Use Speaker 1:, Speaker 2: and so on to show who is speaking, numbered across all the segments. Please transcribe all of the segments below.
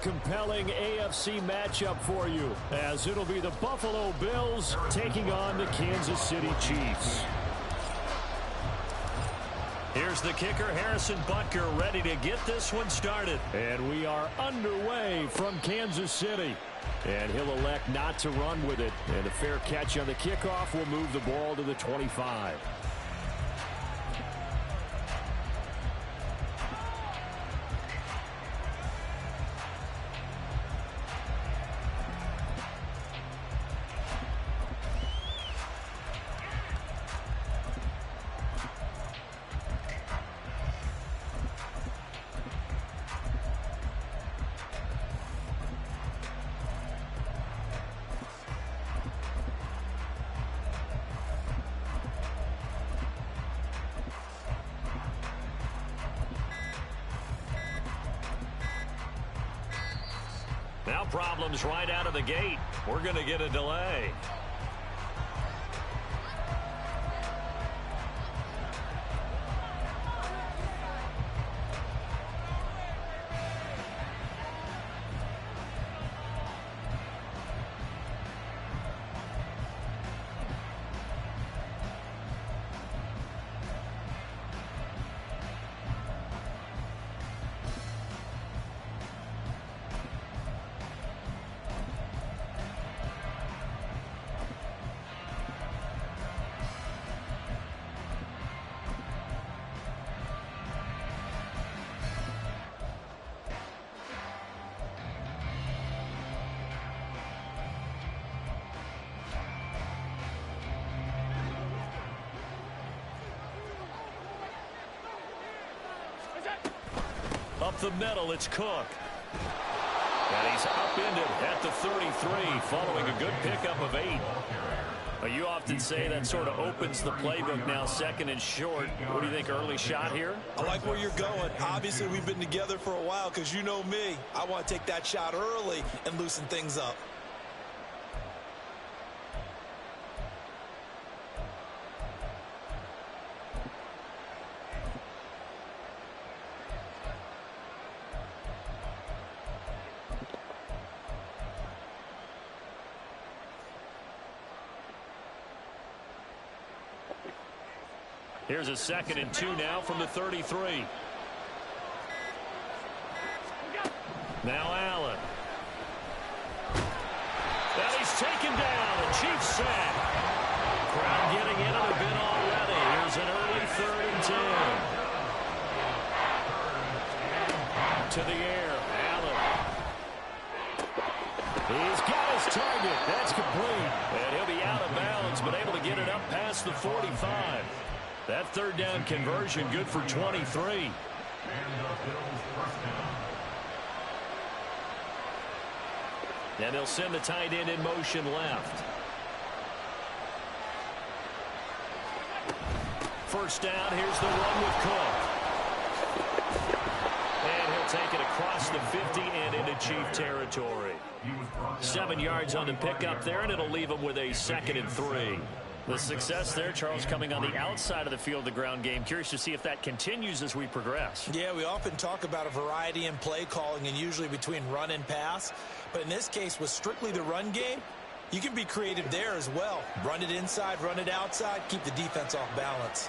Speaker 1: compelling AFC matchup for you, as it'll be the Buffalo Bills taking on the Kansas City Chiefs. Here's the kicker, Harrison Butker, ready to get this one started. And we are underway from Kansas City. And he'll elect not to run with it. And a fair catch on the kickoff will move the ball to the 25. Now problems right out of the gate. We're going to get a delay. Up the middle, it's Cook. And he's upended at the 33 following a good pickup of 8. You often say that sort of opens the playbook now, second and short. What do you think, early shot here?
Speaker 2: I like where you're going. Obviously, we've been together for a while because you know me. I want to take that shot early and loosen things up.
Speaker 1: Here's a 2nd and 2 now from the 33. Now Allen. And he's taken down. The Chiefs sack. Crowd getting in it a bit already. Here's an early 3rd and 10. To the air. Allen. He's got his target. That's complete. And he'll be out of bounds, but able to get it up past the 45. That 3rd down conversion good for 23. And they'll send the tight end in motion left. First down, here's the run with Cook. And he'll take it across the 50 and into Chief territory. 7 yards on the pickup there, and it'll leave him with a 2nd and 3. The success there, Charles, coming on the outside of the field, the ground game. Curious to see if that continues as we progress. Yeah, we often talk about a variety in play calling and usually between run and pass. But in this case, with strictly the run game, you can be creative there as well. Run it inside, run it outside, keep the defense off balance.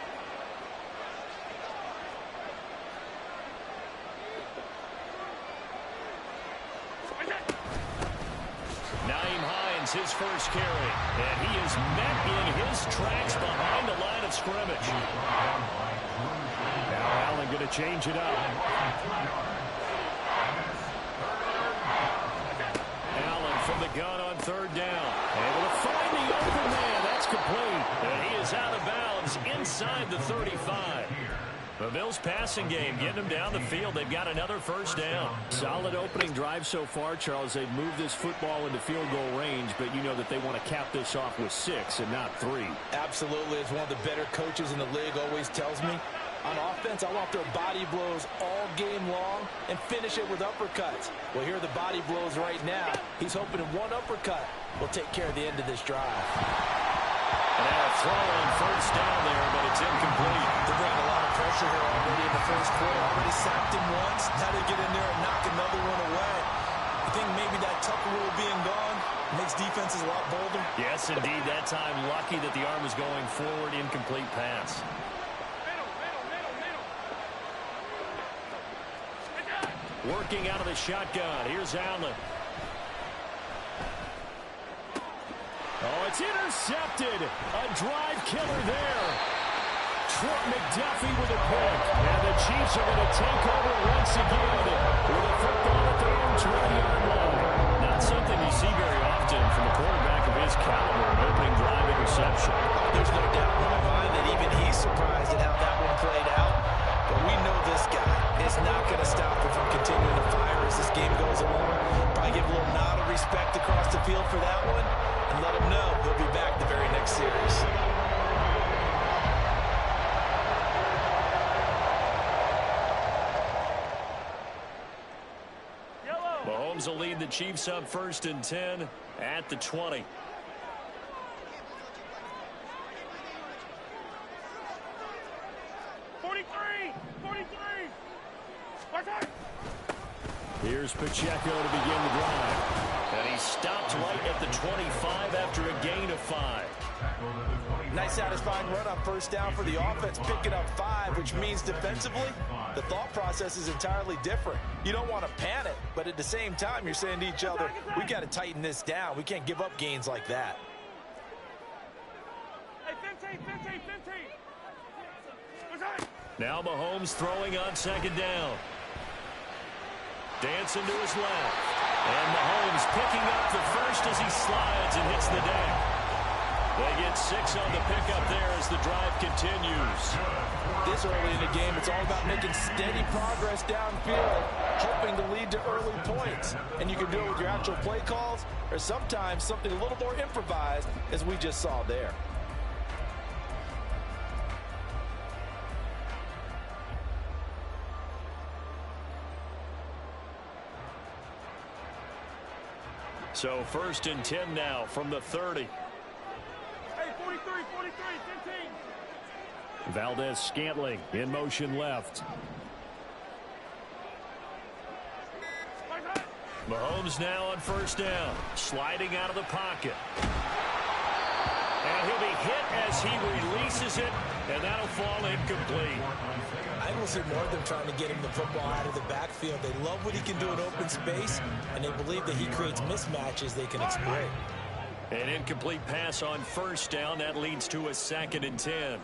Speaker 1: His first carry, and he is met in his tracks behind the line of scrimmage. Now Allen going to change it up. Allen from the gun on 3rd down. Able to find the open man. That's complete. And he is out of bounds inside the 35. The Bills passing game getting them down the field. They've got another first down. Solid opening drive so far, Charles. They've moved this football into field goal range, but you know that they want to cap this off with 6 and not 3. Absolutely. As one of the better coaches in the league always tells me, on offense, I want their body blows all game long and finish it with uppercuts. Well, here are the body blows right now. He's hoping that one uppercut will take care of the end of this drive. And now a throw on first down there, but it's incomplete. They're bringing a lot of pressure here already in the first quarter. Already sacked him once. Now they get in there and knock another one away.
Speaker 2: think maybe that Tucker rule being gone makes defenses a lot bolder?
Speaker 1: Yes, indeed. That time, lucky that the arm was going forward. Incomplete pass. Working out of the shotgun. Here's Allen. Oh, it's intercepted. A drive killer there. Trent McDuffie with a pick. And the Chiefs are going to take over once again with a football at their own 20-yard line. Not something you see very often from a quarterback of his caliber, an opening drive interception.
Speaker 2: There's no doubt in my mind that even he's surprised at how that one played out. But we know this guy is not going to stop him from continuing to fire as this game goes along. Probably give a little nod of respect across the field for that one and let him know he'll be back the very next series.
Speaker 1: Mahomes will lead the Chiefs up 1st and 10 at the 20. Here's Pacheco to begin the drive. And he stopped right at the 25 after a gain of 5.
Speaker 2: Nice satisfying run on 1st down for the offense, picking up 5, which means defensively, the thought process is entirely different. You don't want to panic, but at the same time, you're saying to each other, we got to tighten this down. We can't give up gains like that.
Speaker 1: Now Mahomes throwing on 2nd down. Dancing to his left. And Mahomes picking up the first as he slides and hits the deck. They get 6 on the pickup there as the drive continues.
Speaker 2: This early in the game, it's all about making steady progress downfield, hoping to lead to early points. And you can do it with your actual play calls, or sometimes something a little more improvised, as we just saw there.
Speaker 1: So 1st and 10 now from the 30.
Speaker 3: Hey, 43, 15.
Speaker 1: Valdez-Scantling in motion left. Mahomes now on 1st down. Sliding out of the pocket. And he'll be hit as he releases it, and that'll fall incomplete.
Speaker 2: I will see more of them trying to get him the football out of the backfield. They love what he can do in open space, and they believe that he creates mismatches they can exploit.
Speaker 1: An incomplete pass on 1st down. That leads to a 2nd and 10.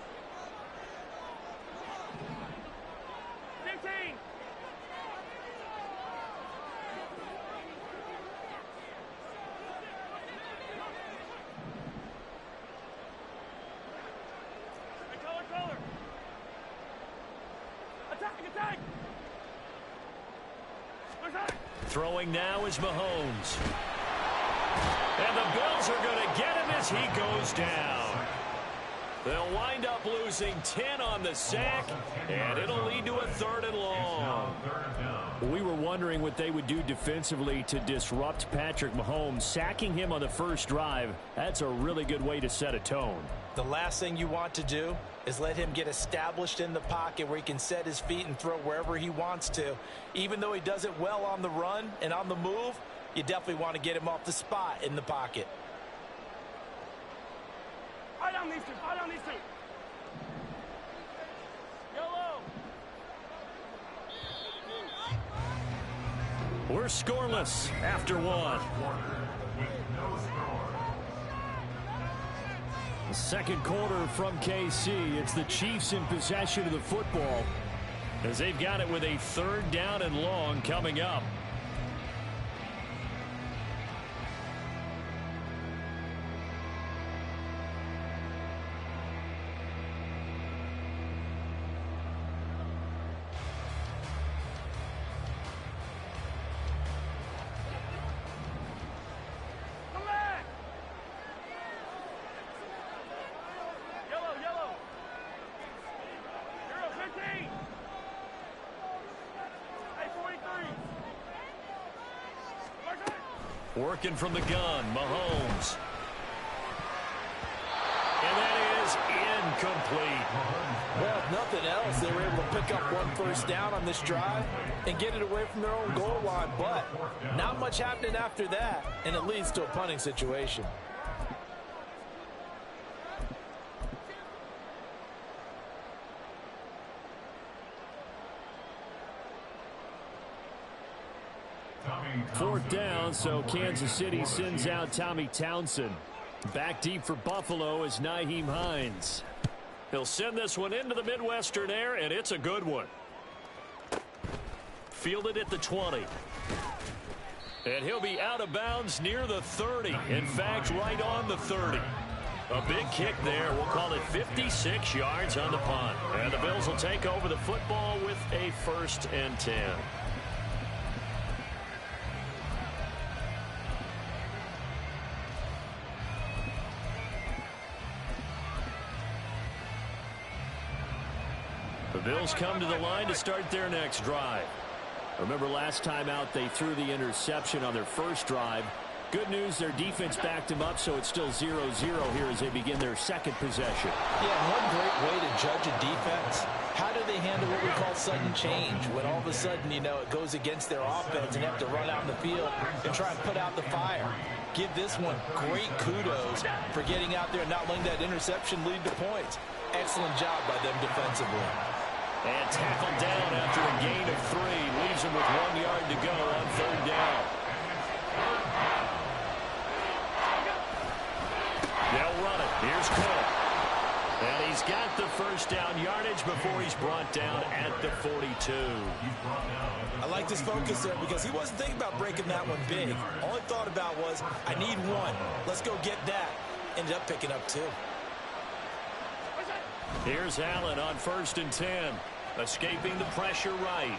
Speaker 1: Throwing now is Mahomes. And the Bills are going to get him as he goes down. They'll wind up losing 10 on the sack, and it'll lead to a 3rd and long.
Speaker 4: We were wondering what they would do defensively to disrupt Patrick Mahomes. Sacking him on the 1st drive, that's a really good way to set a tone.
Speaker 2: The last thing you want to do is let him get established in the pocket where he can set his feet and throw wherever he wants to. Even though he does it well on the run and on the move, you definitely want to get him off the spot in the pocket.
Speaker 3: Fight on these two. Yellow.
Speaker 1: We're scoreless after 1.
Speaker 4: The 2nd quarter from KC. It's the Chiefs in possession of the football,
Speaker 1: as they've got it with a 3rd down and long coming up. Working from the gun, Mahomes. And that is incomplete.
Speaker 2: Well, if nothing else, they were able to pick up one first down on this drive and get it away from their own goal line. But not much happening after that, and it leads to a punting situation.
Speaker 4: Fourth down, so Kansas City sends out Tommy Townsend. Back deep for Buffalo is Nyheim Hines.
Speaker 1: He'll send this one into the Midwestern air, and it's a good one. Fielded at the 20. And he'll be out of bounds near the 30. In fact, right on the 30. A big kick there. We'll call it 56 yards on the punt. And the Bills will take over the football with a 1st and 10. The Bills come to the line to start their next drive.
Speaker 4: Remember last time out they threw the interception on their first drive. Good news, their defense backed them up, so it's still 0-0 here as they begin their second possession.
Speaker 2: Yeah, one great way to judge a defense. How do they handle what we call sudden change? When all of a sudden, you know, it goes against their offense and they have to run out in the field and try and put out the fire. Give this one great kudos for getting out there and not letting that interception lead to points. Excellent job by them defensively.
Speaker 1: And tackled down after a gain of 3. Leaves him with 1 yard to go on 3rd down. They'll run it. Here's Cook. And he's got the first down yardage before he's brought down at the 42.
Speaker 2: I like this focus there because he wasn't thinking about breaking that one big. All he thought about was, I need one. Let's go get that. Ended up picking up 2.
Speaker 1: Here's Allen on 1st and 10. Escaping the pressure right.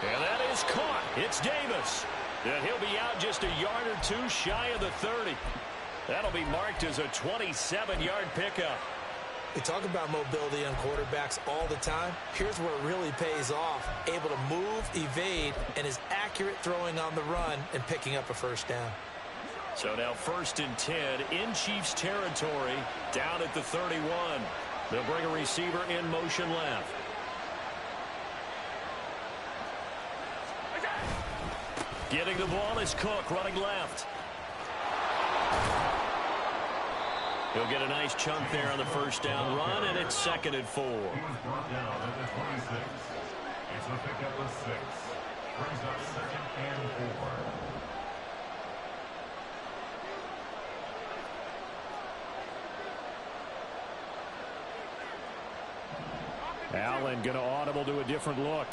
Speaker 1: And that is caught. It's Davis. And he'll be out just a yard or 2 shy of the 30. That'll be marked as a 27-yard pickup.
Speaker 2: We talk about mobility on quarterbacks all the time. Here's where it really pays off. Able to move, evade, and is accurate throwing on the run and picking up a first down.
Speaker 1: So now 1st and 10 in Chiefs territory, down at the 31. They'll bring a receiver in motion left. Getting the ball is Cook running left. He'll get a nice chunk there on the first down run, and it's 2nd and 4.
Speaker 5: He was brought down at the 26. It's a pickup of 6. Brings up 2nd and 4.
Speaker 4: Allen going to audible to a different look.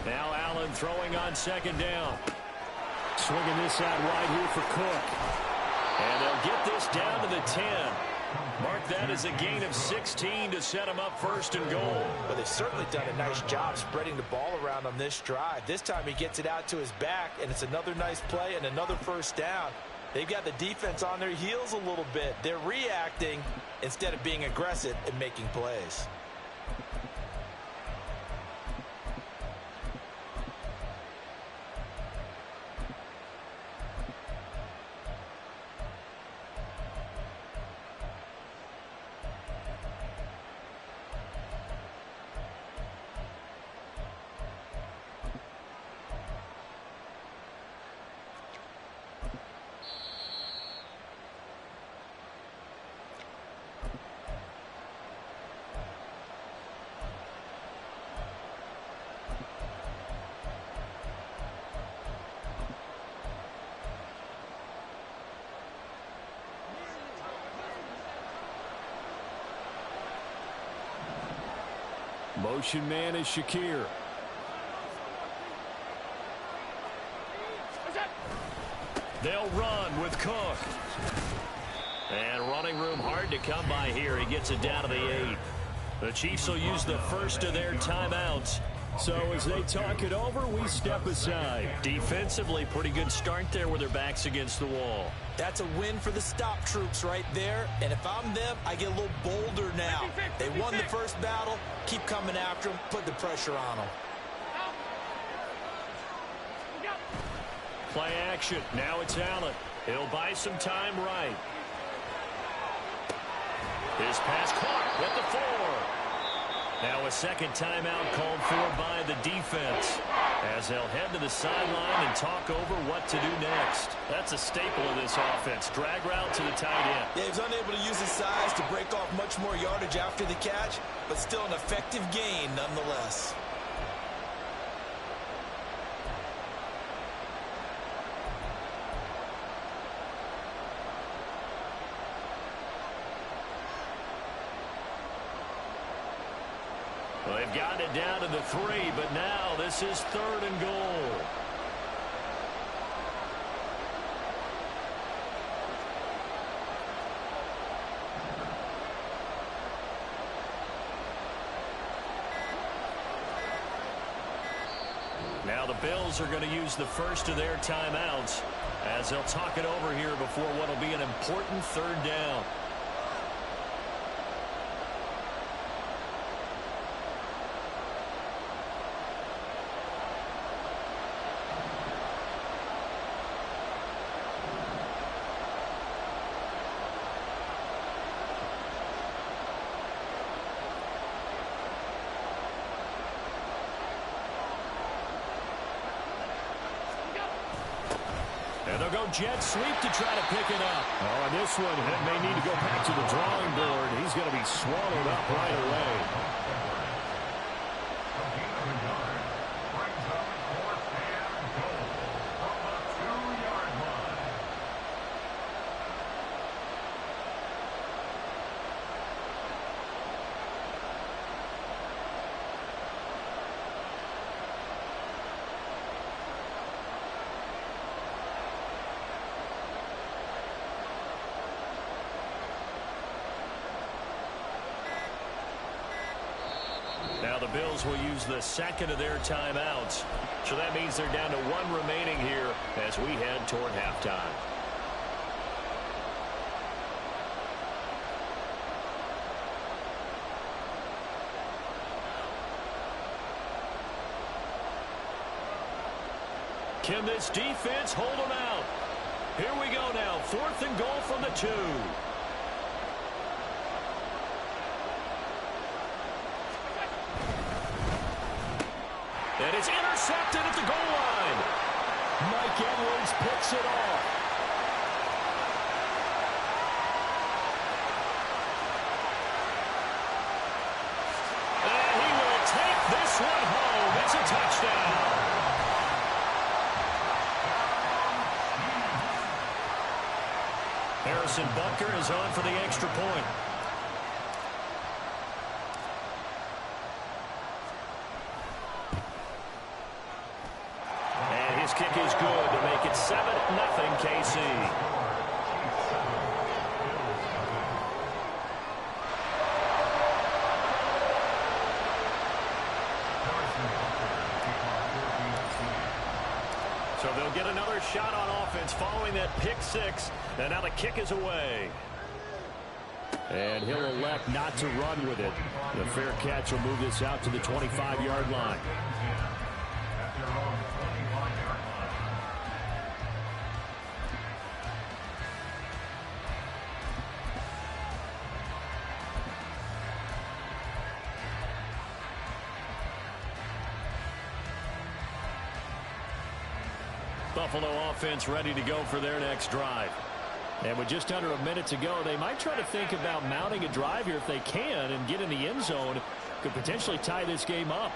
Speaker 1: Now Allen throwing on 2nd down.
Speaker 4: Swinging this out wide here for Cook.
Speaker 1: And they'll get this down to the 10. Mark that as a gain of 16 to set him up 1st and goal.
Speaker 2: But they've certainly done a nice job spreading the ball around on this drive. This time he gets it out to his back, and it's another nice play and another first down. They've got the defense on their heels a little bit. They're reacting instead of being aggressive and making plays.
Speaker 4: Motion man is Shakir.
Speaker 1: They'll run with Cook. And running room hard to come by here. He gets it down to the 8. The Chiefs will use the first of their timeouts.
Speaker 4: So as they talk it over, we step aside.
Speaker 1: Defensively, pretty good start there with their backs against the wall.
Speaker 2: That's a win for the stop troops right there. And if I'm them, I get a little bolder now. They won the first battle. Keep coming after them. Put the pressure on them.
Speaker 1: Play action. Now it's Allen. He'll buy some time right. His pass caught at the 4. Now a second timeout called for by the defense, as they'll head to the sideline and talk over what to do next. That's a staple of this offense. Drag route to the tight end.
Speaker 2: Yeah, he was unable to use his size to break off much more yardage after the catch, but still an effective gain nonetheless.
Speaker 1: Well, they've gotten it down to the 3, but now this is 3rd and goal. Now the Bills are going to use the first of their timeouts as they'll talk it over here before what will be an important 3rd down. And they'll go jet sweep to try to pick it up.
Speaker 4: Oh, and this one, it may need to go back to the drawing board. He's going to be swallowed up right away.
Speaker 1: Now the Bills will use the second of their timeouts. So that means they're down to 1 remaining here as we head toward halftime. Can this defense hold them out? Here we go now. 4th and goal from the 2. And it's intercepted at the goal line. Mike Edwards picks it off. And he will take this one home. It's a touchdown. Harrison Butker is on for the extra point. His kick is good to make it 7-0 KC. So they'll get another shot on offense following that pick 6. And now the kick is away.
Speaker 4: And he'll elect not to run with it. The fair catch will move this out to the 25-yard line.
Speaker 1: Buffalo offense ready to go for their next drive.
Speaker 4: And with just under a minute to go, they might try to think about mounting a drive here if they can and get in the end zone. Could potentially tie this game up.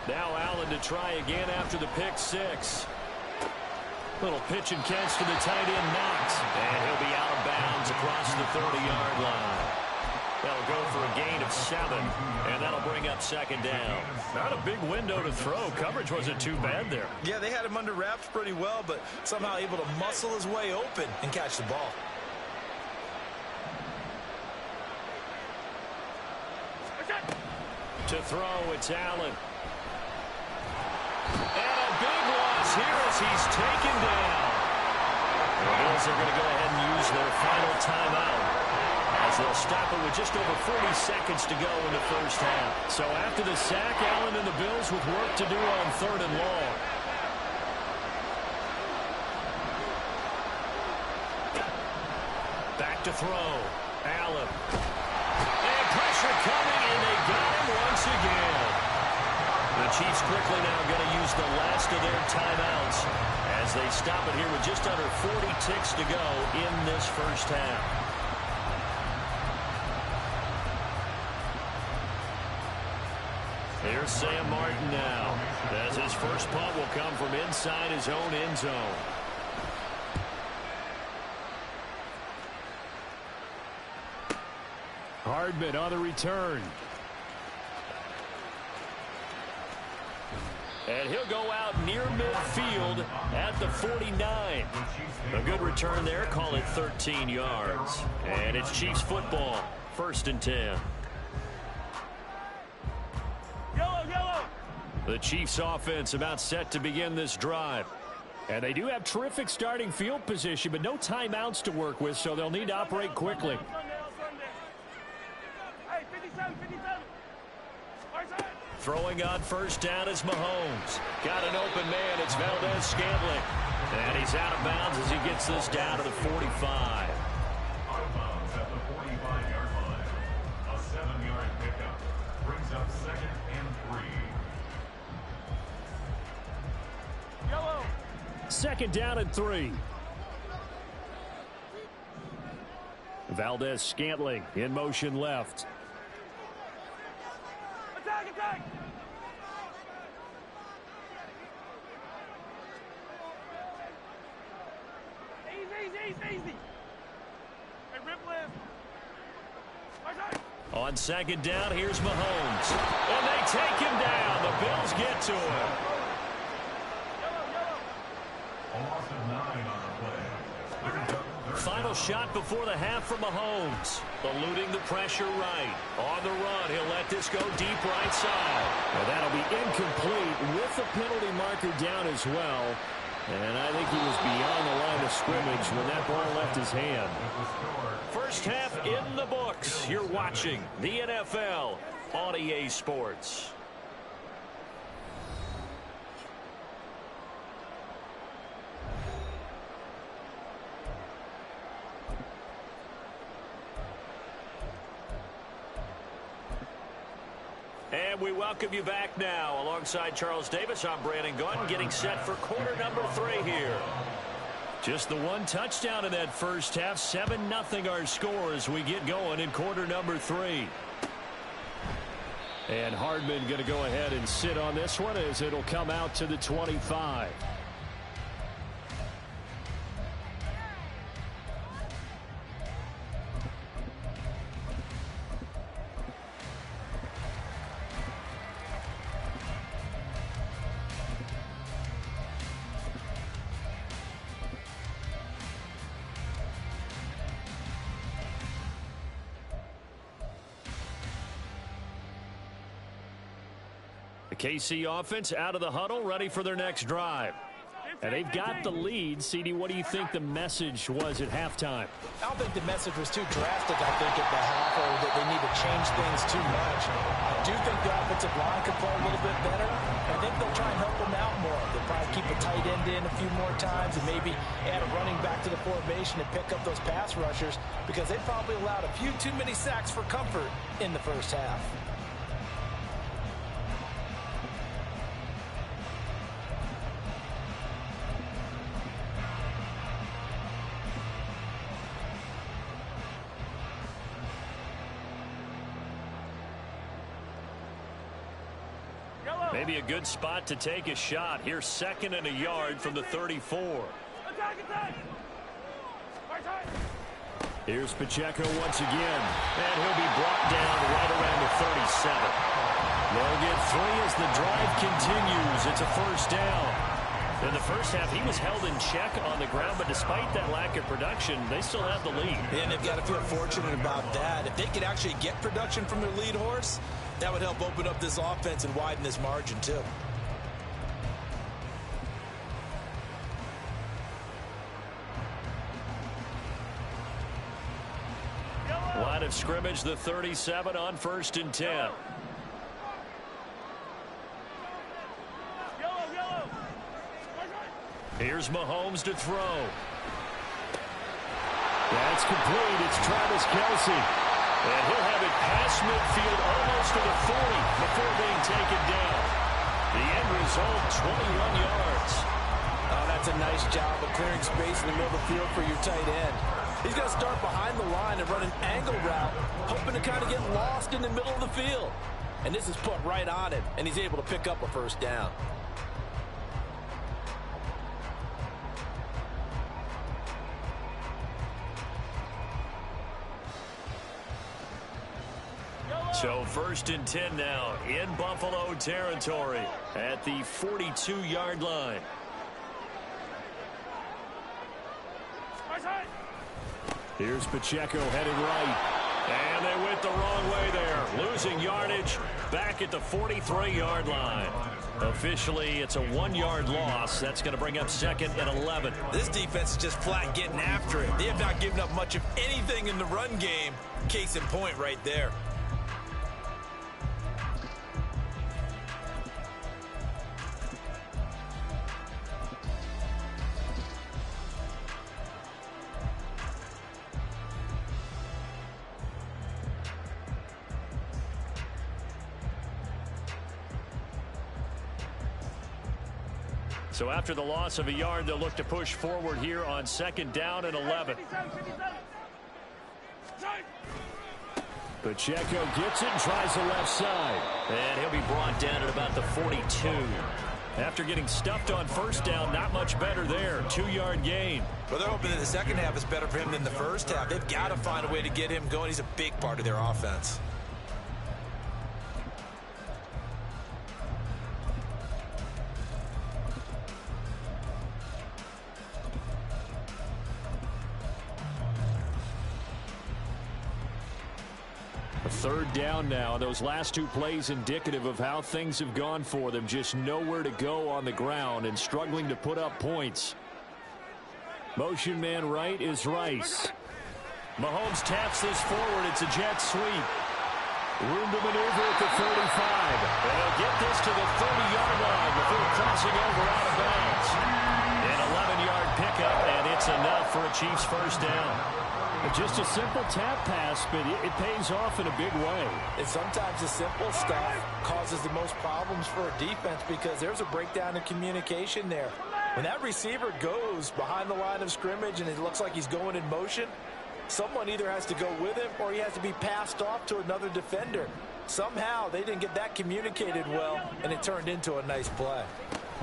Speaker 1: Now Allen to try again after the pick 6. Little pitch and catch to the tight end, Knox. And he'll be out of bounds across the 30-yard line. They'll go for a gain of 7, and that'll bring up 2nd down. Not a big window to throw. Coverage wasn't too bad there.
Speaker 2: Yeah, they had him under wraps pretty well, but somehow able to muscle his way open and catch the ball.
Speaker 1: To throw, it's Allen. And a big loss here as he's taken down. The Bills are going to go ahead and use their final timeout, as they'll stop it with just over 40 seconds to go in the first half. So after the sack, Allen and the Bills with work to do on 3rd and long. to throw. Allen. And pressure coming, and they got him once again. The Chiefs quickly now going to use the last of their timeouts as they stop it here with just under 40 ticks to go in this first half. Here's Sam Martin now, as his first punt will come from inside his own end zone.
Speaker 4: Hardman on the return.
Speaker 1: And he'll go out near midfield at the 49. A good return there. Call it 13 yards. And it's Chiefs football. 1st and 10.
Speaker 3: Yellow.
Speaker 4: The Chiefs offense about set to begin this drive. And they do have terrific starting field position, but no timeouts to work with, so they'll need to operate quickly.
Speaker 3: Hey, 57. Right side.
Speaker 1: Throwing on first down is Mahomes. Got an open man. It's Valdez-Scantling. And he's out of bounds as he gets this down to the 45.
Speaker 5: Out of bounds at the 45-yard line. A 7-yard pickup brings up 2nd and 3.
Speaker 3: Yellow.
Speaker 4: 2nd down and 3. Valdez-Scantling in motion left.
Speaker 3: Attack. Easy. Hey, rip left. Right side.
Speaker 1: On 2nd down, here's Mahomes. And they take him down. The Bills get to him.
Speaker 3: Yellow.
Speaker 5: A loss of 9 on the play. Brings up 3rd
Speaker 1: Final
Speaker 5: down.
Speaker 1: shot before the half from Mahomes. Eluding the pressure right. On the run, he'll let this go deep right side.
Speaker 4: And that'll be incomplete with the penalty marker down as well. And I think he was beyond the line of scrimmage when that ball left his hand.
Speaker 1: First half in the books. You're watching the NFL on EA Sports. And we welcome you back now. Alongside Charles Davis, I'm Brandon Gunn, getting set for quarter number 3 here. Just the one touchdown in that first half. 7-0 our score as we get going in quarter number 3.
Speaker 4: And Hardman going to go ahead and sit on this one as it'll come out to the 25.
Speaker 1: KC offense out of the huddle, ready for their next drive.
Speaker 4: And they've got the lead. CD, what do you think the message was at halftime?
Speaker 2: I don't think the message was too drastic, I think, at the half, or that they need to change things too much. I do think the offensive line could play a little bit better. I think they'll try and help them out more. They'll probably keep a tight end in a few more times and maybe add a running back to the formation and pick up those pass rushers, because they probably allowed a few too many sacks for comfort in the first half.
Speaker 1: Maybe a good spot to take a shot. Here's 2nd and a yard from the 34.
Speaker 3: Attack. Right side.
Speaker 4: Here's Pacheco once again.
Speaker 1: And he'll be brought down right around the 37. They'll get 3 as the drive continues. It's a first down. In the first half, he was held in check on the ground, but despite that lack of production, they still have the lead.
Speaker 2: And they've got to feel fortunate about that. If they could actually get production from their lead horse, that would help open up this offense and widen this margin, too.
Speaker 1: Line of scrimmage, the 37 on 1st and 10.
Speaker 3: Yellow. Right side.
Speaker 1: Here's Mahomes to throw.
Speaker 4: That's complete. It's Travis Kelce.
Speaker 1: And he'll have it past midfield almost to the 40 before being taken down. The end result, 21 yards.
Speaker 2: Oh, that's a nice job of clearing space in the middle of the field for your tight end. He's going to start behind the line and run an angle route, hoping to kind of get lost in the middle of the field. And this is put right on him, and he's able to pick up a first down.
Speaker 1: So 1st and 10 now in Buffalo territory at the 42-yard line.
Speaker 4: Here's Pacheco headed right.
Speaker 1: And they went the wrong way there. Losing yardage back at the 43-yard line. Officially, it's a 1-yard loss. That's going to bring up 2nd and 11.
Speaker 2: This defense is just flat getting after it. They have not given up much of anything in the run game. Case in point right there.
Speaker 1: So after the loss of a yard, they'll look to push forward here on 2nd down and 11.
Speaker 4: Pacheco gets it and tries the left side.
Speaker 1: And he'll be brought down at about the 42. After getting stuffed on 1st down, not much better there. 2-yard gain.
Speaker 2: Well, they're hoping that the second half is better for him than the first half. They've got to find a way to get him going. He's a big part of their offense.
Speaker 4: A 3rd down now. Those last 2 plays indicative of how things have gone for them. Just nowhere to go on the ground and struggling to put up points. Motion man right is Rice.
Speaker 1: Mahomes taps this forward. It's a jet sweep.
Speaker 4: Room to maneuver at the 35.
Speaker 1: And they'll get this to the 30-yard line before crossing over out of bounds. An 11-yard pickup, and it's enough for a Chiefs first down.
Speaker 4: Just a simple tap pass, but it pays off in a big way.
Speaker 2: And sometimes the simple stuff causes the most problems for a defense because there's a breakdown in communication there. When that receiver goes behind the line of scrimmage and it looks like he's going in motion, someone either has to go with him or he has to be passed off to another defender. Somehow they didn't get that communicated well, and it turned into a nice play.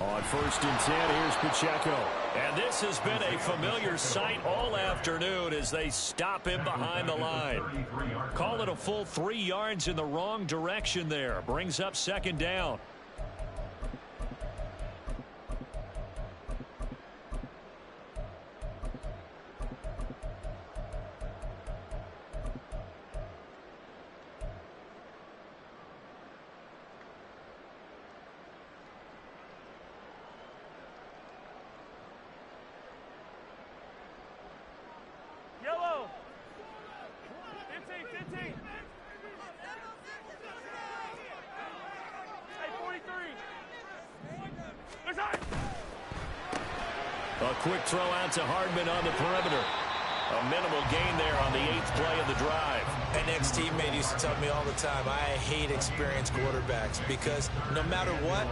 Speaker 4: On 1st and 10, here's Pacheco.
Speaker 1: And this has been a familiar sight all afternoon as they stop him behind the line. Call it a full 3 yards in the wrong direction there. Brings up 2nd down.
Speaker 3: Yellow. 15. Hey, 43.
Speaker 1: A quick throw out to Hardman on the perimeter. A minimal gain there on the 8th play of the drive.
Speaker 2: An ex-teammate used to tell me all the time, I hate experienced quarterbacks because no matter what,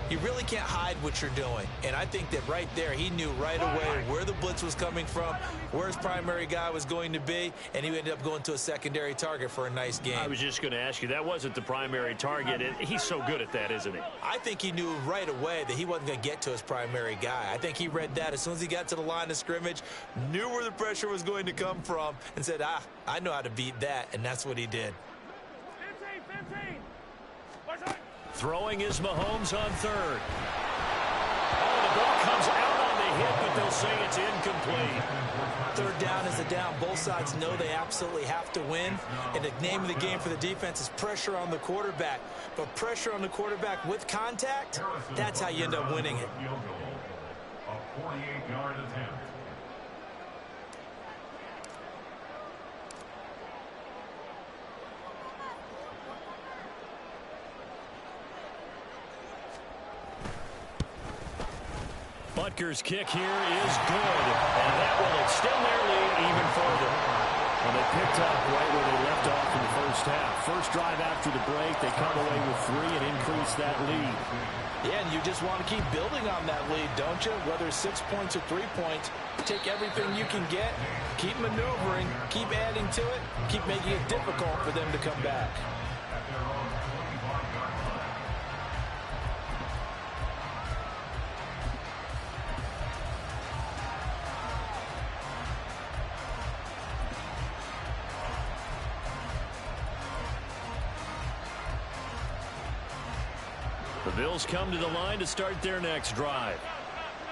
Speaker 2: you really can't hide what you're doing. And I think that right there, he knew right away where the blitz was coming from, where his primary guy was going to be, and he ended up going to a secondary target for a nice game.
Speaker 1: I was just going to ask you, that wasn't the primary target. He's so good at that, isn't he?
Speaker 2: I think he knew right away that he wasn't going to get to his primary guy. I think he read that as soon as he got to the line of scrimmage, knew where the pressure was going to come from, and said, I know how to beat that, and that's what he did.
Speaker 3: 15.
Speaker 1: Throwing is Mahomes on 3rd. Oh, the ball comes out on the hit, but they'll say it's incomplete.
Speaker 2: 3rd down is a down. Both sides know they absolutely have to win. And the name of the game for the defense is pressure on the quarterback. But pressure on the quarterback with contact, that's how you end up winning it.
Speaker 5: A 48-yard attempt.
Speaker 1: Butker's kick here is good, and that will extend their lead even further.
Speaker 4: Well, they picked up right where they left off in the first half. First drive after the break, they come away with 3 and increase that lead.
Speaker 2: Yeah, and you just want to keep building on that lead, don't you? Whether it's 6 points or 3 points, take everything you can get, keep maneuvering, keep adding to it, keep making it difficult for them to come back.
Speaker 4: The Bills come to the line to start their next drive.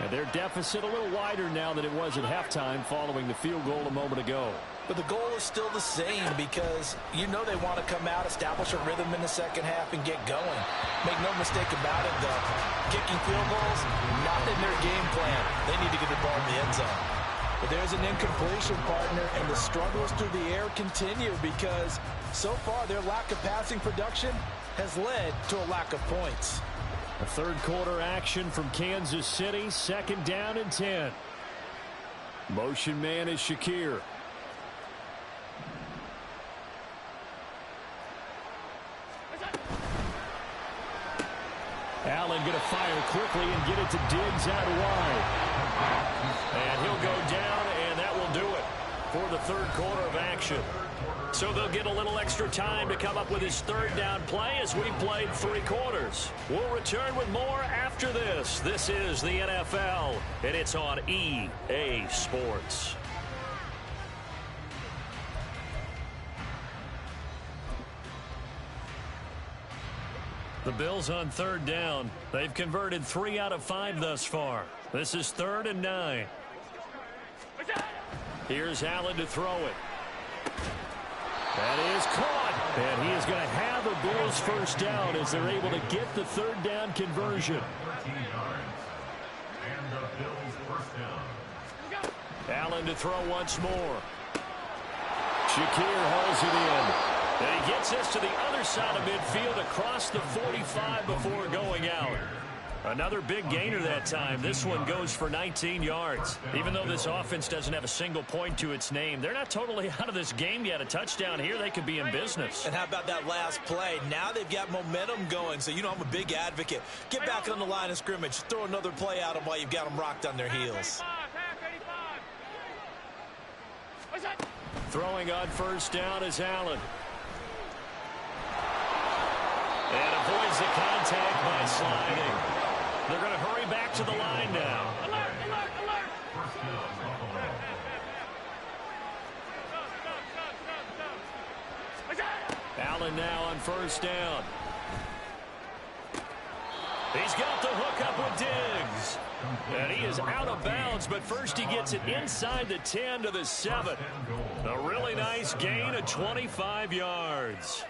Speaker 4: And their deficit a little wider now than it was at halftime following the field goal a moment ago.
Speaker 2: But the goal is still the same because you know they want to come out, establish a rhythm in the second half, and get going. Make no mistake about it, though. Kicking field goals, not in their game plan. They need to get the ball in the end zone. But there's an incompletion, partner, and the struggles through the air continue because so far their lack of passing production has led to a lack of points.
Speaker 4: A third quarter action from Kansas City, 2nd down and 10. Motion man is Shakir. Allen going to fire quickly and get it to Diggs out wide.
Speaker 1: And he'll go down, and that will do it for the third quarter of action. So they'll get a little extra time to come up with his third down play as we played 3 quarters. We'll return with more after this. This is the NFL, and it's on EA Sports. The Bills on 3rd down. They've converted 3 out of 5 thus far. This is 3rd and 9. Here's Allen to throw it. That is caught. And he is going to have a Bills first down as they're able to get the 3rd down conversion.
Speaker 5: 13 yards. And the Bills first down.
Speaker 1: Allen to throw once more. Shakir hauls it in. And he gets this to the other side of midfield across the 45 before going out. Another big gainer that time. This one goes for 19 yards. Even though this offense doesn't have a single point to its name, they're not totally out of this game yet. A touchdown here, they could be in business.
Speaker 2: And how about that last play? Now they've got momentum going, so you know I'm a big advocate. Get back on the line of scrimmage. Throw another play at them while you've got them rocked on their heels.
Speaker 1: Throwing on first down is Allen. And avoids the contact by sliding. They're going to hurry back to the line now.
Speaker 3: Alert, alert, alert.
Speaker 1: Allen now on first down. He's got the hook up with Diggs. And he is out of bounds, but first he gets it inside the 10 to the 7. A really nice gain of 25 yards.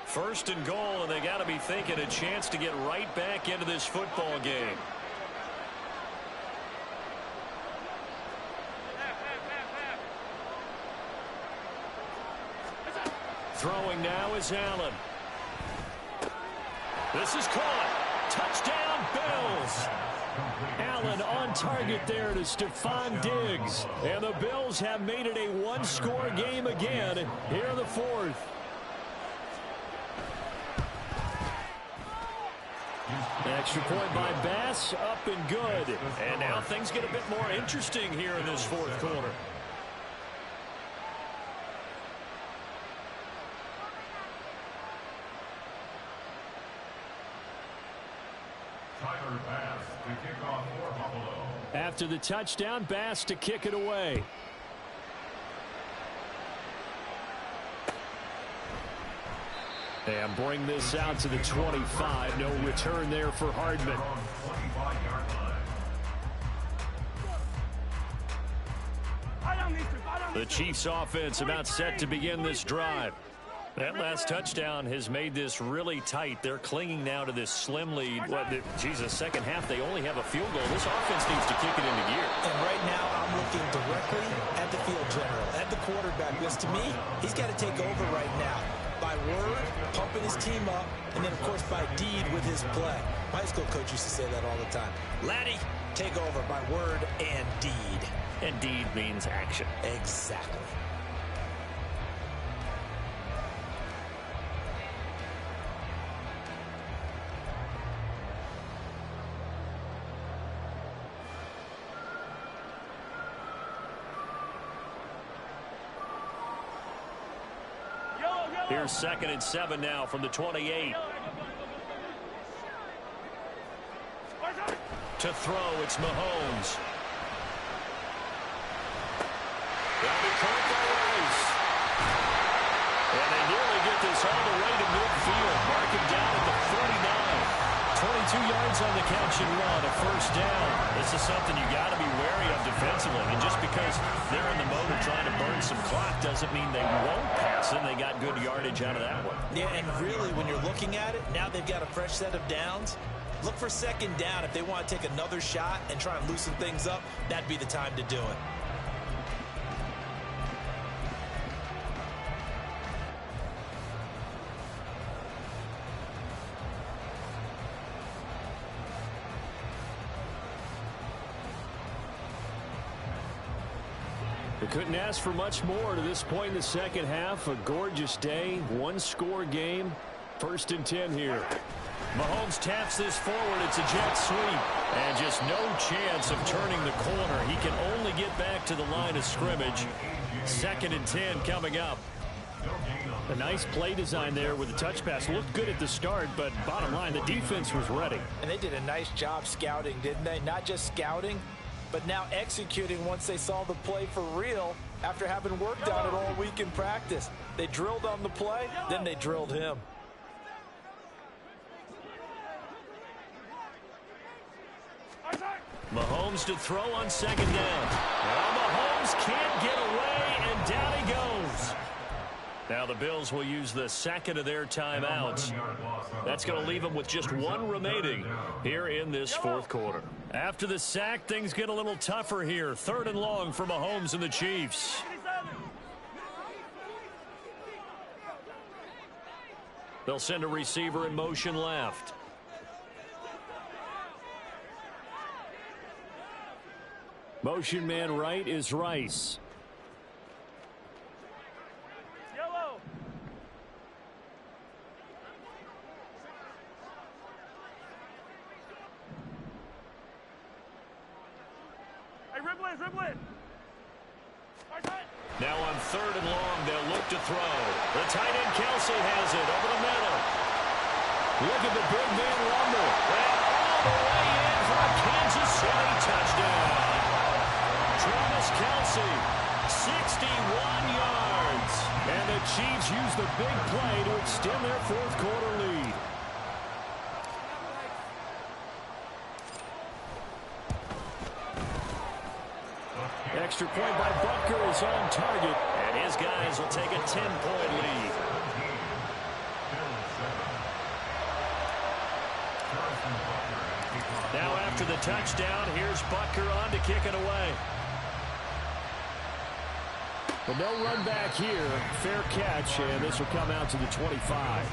Speaker 1: First and goal, and they got to be thinking a chance to get right back into this football game. Throwing now is Allen. This is caught. Touchdown, Bills. Allen on target there to Stephon Diggs. And the Bills have made it a one-score game again here in the 4th. Extra point by Bass, up and good. And now things get a bit more interesting here in this 4th quarter.
Speaker 5: Bass to kick off for Buffalo.
Speaker 4: After the touchdown, Bass to kick it away. And bring this out to the 25. No return there for Hardman. The Chiefs offense about set to begin this drive.
Speaker 1: That last touchdown has made this really tight. They're clinging now to this slim lead. Jesus, second half, they only have a field goal. This offense needs to kick it into gear.
Speaker 2: And right now, I'm looking directly at the field general, at the quarterback. Because to me, he's got to take over right now. By word, pumping his team up, and then, of course, by deed with his play. My high school coach used to say that all the time. Laddie, take over by word and deed.
Speaker 1: And deed means action.
Speaker 2: Exactly.
Speaker 1: Here's 2nd and 7 now from the 28. To throw, it's Mahomes. That'll be caught by Rice. And they nearly get this all the way to midfield. Mark him down at the 49. 22 yards on the catch and run, a first down. This is something you got to be wary of defensively. And just because they're in the mode of trying to burn some clock doesn't mean they won't pass it. They got good yardage out of that one.
Speaker 2: Yeah, and really, when you're looking at it, now they've got a fresh set of downs. Look for second down. If they want to take another shot and try and loosen things up, that'd be the time to do it.
Speaker 4: They couldn't ask for much more to this point in the second half. A gorgeous day, one-score game. 1st and 10 here.
Speaker 1: Mahomes taps this forward. It's a jet sweep. And just no chance of turning the corner. He can only get back to the line of scrimmage. 2nd and 10 coming up.
Speaker 4: A nice play design there with the touch pass. Looked good at the start, but bottom line, the defense was ready.
Speaker 2: And they did a nice job scouting, didn't they? Not just scouting, but now executing once they saw the play for real after having worked on it all week in practice. They drilled on the play, then they drilled him.
Speaker 1: Mahomes to throw on 2nd down. Well, Mahomes can't get away, and down he goes. Now the Bills will use the 2nd of their timeouts. That's going to leave them with just one remaining here in this 4th quarter. After the sack, things get a little tougher here. 3rd and long for Mahomes and the Chiefs. They'll send a receiver in motion left.
Speaker 4: Motion man right is Rice.
Speaker 3: Yellow. Hey, dribble it.
Speaker 1: Now on 3rd and long, they'll look to throw. The tight end Kelsey has it over the middle. Look at the big man rumble. And all the way in for a Kansas City touchdown. Travis Kelsey, 61 yards.
Speaker 4: And the Chiefs use the big play to extend their 4th quarter lead. Extra point by Butker is on target.
Speaker 1: And his guys will take a 10-point lead. Now after the touchdown, here's Butker on to kick it away.
Speaker 4: But no run back here. Fair catch, and this will come out to the 25.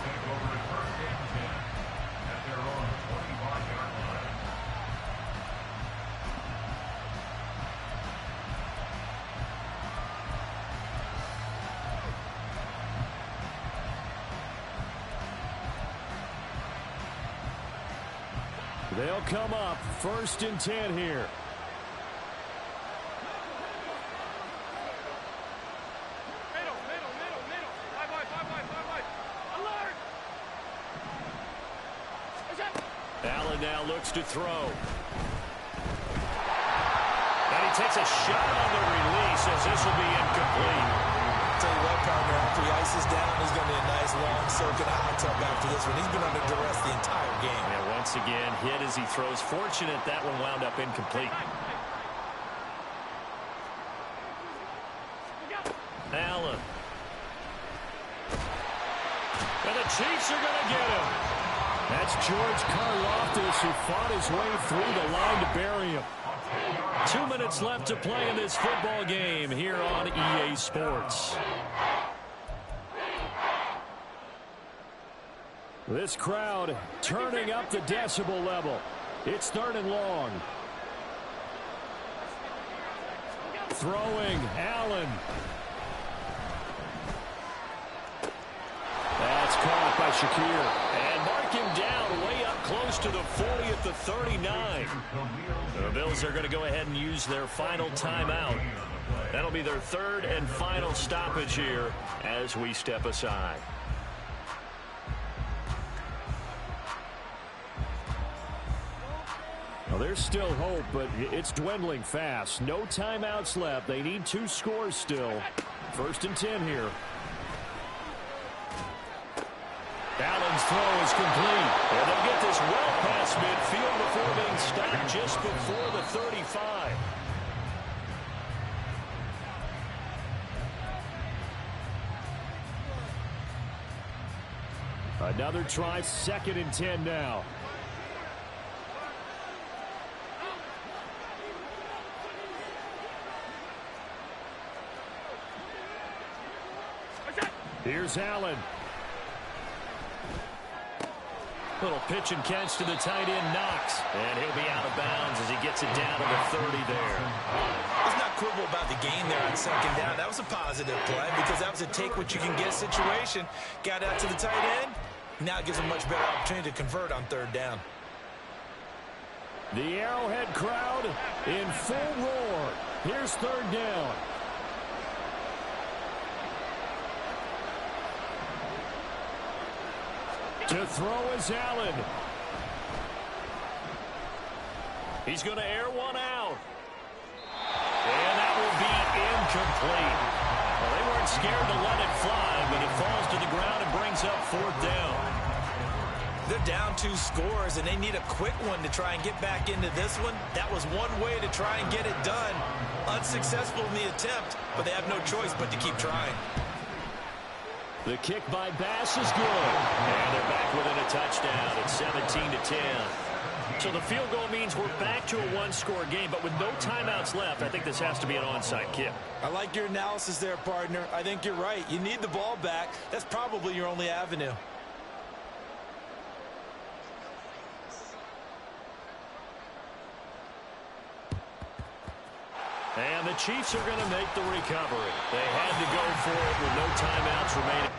Speaker 4: They'll come up 1st and 10 here.
Speaker 3: Middle. Five wide. Alert!
Speaker 1: Allen now looks to throw. And he takes a shot on the release as this will be incomplete.
Speaker 2: Tell you what, partner, after he ices down, he's going to be a nice long soaking hot tub after this one. He's been under duress the entire game.
Speaker 1: And once again, hit as he throws. Fortunate that one wound up incomplete. Allen. Chiefs are going to get him.
Speaker 4: That's George Karlaftis, who fought his way through the line to bury him.
Speaker 1: 2 minutes left to play in this football game here on EA Sports.
Speaker 4: This crowd turning up the decibel level. It's 3rd and long. Throwing, Allen. That's caught by Shakir.
Speaker 1: And mark him down way up close to the 40 at the 39. The Bills are going to go ahead and use their final timeout. That'll be their 3rd and final stoppage here as we step aside.
Speaker 4: Well, there's still hope, but it's dwindling fast. No timeouts left. They need 2 scores still. 1st and 10 here.
Speaker 1: Allen's throw is complete. And they'll get this well past midfield before being stopped just before the 35.
Speaker 4: Another try, 2nd and 10 now. Here's Allen.
Speaker 1: Little pitch and catch to the tight end, Knox. And he'll be out of bounds as he gets it down to the 30 there.
Speaker 2: Let's not quibble about the gain there on 2nd down. That was a positive play because that was a take-what-you-can-get situation. Got out to the tight end. Now it gives a much better opportunity to convert on 3rd down.
Speaker 4: The Arrowhead crowd in full roar. Here's 3rd down. To throw is Allen.
Speaker 1: He's going to air one out. And that will be incomplete. Well, they weren't scared to let it fly, but it falls to the ground and brings up 4th down.
Speaker 2: They're down 2 scores, and they need a quick one to try and get back into this one. That was one way to try and get it done. Unsuccessful in the attempt, but they have no choice but to keep trying.
Speaker 4: The kick by Bass is good.
Speaker 1: And they're back within a touchdown at 17-10. So the field goal means we're back to a 1-score game, but with no timeouts left, I think this has to be an onside kick.
Speaker 2: I like your analysis there, partner. I think you're right. You need the ball back. That's probably your only avenue.
Speaker 1: And the Chiefs are going to make the recovery. They had to go for it with no timeouts remaining.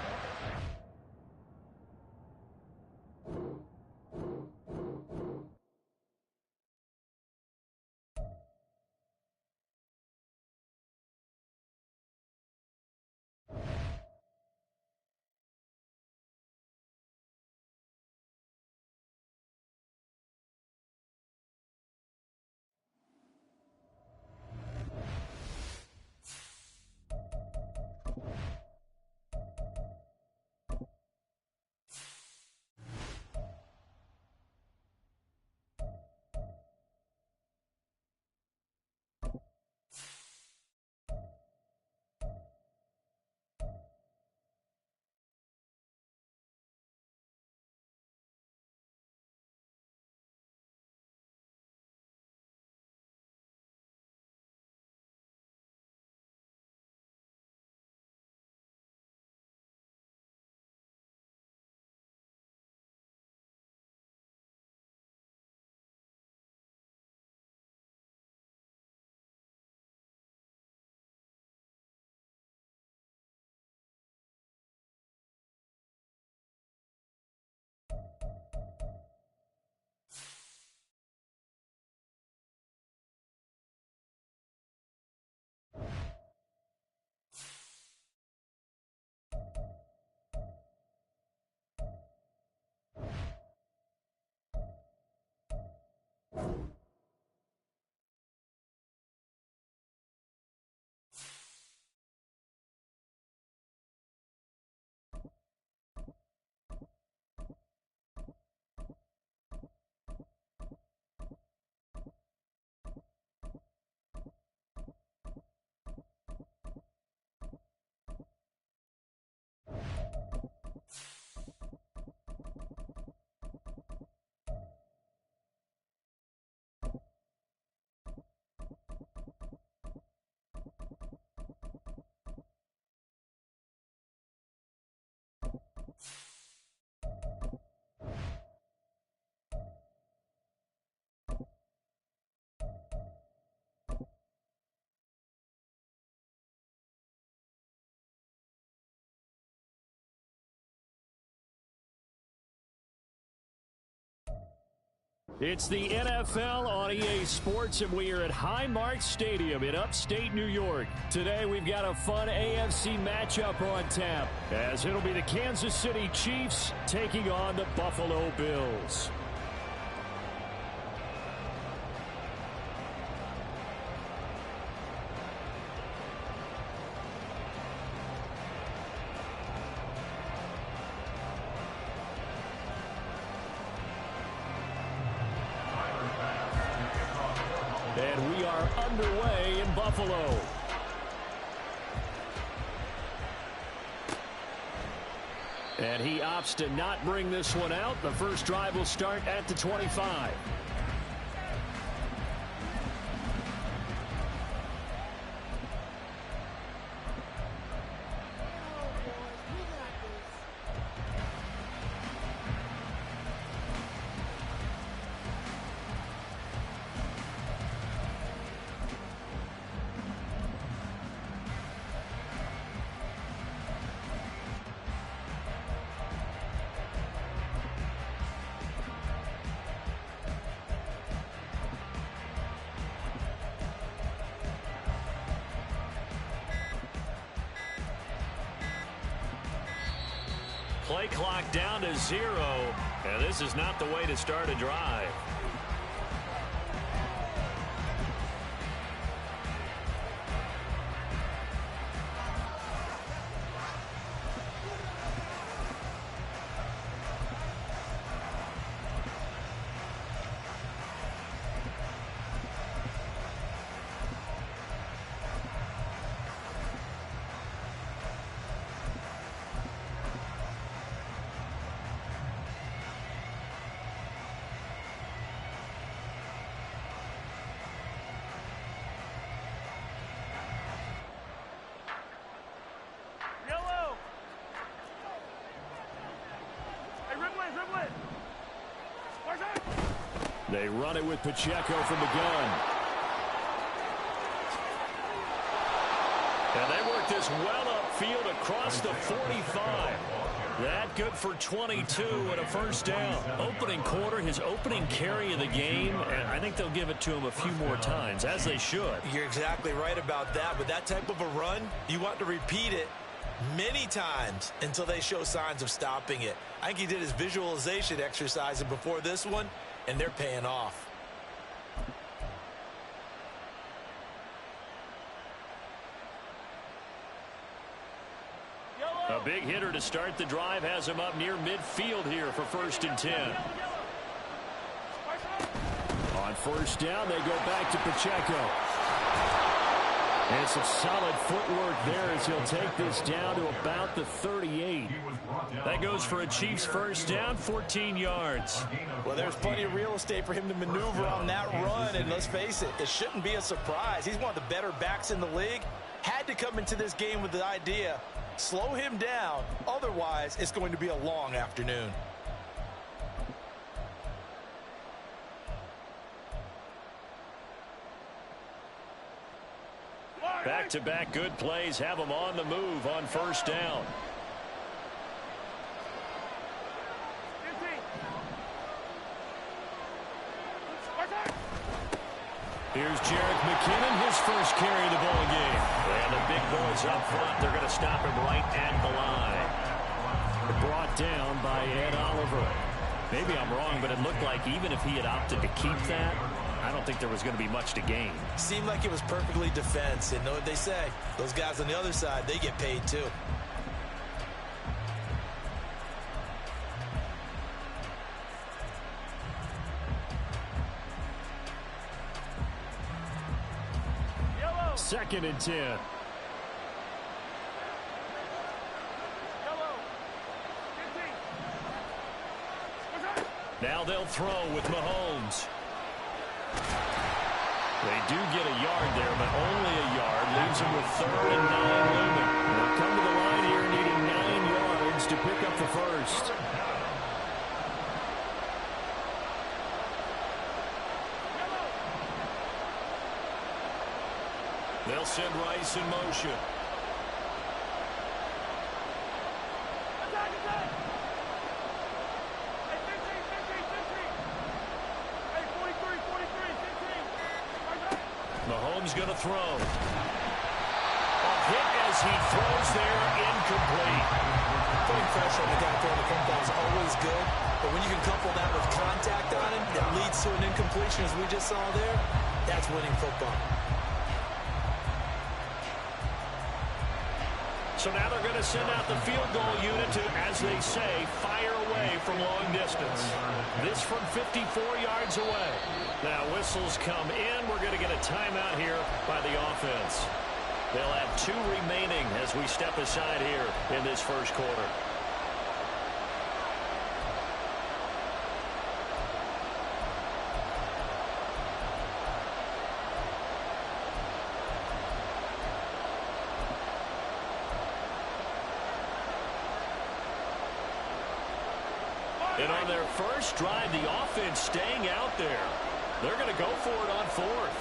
Speaker 4: It's the NFL on EA Sports, and we are at Highmark Stadium in upstate New York. Today, we've got a fun AFC matchup on tap, as it'll be the Kansas City Chiefs taking on the Buffalo Bills. And we are underway in Buffalo. And he opts to not bring this one out. The first drive will start at the 25. Play clock down to 0, and this is not the way to start a drive. They run it with Pacheco from the gun. And they work this well upfield across the 45. That good for 22 and a first down. Opening quarter, his opening carry of the game, and I think they'll give it to him a few more times, as they should.
Speaker 2: You're exactly right about that. With that type of a run, you want to repeat it many times until they show signs of stopping it. I think he did his visualization exercise before this one, and they're paying off.
Speaker 4: A big hitter to start the drive has him up near midfield here for 1st and 10. On first down, they go back to Pacheco. And some solid footwork there as he'll take this down to about the 38. That goes for a Chiefs first down, 14 yards.
Speaker 2: Well, there's plenty of real estate for him to maneuver on that run, and let's face it, it shouldn't be a surprise. He's one of the better backs in the league. Had to come into this game with the idea, slow him down, otherwise it's going to be a long afternoon.
Speaker 4: Back-to-back good plays have him on the move on first down. Here's Jerick McKinnon, his first carry of the ball game. And the big boys up front, they're going to stop him right at the line. Brought down by Ed Oliver. Maybe I'm wrong, but it looked like even if he had opted to keep that, I don't think there was going to be much to gain.
Speaker 2: Seemed like it was perfectly defense. And know what they say? Those guys on the other side, they get paid too.
Speaker 3: Yellow.
Speaker 4: 2nd and 10.
Speaker 3: Yellow. 15.
Speaker 4: Now they'll throw with Mahomes. They do get a yard there, but only a yard. Leaves them with 3rd and 9 looming. They'll come to the line here needing 9 yards to pick up the first. They'll send Rice in motion.
Speaker 3: Attack, attack. Hey, 15.
Speaker 1: Mahomes going to throw. A hit as he throws there, incomplete.
Speaker 2: Putting pressure on the guy throwing the football is always good, but when you can couple that with contact on him that leads to an incompletion, as we just saw there, that's winning football.
Speaker 1: So now they're going to send out the field goal unit to, as they say, fire away from long distance. This from 54 yards away. Now whistles come in. We're going to get a timeout here by the offense. They'll have 2 remaining as we step aside here in this first quarter. And on their first drive, the offense staying out there. They're going to go for it on 4th.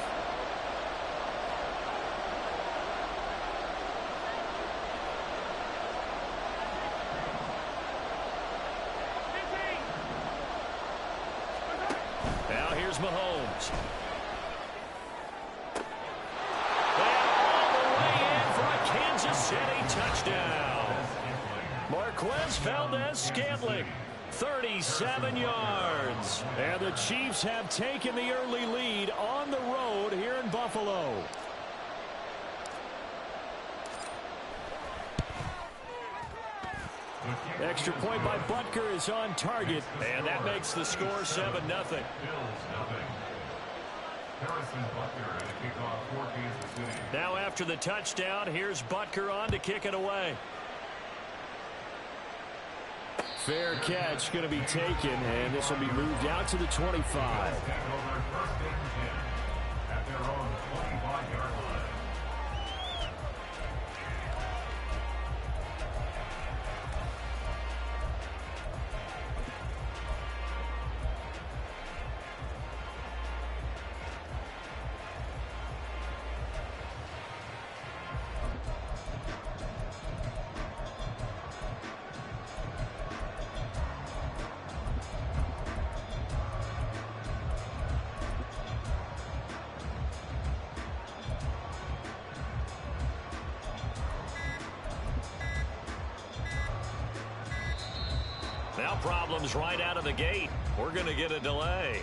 Speaker 1: Now here's Mahomes. And all the way in for a Kansas City touchdown. Marquez Valdez-Scantling. 37 yards. And the Chiefs have taken the early lead on the road here in Buffalo. Extra point by Butker is on target, and that makes the score 7-0. Now after the touchdown, here's Butker on to kick it away. Fair catch going to be taken, and this will be moved out to the 25. Now problems right out of the gate. We're going to get a delay.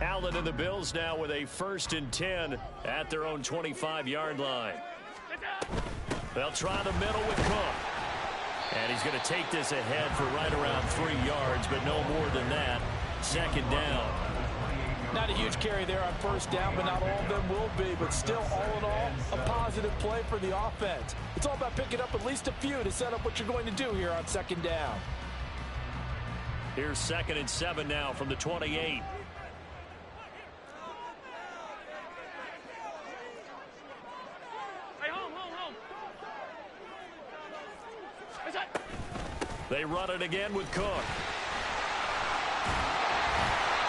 Speaker 1: Allen and the Bills now with a 1st and 10 at their own 25-yard line. They'll try the middle with Cook. And he's going to take this ahead for right around 3 yards, but no more than that. 2nd down.
Speaker 2: Not a huge carry there on 1st down, but not all of them will be. But still, all in all, a positive play for the offense. It's all about picking up at least a few to set up what you're going to do here on 2nd down.
Speaker 1: Here's 2nd and 7 now from the 28. They run it again with Cook.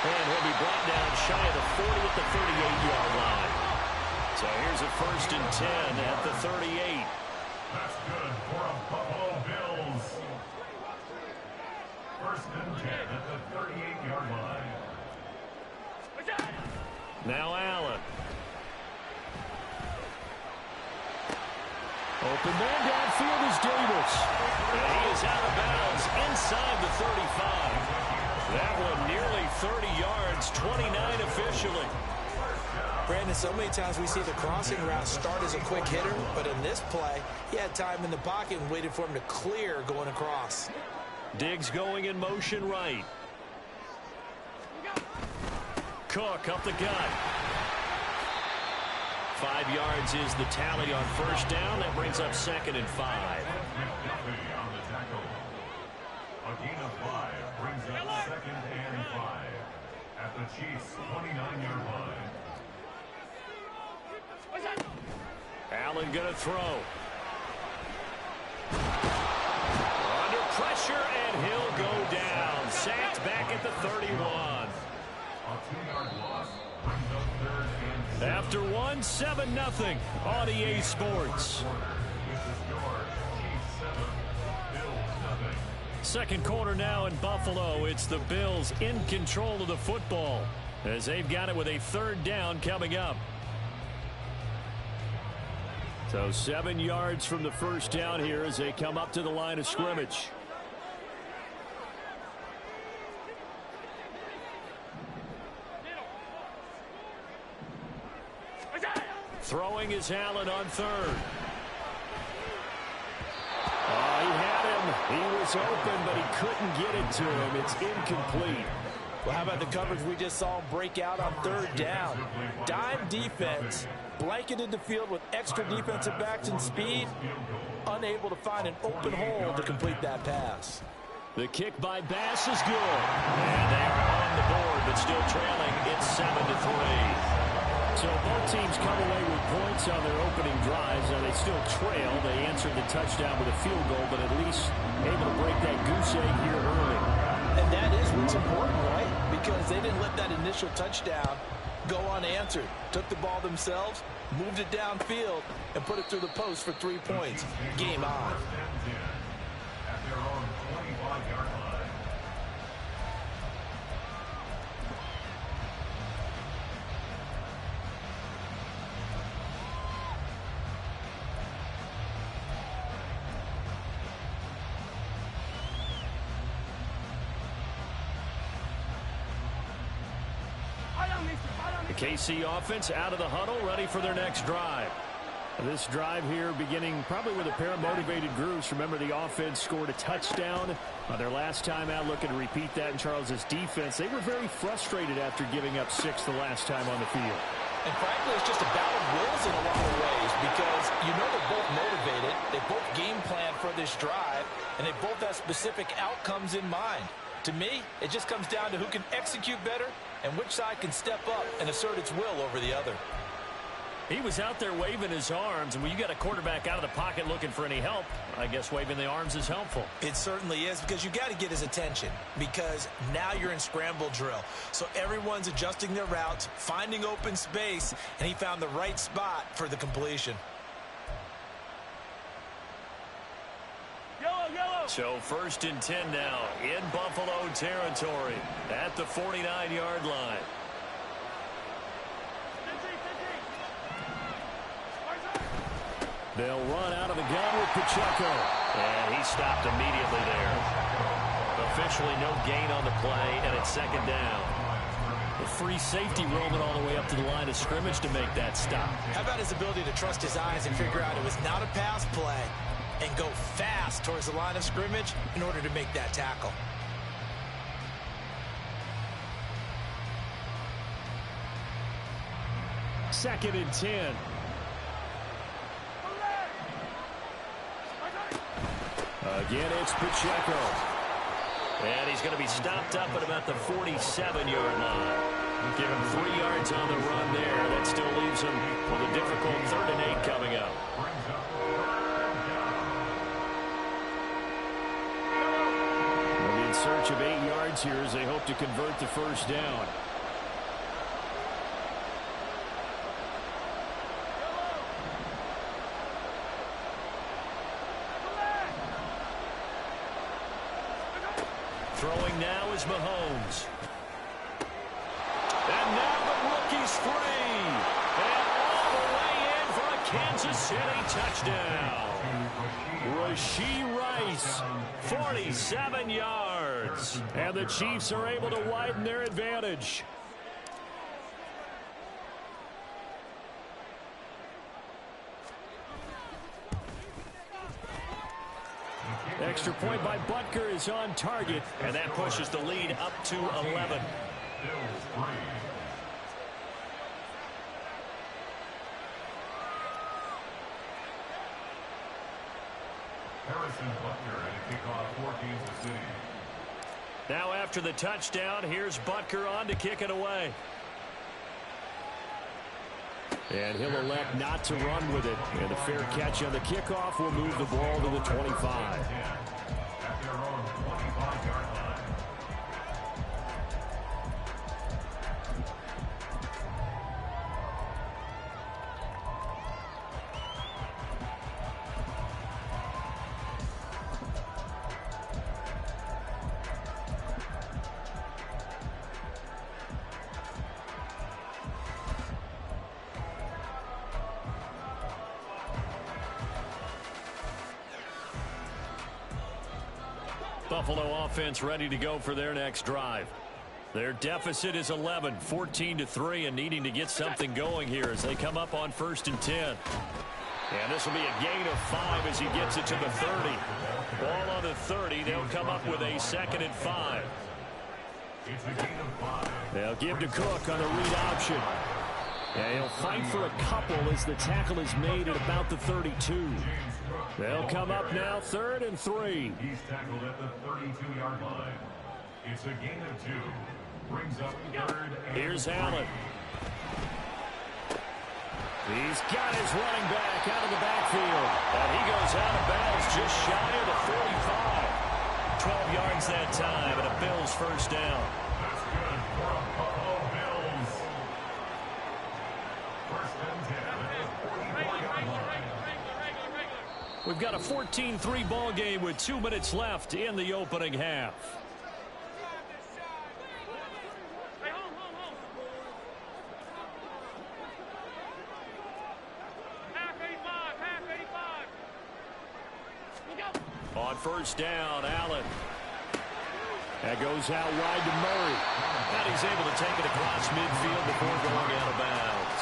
Speaker 1: And he'll be brought down shy of the 40 at the 38-yard line. So here's a 1st and 10 at the 38.
Speaker 5: That's good for a Buffalo Bills. 1st and 10 at the 38-yard line.
Speaker 1: Now Allen.
Speaker 4: Open man downfield is Davis.
Speaker 1: And he is out of bounds inside the 35. That one nearly 30 yards, 29 officially.
Speaker 2: Brandon, so many times we see the crossing route start as a quick hitter, but in this play, he had time in the pocket and waited for him to clear going across.
Speaker 1: Diggs going in motion right. Cook up the gut. 5 yards is the tally on 1st down. That brings up 2nd and 5.
Speaker 5: A gain of 5 brings up second and 5 at the Chiefs' 29-yard line.
Speaker 1: Allen going to throw. Under pressure, and he'll go down. Sacked back at the 31.
Speaker 5: A 2-yard loss brings up third and 7.
Speaker 1: After 7-0 on EA Sports.
Speaker 5: This is your Chiefs 7, Bills 0.
Speaker 1: Second quarter now in Buffalo. It's the Bills in control of the football as they've got it with a third down coming up. So 7 yards from the first down here as they come up to the line of scrimmage. Throwing is Allen on third. Oh, he had him. He was open, but he couldn't get it to him. It's incomplete.
Speaker 2: Well, how about the coverage we just saw break out on third down? Dime defense, blanketed the field with extra defensive backs and speed, unable to find an open hole to complete that pass.
Speaker 1: The kick by Bass is good. And they're on the board, but still trailing. It's 7-3. So both teams come away with points on their opening drives. Now they still trail. They answered the touchdown with a field goal, but at least able to break that goose egg here early.
Speaker 2: And that is what's important, right? Because they didn't let that initial touchdown go unanswered. Took the ball themselves, moved it downfield, and put it through the post for 3 points. Game on.
Speaker 5: At their own 25-yard line.
Speaker 1: The KC offense out of the huddle, ready for their next drive. This drive here beginning probably with a pair of motivated groups. Remember, the offense scored a touchdown on their last time out, looking to repeat that in Charles's defense. They were very frustrated after giving up 6 the last time on the field.
Speaker 2: And frankly, it's just a battle of wills in a lot of ways because you know they're both motivated, they both game plan for this drive, and they both have specific outcomes in mind. To me, it just comes down to who can execute better and which side can step up and assert its will over the other.
Speaker 1: He was out there waving his arms, and when you got a quarterback out of the pocket looking for any help, I guess waving the arms is helpful.
Speaker 2: It certainly is, because you got to get his attention, because now you're in scramble drill. So everyone's adjusting their routes, finding open space, and he found the right spot for the completion.
Speaker 1: So 1st and 10 now in Buffalo territory at the 49-yard line. They'll run out of the gun with Pacheco. And he stopped immediately there. Officially no gain on the play, and it's 2nd down. The free safety roaming all the way up to the line of scrimmage to make that stop.
Speaker 2: How about his ability to trust his eyes and figure out it was not a pass play and go fast towards the line of scrimmage in order to make that tackle?
Speaker 1: Second and 10. Again, it's Pacheco. And he's going to be stopped up at about the 47-yard line. Give him 3 yards on the run there. That still leaves him with a difficult 3rd and 8 coming up. They'll be in search of 8 yards here as they hope to convert the first down. Throwing now is Mahomes. And now the rookie's free. And all the way in for a Kansas City touchdown. Rashee Rice, 47 yards. And the Chiefs are able to widen their advantage. Extra point by Butker is on target, and that pushes the lead up to 11.
Speaker 5: Harrison Butker and a kickoff for Kansas City.
Speaker 1: Now after the touchdown, here's Butker on to kick it away.
Speaker 4: And he'll elect not to run with it. And a fair catch on the kickoff will move the ball to the 25.
Speaker 5: At their own 25-yard line.
Speaker 1: Buffalo offense ready to go for their next drive. Their deficit is 11, 14-3, and needing to get something going here as they come up on 1st and 10. And this will be a gain of 5 as he gets it to the 30. Ball on the 30. They'll come up with a 2nd and 5.
Speaker 5: It's a gain of 5.
Speaker 4: They'll give to Cook on the read option. Yeah, he'll fight for a couple as the tackle is made at about the 32. They'll come up now 3rd and 3.
Speaker 5: He's tackled at the 32-yard line. It's a gain of 2. Brings up 3rd and
Speaker 1: Here's Allen. He's got his running back out of the backfield. And he goes out of bounds just shy of the 45. 12 yards that time, and a Bills first down.
Speaker 5: That's good for a Buffalo Bills. 1st and 10 at the 44-yard line.
Speaker 1: We've got a 14-3 ball game with 2 minutes left in the opening half. On 1st down, Allen. That goes out wide to Murray. And he's able to take it across midfield before going out of bounds.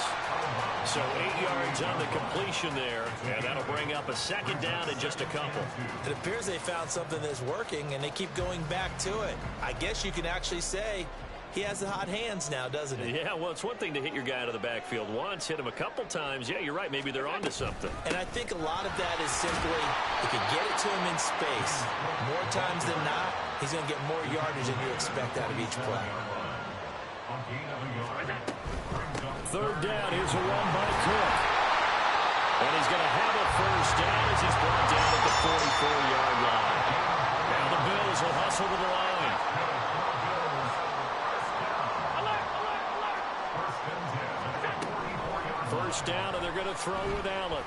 Speaker 1: So 8 yards on the completion there, and that'll bring up a 2nd down in just a couple.
Speaker 2: It appears they found something that's working, and they keep going back to it. I guess you can actually say he has the hot hands now, doesn't he?
Speaker 1: Yeah, well, it's one thing to hit your guy out of the backfield once, hit him a couple times. Yeah, you're right. Maybe they're onto something.
Speaker 2: And I think a lot of that is simply you can get it to him in space. More times than not, he's going to get more yardage than you expect out of each play.
Speaker 1: 3rd down, here's a run by Cook. And he's going to have a 1st down as he's brought down at the 44-yard line. Now the Bills will hustle to the line. 1st down, and they're going to throw with Allen.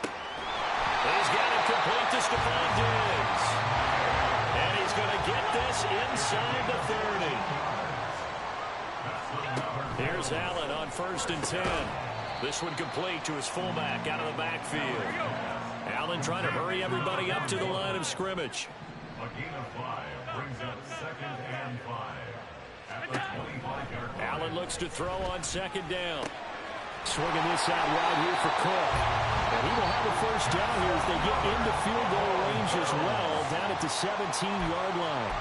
Speaker 1: He's got it complete to Stephon Diggs. And he's going to get this inside the 30. Here's Allen on 1st and 10. This one complete to his fullback out of the backfield. Allen trying to hurry everybody up to the line of scrimmage.
Speaker 5: A gain of 5 brings up 2nd and 5 at the 25-yard line.
Speaker 1: Allen looks to throw on 2nd down. Swinging this out wide here for Cook. And he will have a 1st down here as they get into field goal range as well, down at the 17-yard line.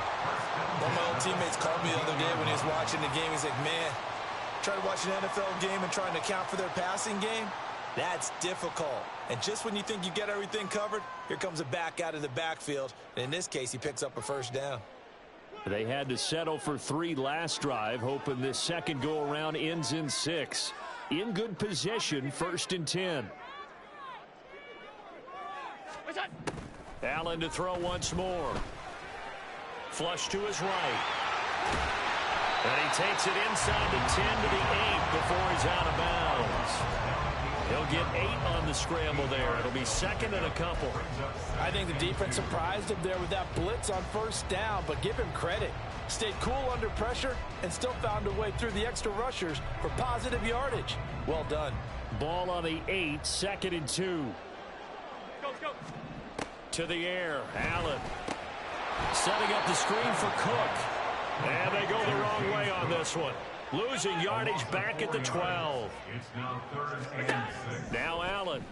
Speaker 2: One of my old teammates called me the other day when he was watching the game. He's like, man, trying to watch an NFL game and trying to account for their passing game, that's difficult. And just when you think you get everything covered, here comes a back out of the backfield. And in this case, he picks up a 1st down.
Speaker 4: They had to settle for 3 last drive, hoping this second go-around ends in 6. In good position, 1st and 10.
Speaker 1: Allen to throw once more. Flush to his right. And he takes it inside the 10 to the 8 before he's out of bounds. He'll get 8 on the scramble there. It'll be 2nd and a couple.
Speaker 6: I think the defense surprised him there with that blitz on 1st down, but give him credit. Stayed cool under pressure and still found a way through the extra rushers for positive yardage. Well done.
Speaker 4: Ball on the 8, 2nd and 2.
Speaker 3: Let's go.
Speaker 1: To the air, Allen. Setting up the screen for Cook. And they go the wrong way on this one. Losing yardage back at the 12.
Speaker 5: It's now 3rd and 6.
Speaker 1: Now Allen.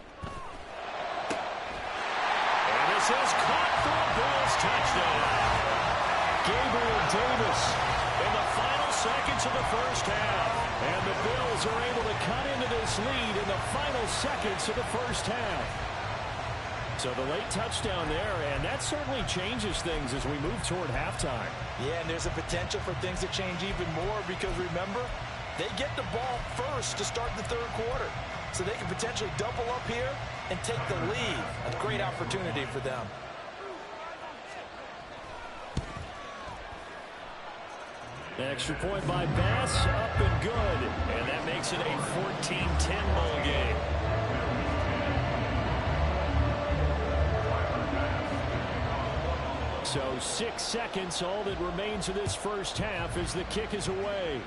Speaker 1: And this is caught for a Bills touchdown. Gabriel Davis in the final seconds of the 1st half. And the Bills are able to cut into this lead in the final seconds of the 1st half.
Speaker 4: So the late touchdown there, and that certainly changes things as we move toward halftime.
Speaker 6: Yeah, and there's a potential for things to change even more because, remember, they get the ball first to start the third quarter. So they can potentially double up here and take the lead. A great opportunity for them.
Speaker 4: Extra point by Bass, up and good. And that makes it a 14-10 ball game. So 6 seconds, all that remains of this first half as the kick is away.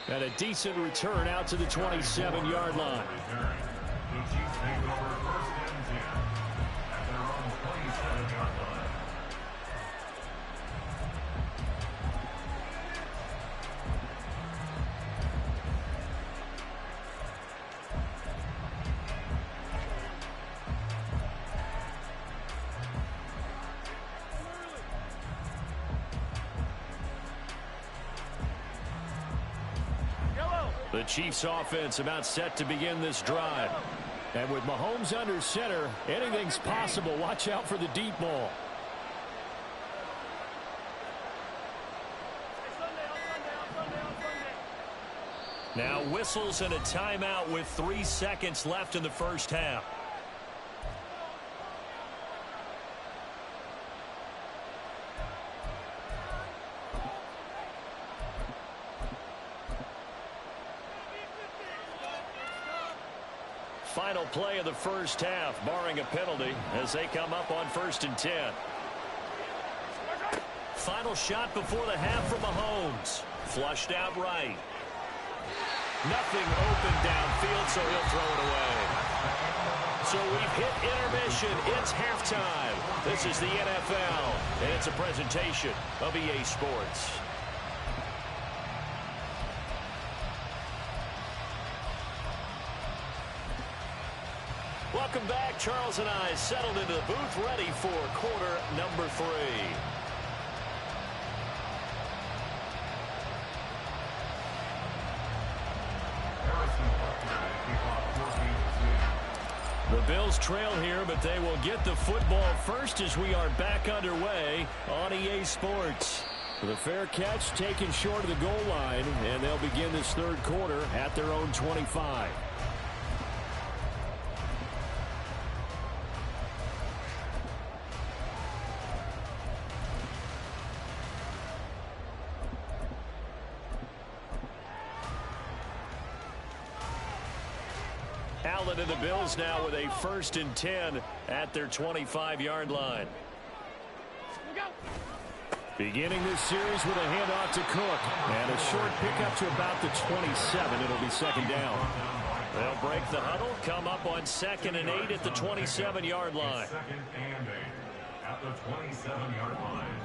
Speaker 4: And a decent return out to the 27-yard line.
Speaker 5: The Chiefs take over 1st and 10 at their own 27-yard line.
Speaker 4: The Chiefs offense about set to begin this drive. And with Mahomes under center, anything's possible. Watch out for the deep ball. Now whistles and a timeout with 3 seconds left in the first half. Final play of the first half, barring a penalty, as they come up on 1st and 10. Final shot before the half from Mahomes. Flushed out right. Nothing open downfield, so he'll throw it away. So we've hit intermission. It's halftime. This is the NFL, and it's a presentation of EA Sports. Welcome back. Charles and I settled into the booth, ready for quarter number 3. The Bills trail here, but they will get the football first as we are back underway on EA Sports. The fair catch taken short of the goal line, and they'll begin this third quarter at their own 25. Allen and the Bills now with a 1st and 10 at their 25-yard line. Beginning this series with a handoff to Cook. And a short pickup to about the 27. It'll be 2nd down. They'll break the huddle, come up on 2nd and 8 at the 27-yard line.
Speaker 5: 2nd and 8 at the 27-yard line.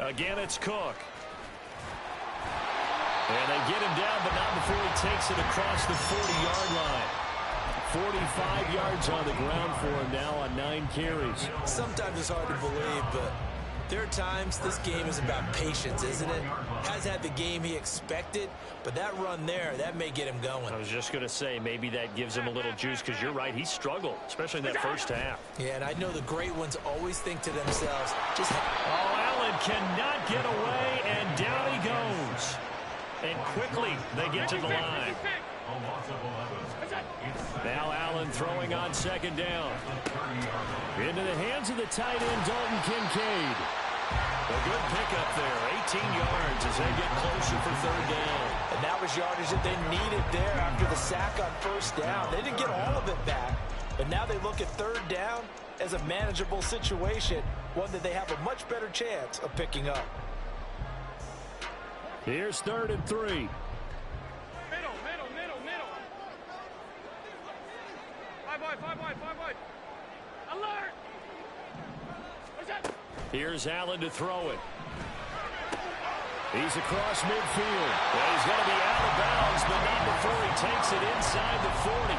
Speaker 4: Again, it's Cook. And they get him down, but not before he takes it across the 40-yard line. 45 yards on the ground for him now on 9 carries.
Speaker 6: Sometimes it's hard to believe, but there are times this game is about patience, isn't it? Has had the game he expected, but that run there, that may get him going.
Speaker 4: I was just going to say, maybe that gives him a little juice, because you're right, he struggled, especially in that first half.
Speaker 6: Yeah, and I know the great ones always think to themselves, just...
Speaker 4: Oh, Allen cannot get away, and down he goes. And quickly, they get to the line. Now Allen throwing on 2nd down. Into the hands of the tight end, Dalton Kincaid. A good pickup there, 18 yards as they get closer for 3rd down.
Speaker 6: And that was yardage that they needed there after the sack on 1st down. They didn't get all of it back, but now they look at 3rd down as a manageable situation, one that they have a much better chance of picking up.
Speaker 4: Here's 3rd and 3.
Speaker 3: Middle. 5 wide. Alert!
Speaker 4: Here's Allen to throw it. He's across midfield. And he's going to be out of bounds, but not before he takes it inside the 40.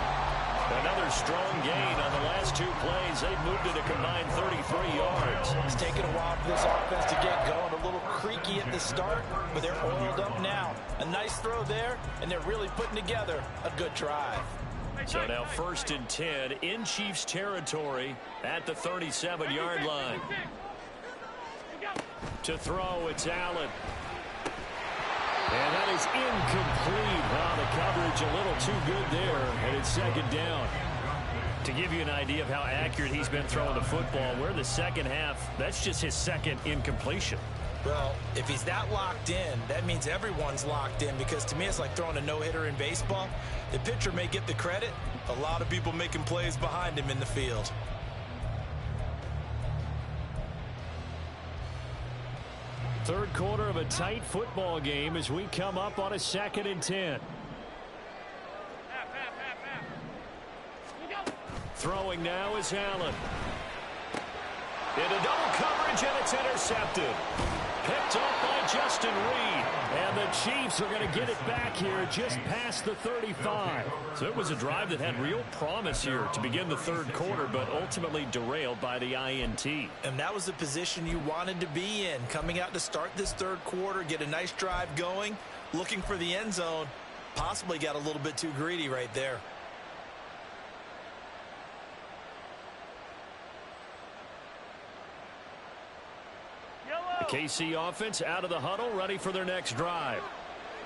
Speaker 4: Another
Speaker 1: strong gain on the last 2 plays. They've moved it a combined 33 yards.
Speaker 6: It's taken a while for this offense to get going. A little creaky at the start, but they're oiled up now. A nice throw there, and they're really putting together a good drive.
Speaker 1: So now 1st and 10 in Chiefs territory at the 37-yard line. To throw, it's Allen. And that is incomplete. Wow, the coverage a little too good there, and it's 2nd down. To give you an idea of how accurate he's been throwing the football, we're in the second half. That's just his 2nd incompletion.
Speaker 6: Well, if he's that locked in, that means everyone's locked in, because to me it's like throwing a no-hitter in baseball. The pitcher may get the credit. A lot of people making plays behind him in the field.
Speaker 1: Third quarter of a tight football game as we come up on a 2nd and 10. Throwing now is Allen. Into double coverage, and it's intercepted. Picked up by Justin Reed. And the Chiefs are going to get it back here just past the 35. So it was a drive that had real promise here to begin the third quarter, but ultimately derailed by the INT.
Speaker 6: And that was the position you wanted to be in. Coming out to start this third quarter, get a nice drive going, looking for the end zone. Possibly got a little bit too greedy right there.
Speaker 1: KC offense out of the huddle, ready for their next drive.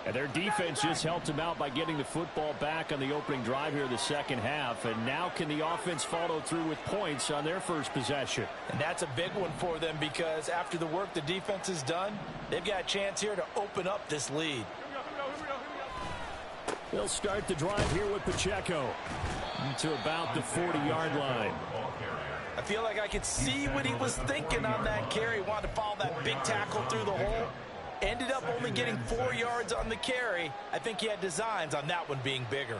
Speaker 1: And their defense just helped them out by getting the football back on the opening drive here in the second half. And now can the offense follow through with points on their first possession?
Speaker 6: And that's a big one for them, because after the work the defense has done, they've got a chance here to open up this lead.
Speaker 1: They'll start the drive here with Pacheco to about the 40-yard line.
Speaker 6: I feel like I could see what he was thinking on that carry. Wanted to follow that big tackle through the hole. Ended up only getting 4 yards on the carry. I think he had designs on that one being bigger.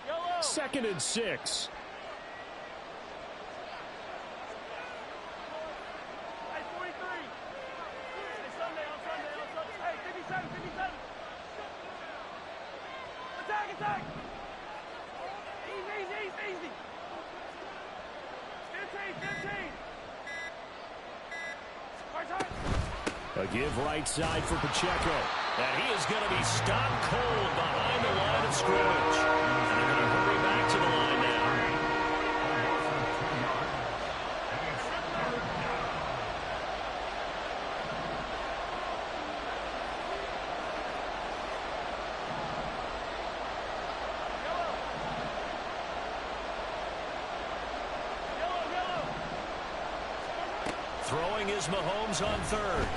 Speaker 3: Yellow.
Speaker 1: 2nd and 6.
Speaker 3: Hey, 43. It's Sunday, on Sunday. Hey, 57. Attack. Easy. 15.
Speaker 1: A give right side for Pacheco. And he is going to be stopped cold behind the line of scrimmage. And they're going to hurry back to the line now. Throwing is Mahomes on third.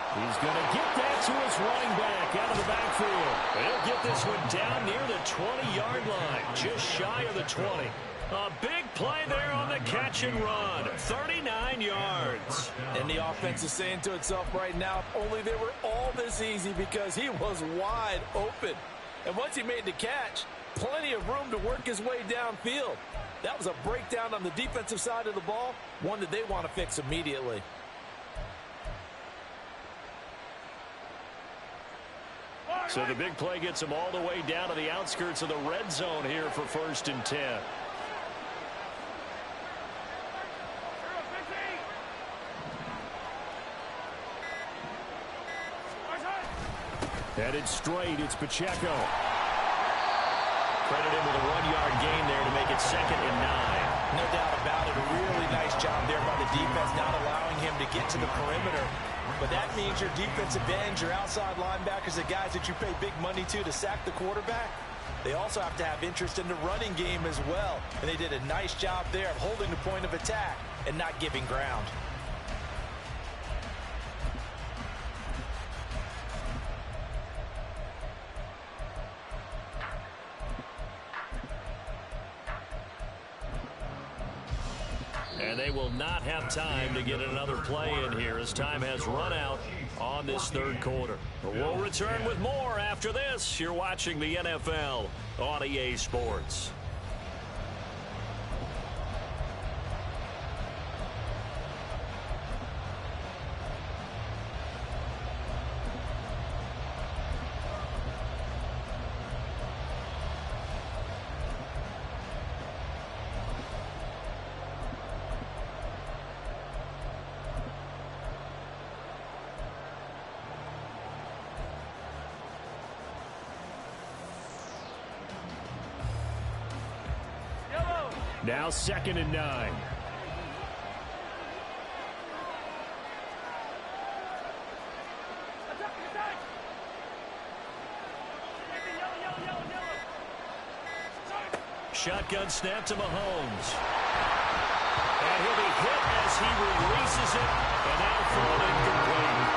Speaker 1: He's going to get that to his running back out of the backfield. He'll get this one down near the 20-yard line, just shy of the 20. A big play there on the catch and run, 39 yards.
Speaker 6: And the offense is saying to itself right now, if only they were all this easy, because he was wide open. And once he made the catch, plenty of room to work his way downfield. That was a breakdown on the defensive side of the ball, one that they want to fix immediately.
Speaker 1: So the big play gets them all the way down to the outskirts of the red zone here for 1st and 10. Headed straight, it's Pacheco. Credit him with a 1-yard gain there to make it 2nd and 9.
Speaker 6: No doubt about it. A really nice job there by the defense, not allowing him to get to the perimeter. But that means your defensive ends, your outside linebackers, the guys that you pay big money to sack the quarterback, they also have to have interest in the running game as well. And they did a nice job there of holding the point of attack and not giving ground.
Speaker 1: And they will not have time to get another play in here as time has run out on this third quarter. But we'll return with more after this. You're watching the NFL on EA Sports.
Speaker 4: Now 2nd and 9. Shotgun snap to Mahomes. And he'll be hit as he releases it. And now thrown incomplete.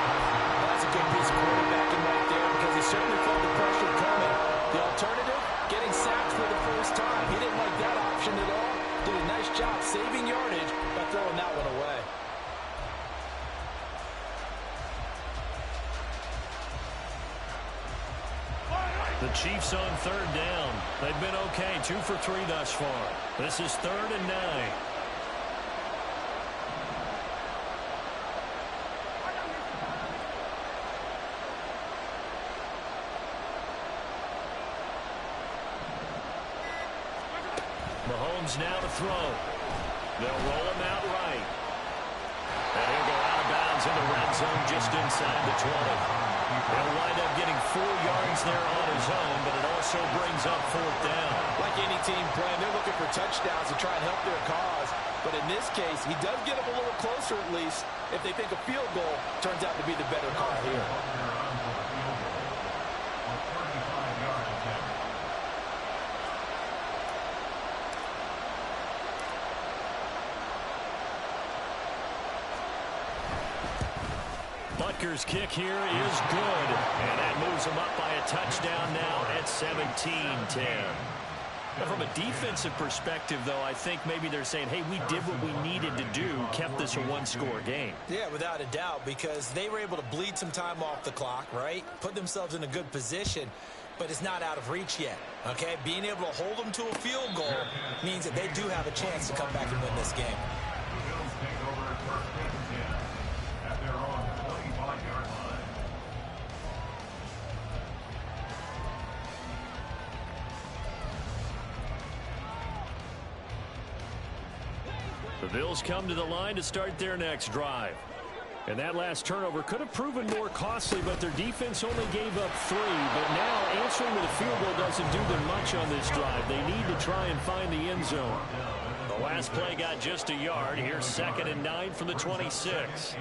Speaker 6: That's a good piece of quarterbacking right there because he certainly felt the pressure coming. The alternative, getting sacked for the first time. He didn't like that option at all. Did a nice job saving yardage by throwing that one away.
Speaker 4: The Chiefs on 3rd down. They've been okay, 2 for 3 thus far. This is 3rd and 9. Mahomes now to throw. They'll roll him out right. And he'll go out of bounds in the red zone just inside the 20. He'll wind up getting 4 yards there on his own, but it also brings up 4th down.
Speaker 6: Like any team playing, they're looking for touchdowns to try and help their cause. But in this case, he does get them a little closer at least if they think a field goal turns out to be the better call here.
Speaker 4: Butker's kick here is good, and that moves him up by a touchdown now at 17-10. Now, from a defensive perspective, though, I think maybe they're saying, hey, we did what we needed to do, kept this a one-score game.
Speaker 6: Yeah, without a doubt, because they were able to bleed some time off the clock, right? Put themselves in a good position, but it's not out of reach yet, okay? Being able to hold them to a field goal means that they do have a chance to come back and win this game.
Speaker 4: The Bills come to the line to start their next drive. And that last turnover could have proven more costly, but their defense only gave up 3. But now answering with a field goal doesn't do them much on this drive. They need to try and find the end zone. The last play got just a yard. Here's 2nd and 9 from the 26.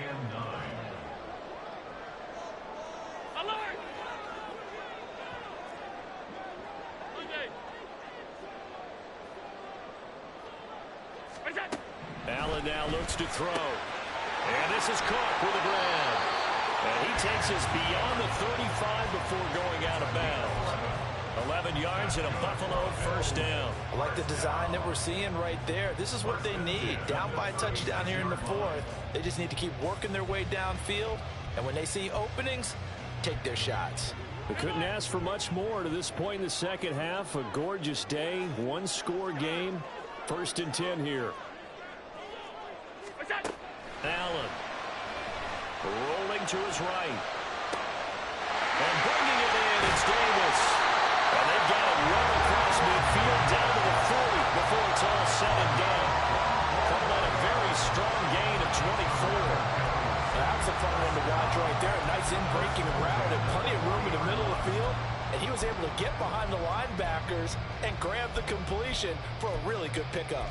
Speaker 4: Allen now looks to throw. And this is caught with a grab. And he takes us beyond the 35 before going out of bounds. 11 yards and a Buffalo 1st down.
Speaker 6: I like the design that we're seeing right there. This is what they need. Down by a touchdown here in the 4th. They just need to keep working their way downfield. And when they see openings, take their shots.
Speaker 4: They couldn't ask for much more to this point in the second half. A gorgeous day, one-score game. 1st and 10 here. Allen rolling to his right. And bringing it in, it's Davis. And they've got it well across midfield down to the 40 before it's all said and done. Coming on a very strong gain of 24.
Speaker 6: That's a fun one to watch right there. A nice in-breaking route and plenty of room in the middle of the field. And he was able to get behind the linebackers and grab the completion for a really good pickup.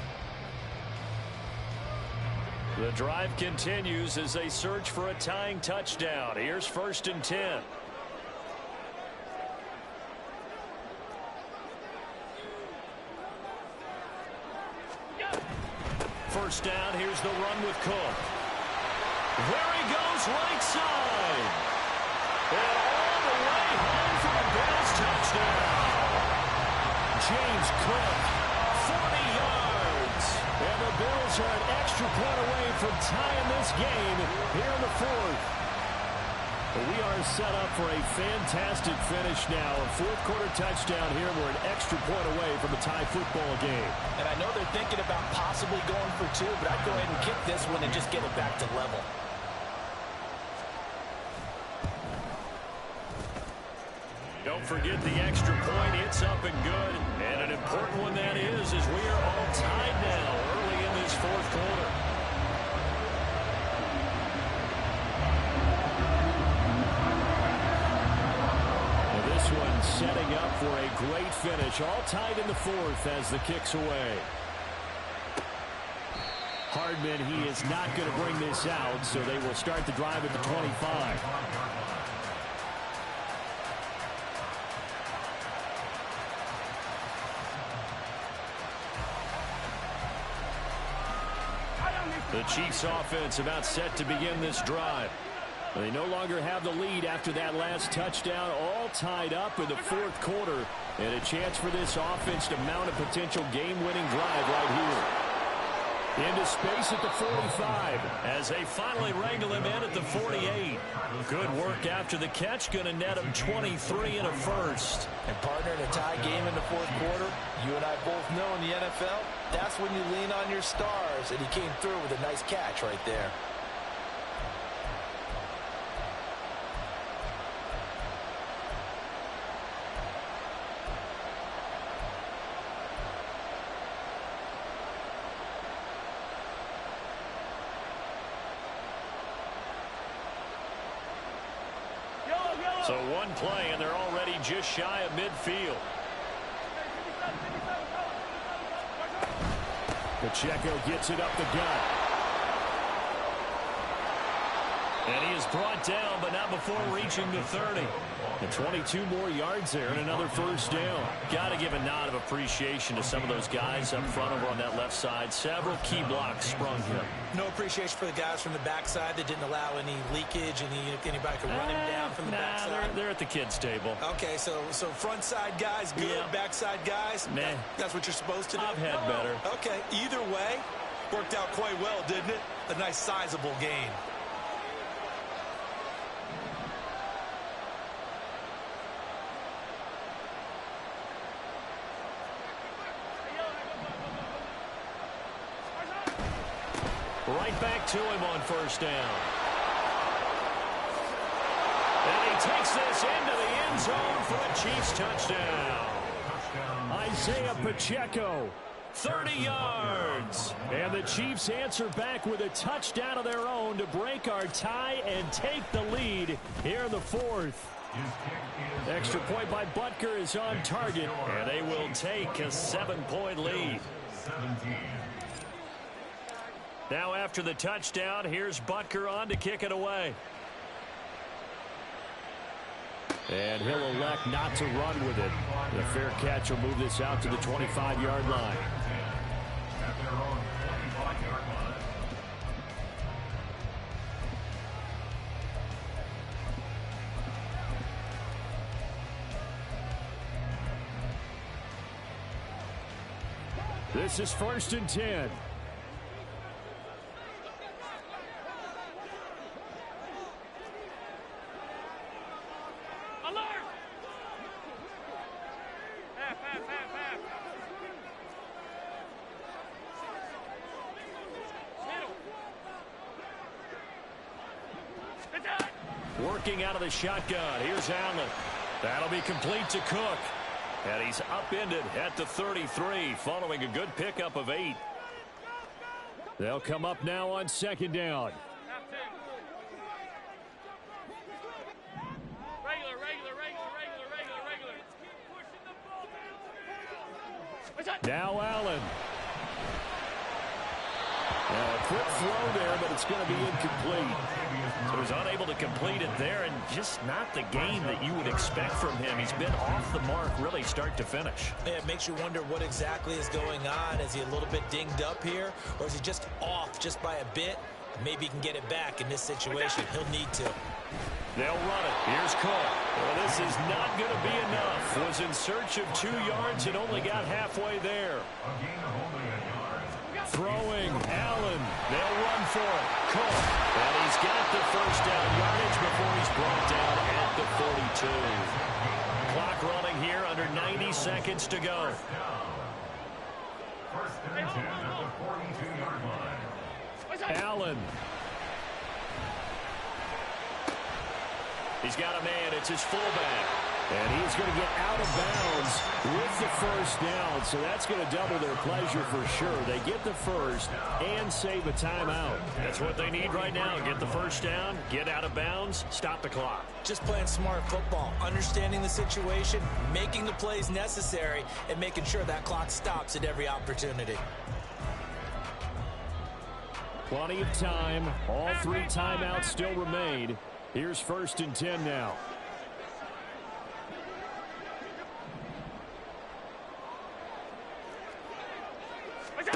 Speaker 4: The drive continues as they search for a tying touchdown. Here's 1st and 10. First down, here's the run with Cook. There he goes, right side. And all the way home for a Bills touchdown. James Cook, 40 yards. And the Bills are an extra point away from tying this game here in the 4th. We are set up for a fantastic finish now. A 4th quarter touchdown here. We're an extra point away from a tie football game.
Speaker 6: And I know they're thinking about possibly going for 2, but I'd go ahead and kick this one and just get it back to level.
Speaker 4: Don't forget the extra point. It's up and good. And an important one that is, as we are all tied now early in this 4th quarter. This one setting up for a great finish. All tied in the 4th as the kick's away. Hardman, he is not going to bring this out, so they will start the drive at the 25. The Chiefs offense about set to begin this drive. They no longer have the lead after that last touchdown, all tied up in the fourth quarter, and a chance for this offense to mount a potential game-winning drive right here. Into space at the 45 as they finally wrangle him in at the 48. Good work after the catch, going to net him 23 and a first.
Speaker 6: And partner, in a tie game in the fourth quarter, you and I both know in the NFL, that's when you lean on your stars, and he came through with a nice catch right there.
Speaker 1: So one play, and they're already just shy of midfield.
Speaker 4: Pacheco gets it up the gut.
Speaker 1: And he is brought down, but not before reaching the 30.
Speaker 4: And 22 more yards there and another first down.
Speaker 1: Got to give a nod of appreciation to some of those guys up front over on that left side. Several key blocks sprung here.
Speaker 6: No appreciation for the guys from the backside that didn't allow any leakage, and anybody could run him down from the backside.
Speaker 1: They're at the kids' table.
Speaker 6: Okay, so front side guys good,
Speaker 1: Yeah.
Speaker 6: backside guys, that's what you're supposed to do?
Speaker 1: I've had better.
Speaker 6: Okay, either way, worked out quite well, didn't it? A nice sizable gain.
Speaker 1: Right back to him on first down. And he takes this into the end zone for a Chiefs touchdown.
Speaker 4: Isaiah Pacheco,
Speaker 1: 30 yards.
Speaker 4: and the Chiefs answer back with a touchdown of their own to break our tie and take the lead here in the fourth. Extra point by Butker is on target,
Speaker 1: And they will take a 7-point lead.
Speaker 5: 17.
Speaker 1: Now after the touchdown, here's Butker on to kick it away.
Speaker 4: And he'll elect not to run with it. The fair catch will move this out to the 25-yard line.
Speaker 5: At their own 25-yard line.
Speaker 4: This is 1st and 10.
Speaker 1: Working out of the shotgun. Here's Allen. That'll be complete to Cook. And he's upended at the 33 following a good pickup of 8.
Speaker 4: They'll come up now on 2nd down. Now Allen. Now a quick throw there, but it's going to be incomplete.
Speaker 1: So he's unable to complete it there, and just not the game that you would expect from him. He's been off the mark really start to finish.
Speaker 6: Yeah, it makes you wonder what exactly is going on. Is he a little bit dinged up here, or is he just off just by a bit? Maybe he can get it back in this situation. He'll need to.
Speaker 1: They'll run it. Here's Cook. Well, this is not going to be enough. Was in search of 2 yards and only got halfway there.
Speaker 5: A gain of only a yard.
Speaker 4: Throwing, Allen.
Speaker 1: They'll run for it. Cook. And he's got the first down yardage before he's brought down at the 42. Clock running here under 90 seconds to go.
Speaker 5: First and 10 at the 42-yard line.
Speaker 4: Allen.
Speaker 1: He's got a man. It's his fullback.
Speaker 4: And he's going to get out of bounds with the first down. So that's going to double their pleasure for sure. They get the first and save a timeout.
Speaker 1: That's what they need right now. Get the first down, get out of bounds, stop the clock.
Speaker 6: Just playing smart football, understanding the situation, making the plays necessary, and making sure that clock stops at every opportunity.
Speaker 4: Plenty of time. All 3 timeouts still remain. Here's 1st and 10 now.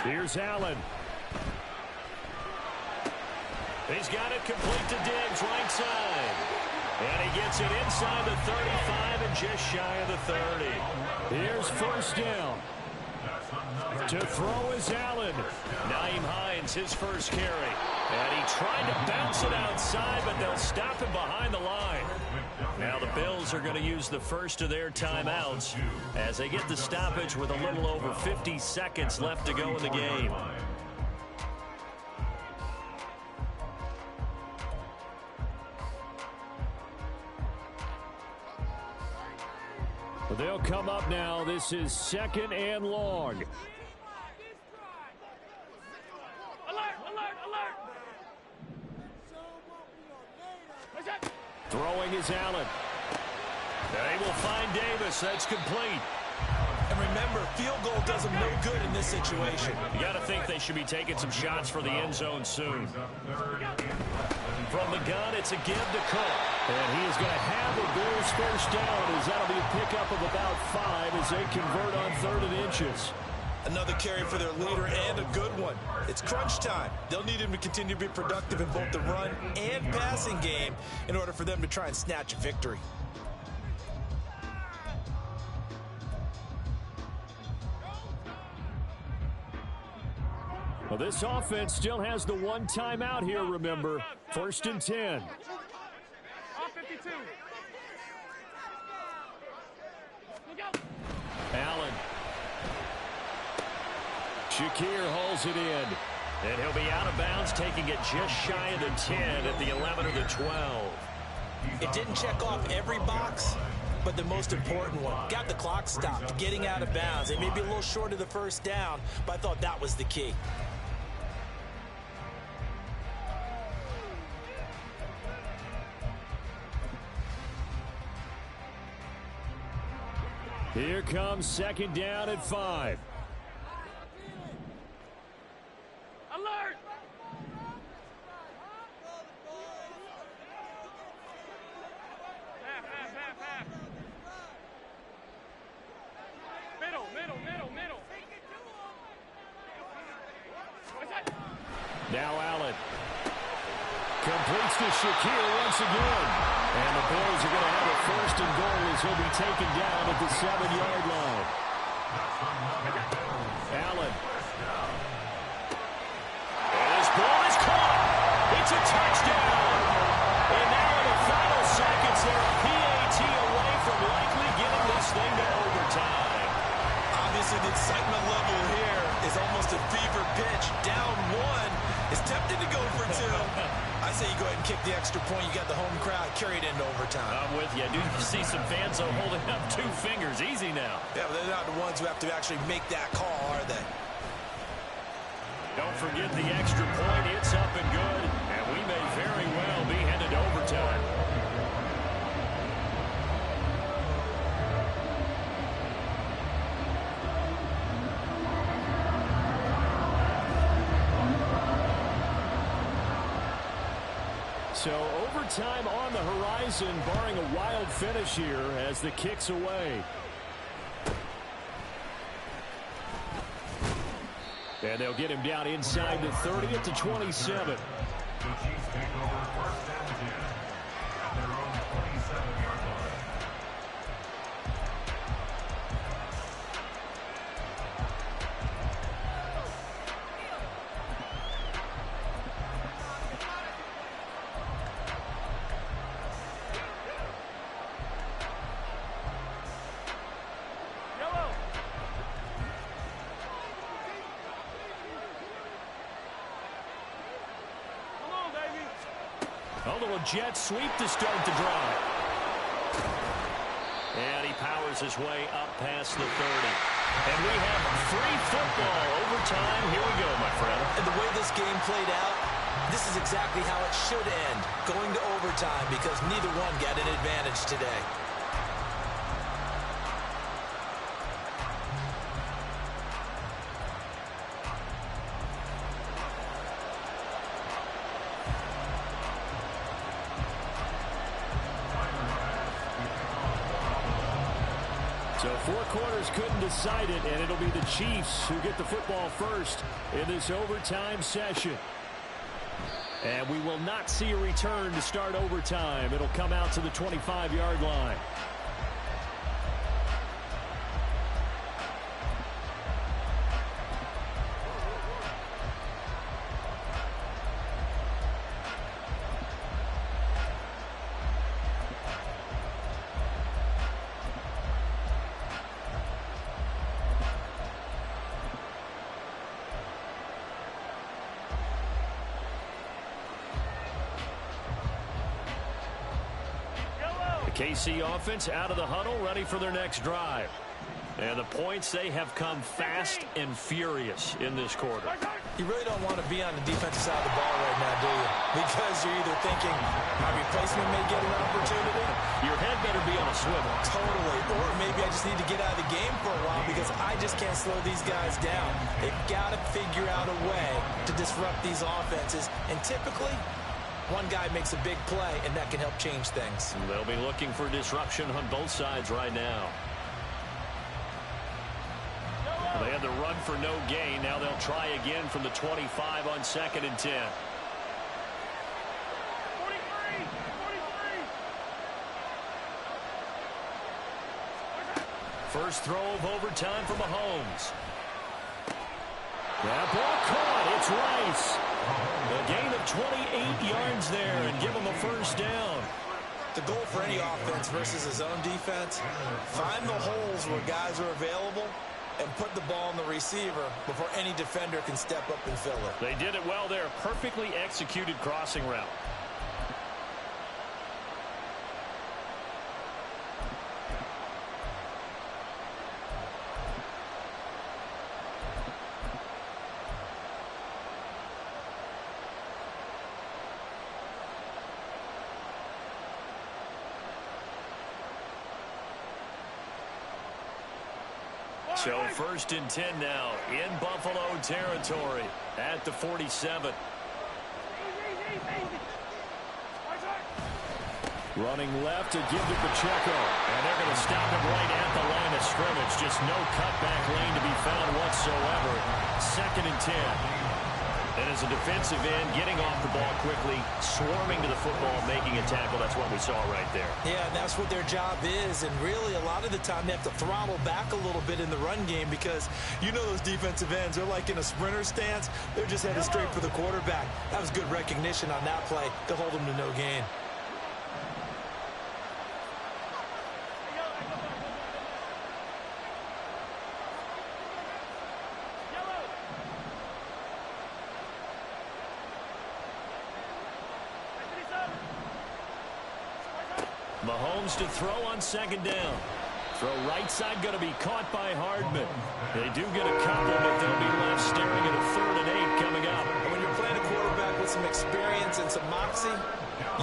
Speaker 4: Here's Allen.
Speaker 1: He's got it complete to Diggs, right side. And he gets it inside the 35 and just shy of the 30.
Speaker 4: Here's 1st down. To throw is Allen.
Speaker 1: Nyheim Hines, his first carry. And he tried to bounce it outside, but they'll stop him behind the line. Now the Bills are going to use the first of their timeouts as they get the stoppage with a little over 50 seconds left to go in the game.
Speaker 4: They'll come up now. This is 2nd and long.
Speaker 3: Alert, alert, alert.
Speaker 4: Throwing is Allen.
Speaker 1: They will find Davis. That's complete.
Speaker 6: And remember, field goal does them no good in this situation.
Speaker 1: You got to think they should be taking some shots for the end zone soon. From the gun, it's a give to Cook.
Speaker 4: And he is going to have the Bills first down as that'll be a pickup of about 5 as they convert on 3rd and inches.
Speaker 6: Another carry for their leader and a good one. It's crunch time. They'll need him to continue to be productive in both the run and passing game in order for them to try and snatch a victory.
Speaker 4: Well, this offense still has the 1 timeout here, remember. 1st and 10.
Speaker 3: All 52. Look out.
Speaker 4: Allen. Shakir hauls it in.
Speaker 1: And he'll be out of bounds, taking it just shy of the 10 at the 11 or the 12.
Speaker 6: It didn't check off every box, but the most important one. Got the clock stopped, getting out of bounds. They may be a little short of the first down, but I thought that was the key.
Speaker 4: Here comes 2nd down at 5.
Speaker 3: Alert. Half. Middle.
Speaker 4: Now Allen. Completes to Shakir once again. And the Bills are going to have a 1st and goal as he'll be taken down at the 7-yard line. Allen.
Speaker 1: And his ball is caught. It's a touchdown. And now in the final seconds, they're a PAT away from likely getting this thing to overtime.
Speaker 6: Obviously, the excitement level here is almost a fever pitch. Down 1 is tempted to go for 2. I say you go ahead and kick the extra point. You got the home crowd, carry it into overtime.
Speaker 1: I'm with you. Do you see some fans holding up 2 fingers? Easy now.
Speaker 6: Yeah, but they're not the ones who have to actually make that call, are they?
Speaker 1: Don't forget the extra point. It's up and good. And we may very well be headed to overtime.
Speaker 4: So overtime on the horizon, barring a wild finish here as the kick's away. And they'll get him down inside the 30 at the 27.
Speaker 5: The Chiefs take over 1st and 10 at their own 27-yard line.
Speaker 1: A little jet sweep to start the drive. And he powers his way up past the 30. And we have free football overtime. Here we go, my friend.
Speaker 6: And the way this game played out, this is exactly how it should end, going to overtime, because neither one got an advantage today.
Speaker 4: So 4 quarters couldn't decide it, and it'll be the Chiefs who get the football first in this overtime session. And we will not see a return to start overtime. It'll come out to the 25-yard line. KC offense out of the huddle, ready for their next drive. And the points, they have come fast and furious in this quarter.
Speaker 6: You really don't want to be on the defensive side of the ball right now, do you? Because you're either thinking my replacement may get an opportunity.
Speaker 4: Your head better be on a swivel.
Speaker 6: Totally. Or maybe I just need to get out of the game for a while because I just can't slow these guys down. They've got to figure out a way to disrupt these offenses. And typically, one guy makes a big play, and that can help change things.
Speaker 4: They'll be looking for disruption on both sides right now. They had the run for no gain. Now they'll try again from the 25 on 2nd and 10.
Speaker 3: 43.
Speaker 4: First throw of overtime for Mahomes. That ball caught. It's Rice. A gain of 28 yards there and give him a first down.
Speaker 6: The goal for any offense versus his own defense, find the holes where guys are available and put the ball on the receiver before any defender can step up and fill it.
Speaker 4: They did it well there. Perfectly executed crossing route. So 1st and 10 now in Buffalo territory at the 47. Running left to give to Pacheco. And they're going to stop him right at the line of scrimmage. Just no cutback lane to be found whatsoever. 2nd and 10. And as a defensive end, getting off the ball quickly, swarming to the football, making a tackle. That's what we saw right there.
Speaker 6: Yeah, and that's what their job is. And really, a lot of the time, they have to throttle back a little bit in the run game because you know those defensive ends, they're like in a sprinter stance. They're just headed straight for the quarterback. That was good recognition on that play to hold them to no gain.
Speaker 4: Mahomes to throw on 2nd down. Throw right side going to be caught by Hardman. They do get a couple, but they'll be left staring at a 3rd and 8 coming up.
Speaker 6: And when you're playing a quarterback with some experience and some moxie,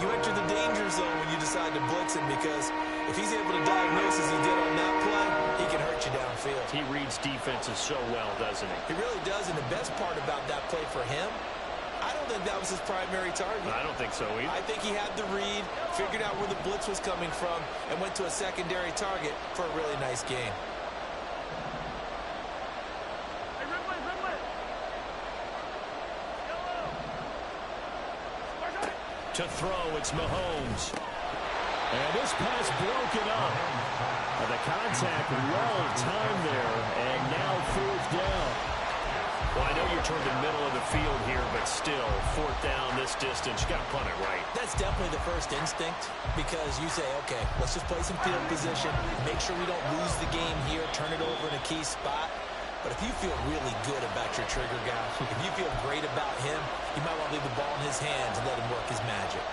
Speaker 6: you enter the danger zone when you decide to blitz him because if he's able to diagnose as he did on that play, he can hurt you downfield.
Speaker 4: He reads defenses so well, doesn't he?
Speaker 6: He really does, and the best part about that play for him, I don't think that was his primary target.
Speaker 4: I don't think so either.
Speaker 6: I think he had the read, figured out where the blitz was coming from, and went to a secondary target for a really nice game.
Speaker 4: To throw, it's Mahomes. And this pass broken up. And the contact well timed there, and now 4th down. Well, I know you're toward the middle of the field here, but still, 4th down this distance, you got to punt it right.
Speaker 6: That's definitely the first instinct because you say, okay, let's just play some field position, make sure we don't lose the game here, turn it over in a key spot. But if you feel really good about your trigger guy, if you feel great about him, you might want to leave the ball in his hands and let him work his magic.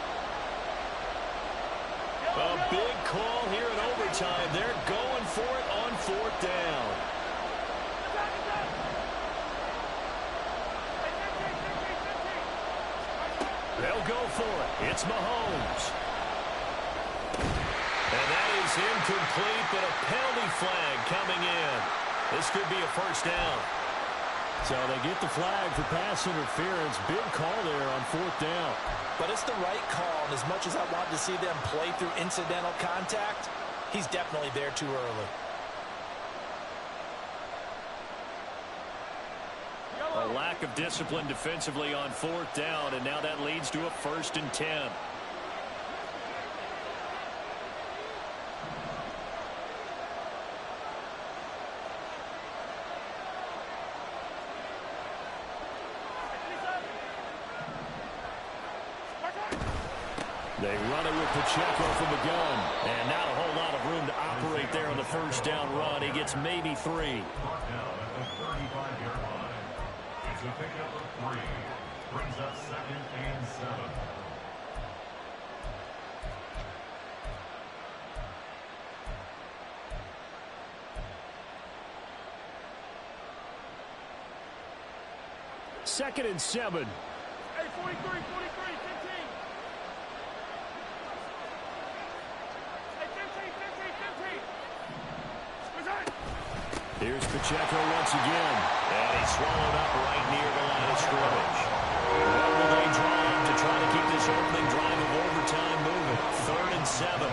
Speaker 4: A big call here in overtime. They're going for it on 4th down. They'll go for it. It's Mahomes. And that is incomplete, but a penalty flag coming in. This could be a first down. So they get the flag for pass interference. Big call there on 4th down.
Speaker 6: But it's the right call, and as much as I want to see them play through incidental contact, he's definitely there too early.
Speaker 1: A lack of discipline defensively on 4th down, and now that leads to a 1st and 10. They run it with Pacheco from the gun. And not a whole lot of room to operate there on the 1st down run. He gets maybe 3.
Speaker 5: Brought down at the 35-yard line. It's a pickup of 3. Brings up 2nd and 7.
Speaker 1: Second and 7.
Speaker 3: Hey, 43, 43, 15. Hey, 15, 15, 15.
Speaker 1: Here's Pacheco once again. And he's swallowed up right near the line of scrimmage. What will they draw up to try to keep this opening drive of overtime moving? 3rd and 7.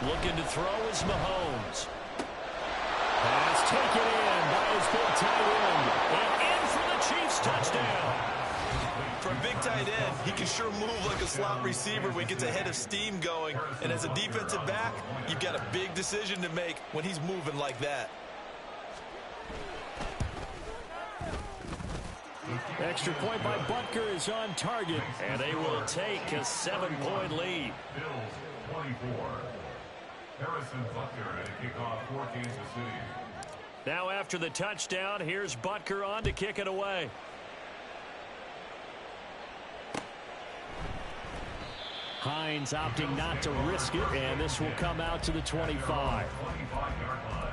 Speaker 1: Looking to throw is Mahomes. Pass taken in by his big tight end. And in for the Chiefs touchdown.
Speaker 2: For a big tight end, he can sure move like a slot receiver when he gets a head of steam going. And as a defensive back, you've got a big decision to make when he's moving like that.
Speaker 1: Extra point by Butker is on target. And they will take a 7-point lead.
Speaker 5: Bills 24. Harrison Butker at a kickoff for Kansas City.
Speaker 1: Now after the touchdown, here's Butker on to kick it away. Hines opting not to risk it, and this will come out to the 25.
Speaker 5: 25-yard line.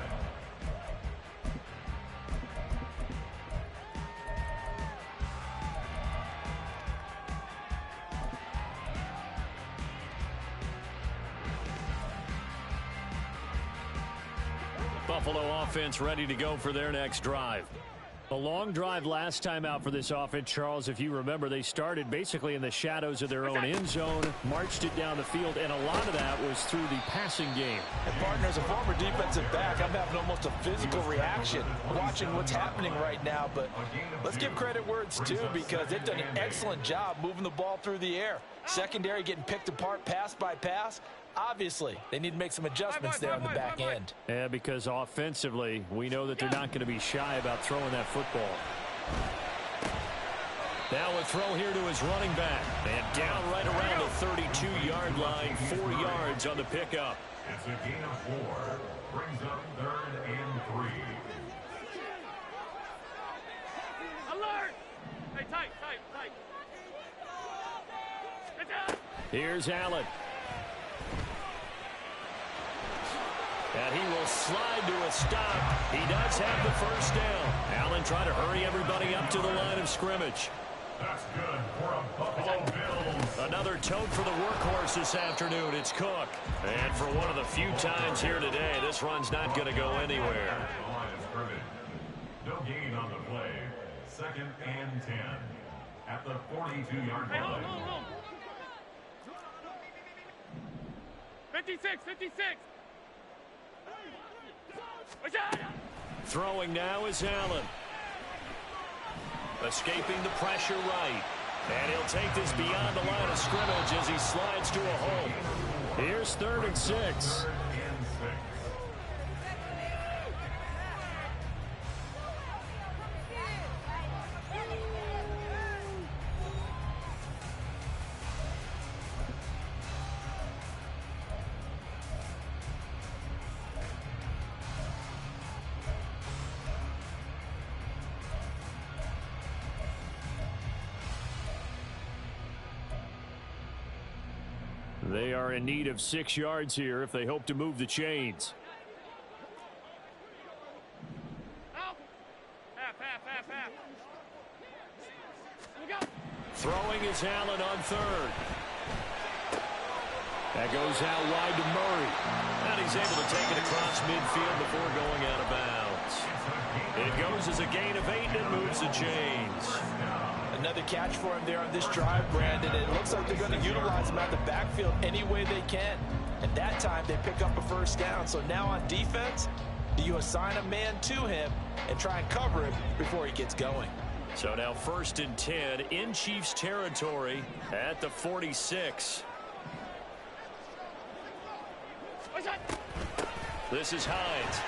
Speaker 1: Buffalo offense ready to go for their next drive. A long drive last time out for this offense, Charles. If you remember, they started basically in the shadows of their own end zone, marched it down the field, and a lot of that was through the passing game.
Speaker 6: And partner, as a former defensive back, I'm having almost a physical reaction watching what's happening right now. But let's give credit where it's due, because they've done an excellent job moving the ball through the air. Secondary getting picked apart pass by pass. Obviously, they need to make some adjustments there on the back end.
Speaker 1: Yeah, because offensively, we know that they're not going to be shy about throwing that football. Now a throw here to his running back. And down right around the 32-yard line, 4 yards on the pickup.
Speaker 5: It's a gain of 4. Brings up 3rd and 3.
Speaker 3: Alert! Hey, tight, tight, tight. Get down!
Speaker 1: Here's Allen. And he will slide to a stop. He does have the 1st down. Allen trying to hurry everybody up to the line of scrimmage.
Speaker 5: That's good for a Buffalo Bills.
Speaker 1: Another tote for the workhorse this afternoon. It's Cook. And for one of the few times here today, this run's not going to go anywhere.
Speaker 5: The line of scrimmage. No gain on the play. 2nd and 10. At the 42-yard
Speaker 3: Hey,
Speaker 5: line.
Speaker 3: hold. 56, 56.
Speaker 1: Throwing now is Allen. Escaping the pressure right. And he'll take this beyond the line of scrimmage as he slides to a hole. Here's 3rd and 6.
Speaker 5: 3rd and 6.
Speaker 1: They are in need of 6 yards here if they hope to move the chains.
Speaker 3: Half. Here we go.
Speaker 1: Throwing is Allen on 3rd.
Speaker 4: That goes out wide to Murray.
Speaker 1: And he's able to take it across midfield before going out of bounds. It goes as a gain of 8 and moves the chains.
Speaker 6: Another catch for him there on this drive, Brandon. It looks like they're going to utilize him out the backfield any way they can. And that time they pick up a first down. So now on defense, you assign a man to him and try and cover him before he gets going.
Speaker 1: So now 1st and 10 in Chiefs territory at the 46. This is Hines.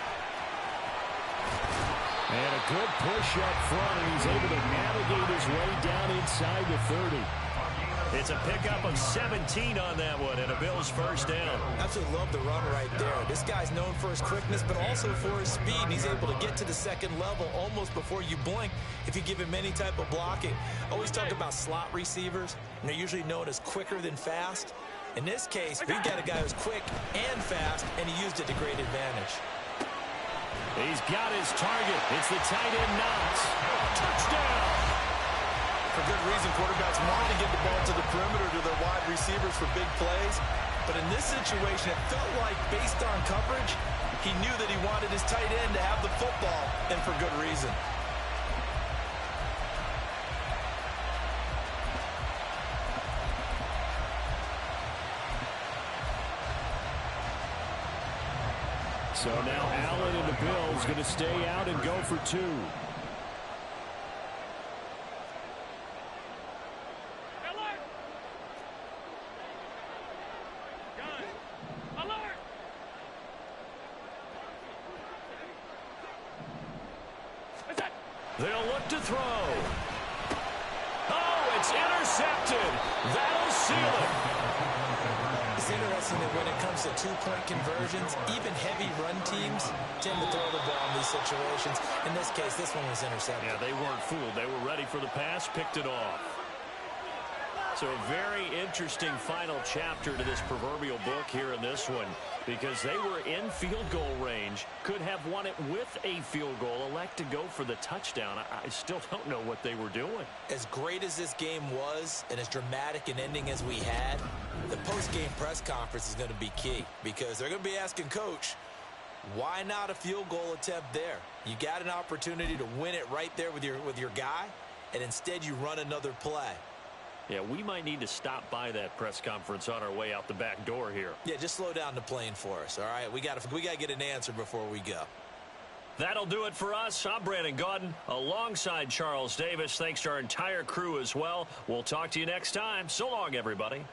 Speaker 4: And a good push up front, and he's able to navigate his way down inside the 30.
Speaker 1: It's a pickup of 17 on that one, and a Bills first down.
Speaker 6: Absolutely love the run right there. This guy's known for his quickness, but also for his speed. And he's able to get to the second level almost before you blink if you give him any type of blocking. Always talk about slot receivers, and they're usually known as quicker than fast. In this case, we've got a guy who's quick and fast, and he used it to great advantage.
Speaker 1: He's got his target. It's the tight end Knox. Touchdown!
Speaker 2: For good reason, quarterbacks want to get the ball to the perimeter to their wide receivers for big plays. But in this situation, it felt like, based on coverage, he knew that he wanted his tight end to have the football, and for good reason.
Speaker 4: So now Allen and the Bills going to stay out and go for 2.
Speaker 3: Alert! Gun! Alert! Is that?
Speaker 1: They'll look to throw. Oh, it's intercepted. That'll seal it.
Speaker 6: It's interesting that when it comes to two-point conversions, even heavy run teams tend to throw the ball in these situations. In this case, this one was intercepted.
Speaker 1: Yeah, they weren't fooled. They were ready for the pass, picked it off. So a very interesting final chapter to this proverbial book here in this one, because they were in field goal range, could have won it with a field goal, elect to go for the touchdown. I still don't know what they were doing.
Speaker 6: As great as this game was and as dramatic an ending as we had, the post-game press conference is going to be key, because they're going to be asking Coach, why not a field goal attempt there? You got an opportunity to win it right there with your guy, and instead you run another play.
Speaker 1: Yeah, we might need to stop by that press conference on our way out the back door here.
Speaker 6: Yeah, just slow down the plane for us, all right? We got to get an answer before we go.
Speaker 1: That'll do it for us. I'm Brandon Gaudin alongside Charles Davis. Thanks to our entire crew as well. We'll talk to you next time. So long, everybody.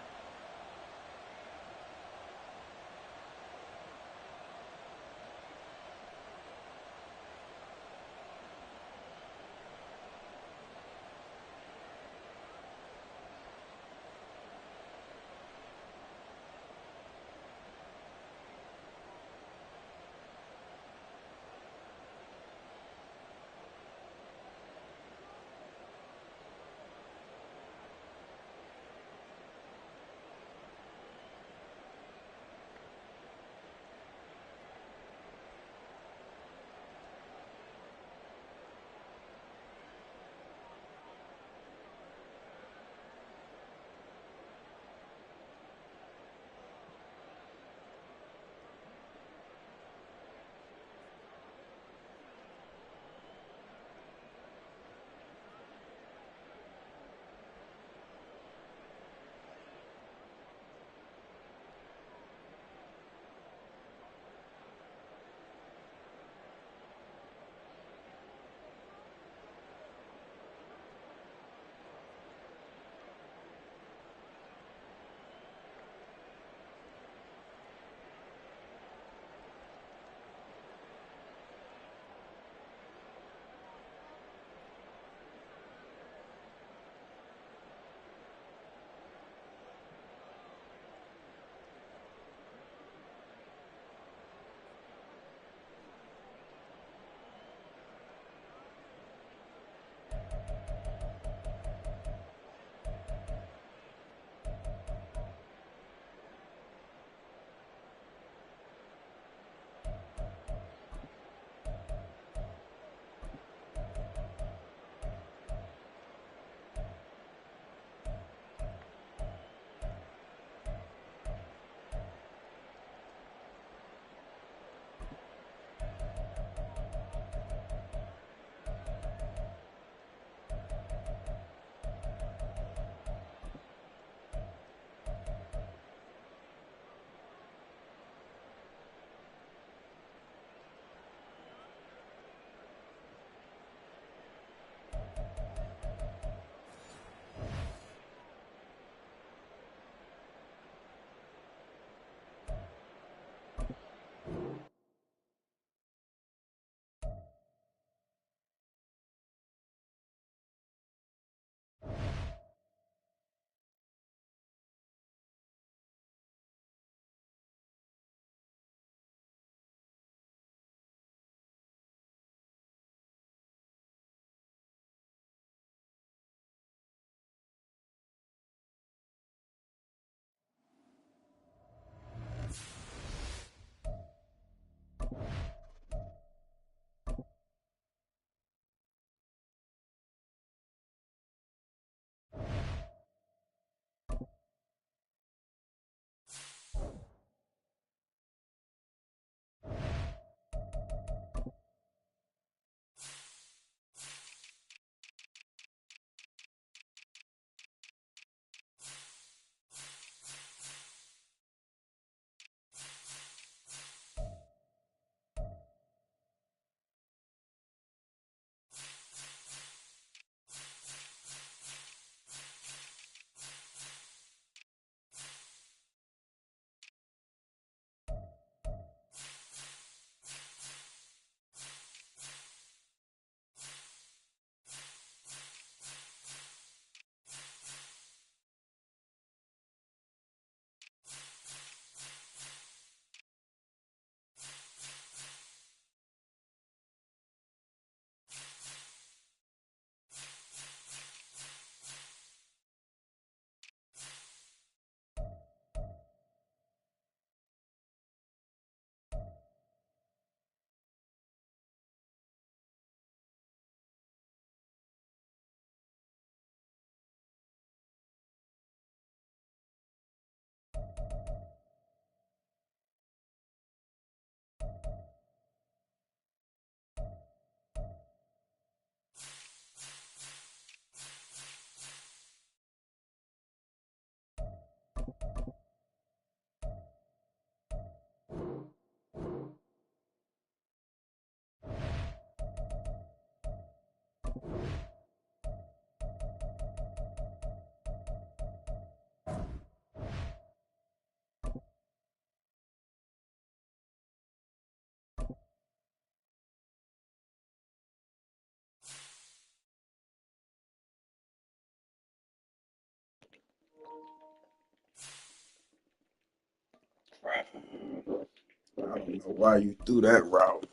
Speaker 7: I don't know why you threw that route.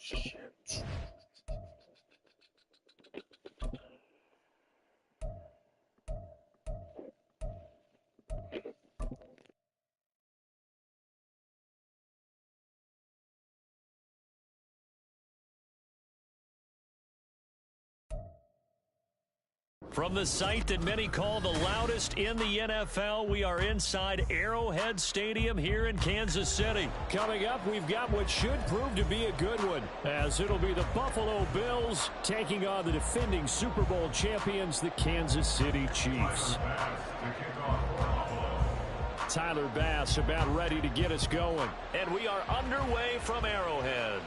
Speaker 7: Shit.
Speaker 1: From the site that many call the loudest in the NFL, we are inside Arrowhead Stadium here in Kansas City.
Speaker 4: Coming up, we've got what should prove to be a good one, as it'll be the Buffalo Bills taking on the defending Super Bowl champions, the Kansas City Chiefs. Tyler Bass about ready to get us going.
Speaker 1: And we are underway from Arrowhead.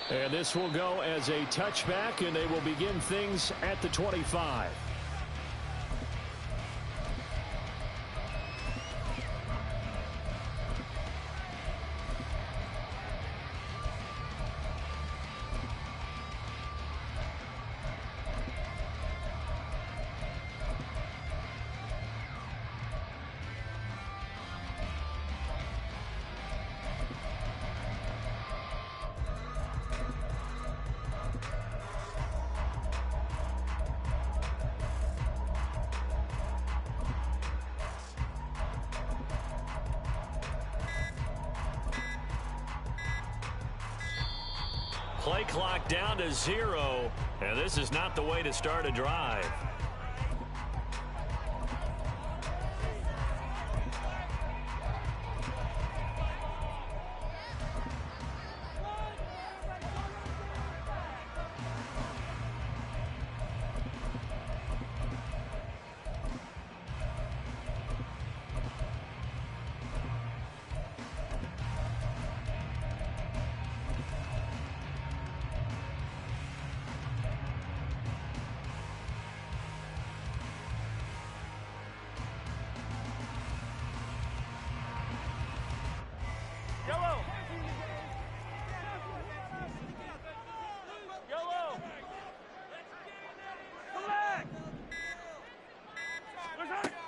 Speaker 4: And this will go as a touchback, and they will begin things at the 25.
Speaker 1: Play clock down to 0, and this is not the way to start a drive.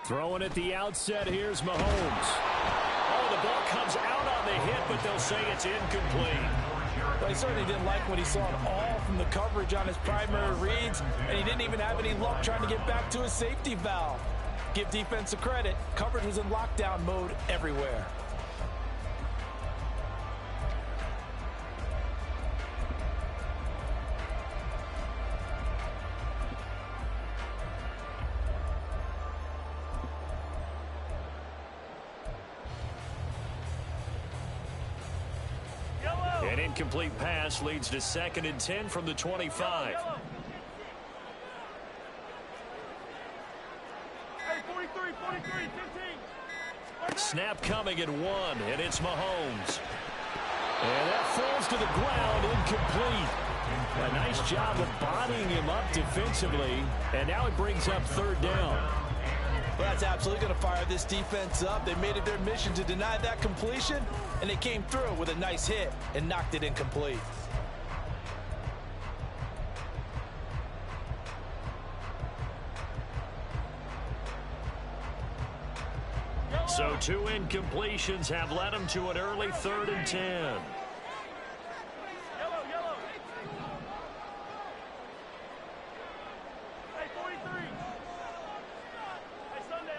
Speaker 4: Throwing at the outset, here's Mahomes.
Speaker 1: Oh, the ball comes out on the hit, but they'll say it's incomplete.
Speaker 6: Well, he certainly didn't like what he saw at all from the coverage on his primary reads, and he didn't even have any luck trying to get back to his safety valve. Give defense a credit. Coverage was in lockdown mode everywhere.
Speaker 1: An incomplete pass leads to 2nd and 10 from the 25.
Speaker 3: Hey, 43, 15.
Speaker 1: Snap coming at 1, and it's Mahomes.
Speaker 4: And that falls to the ground, incomplete. A nice job of bodying him up defensively, and now it brings up 3rd down.
Speaker 6: Well, that's absolutely going to fire this defense up. They made it their mission to deny that completion, and they came through with a nice hit and knocked it incomplete.
Speaker 1: So 2 incompletions have led them to an early 3rd and 10.
Speaker 3: Yellow. Hey, 43. Hey, Sunday.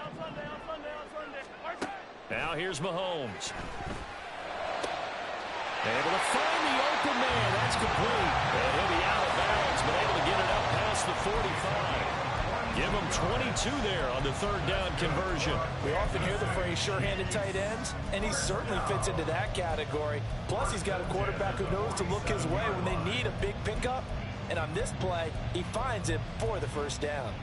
Speaker 1: Now here's Mahomes. Able to find the open man. That's complete. And he'll be out of bounds, but able to get it up past the 45. Give him 22 there on the third down conversion.
Speaker 6: We often hear the phrase sure-handed tight ends, and he certainly fits into that category. Plus, he's got a quarterback who knows to look his way when they need a big pickup. And on this play, he finds it for the first down.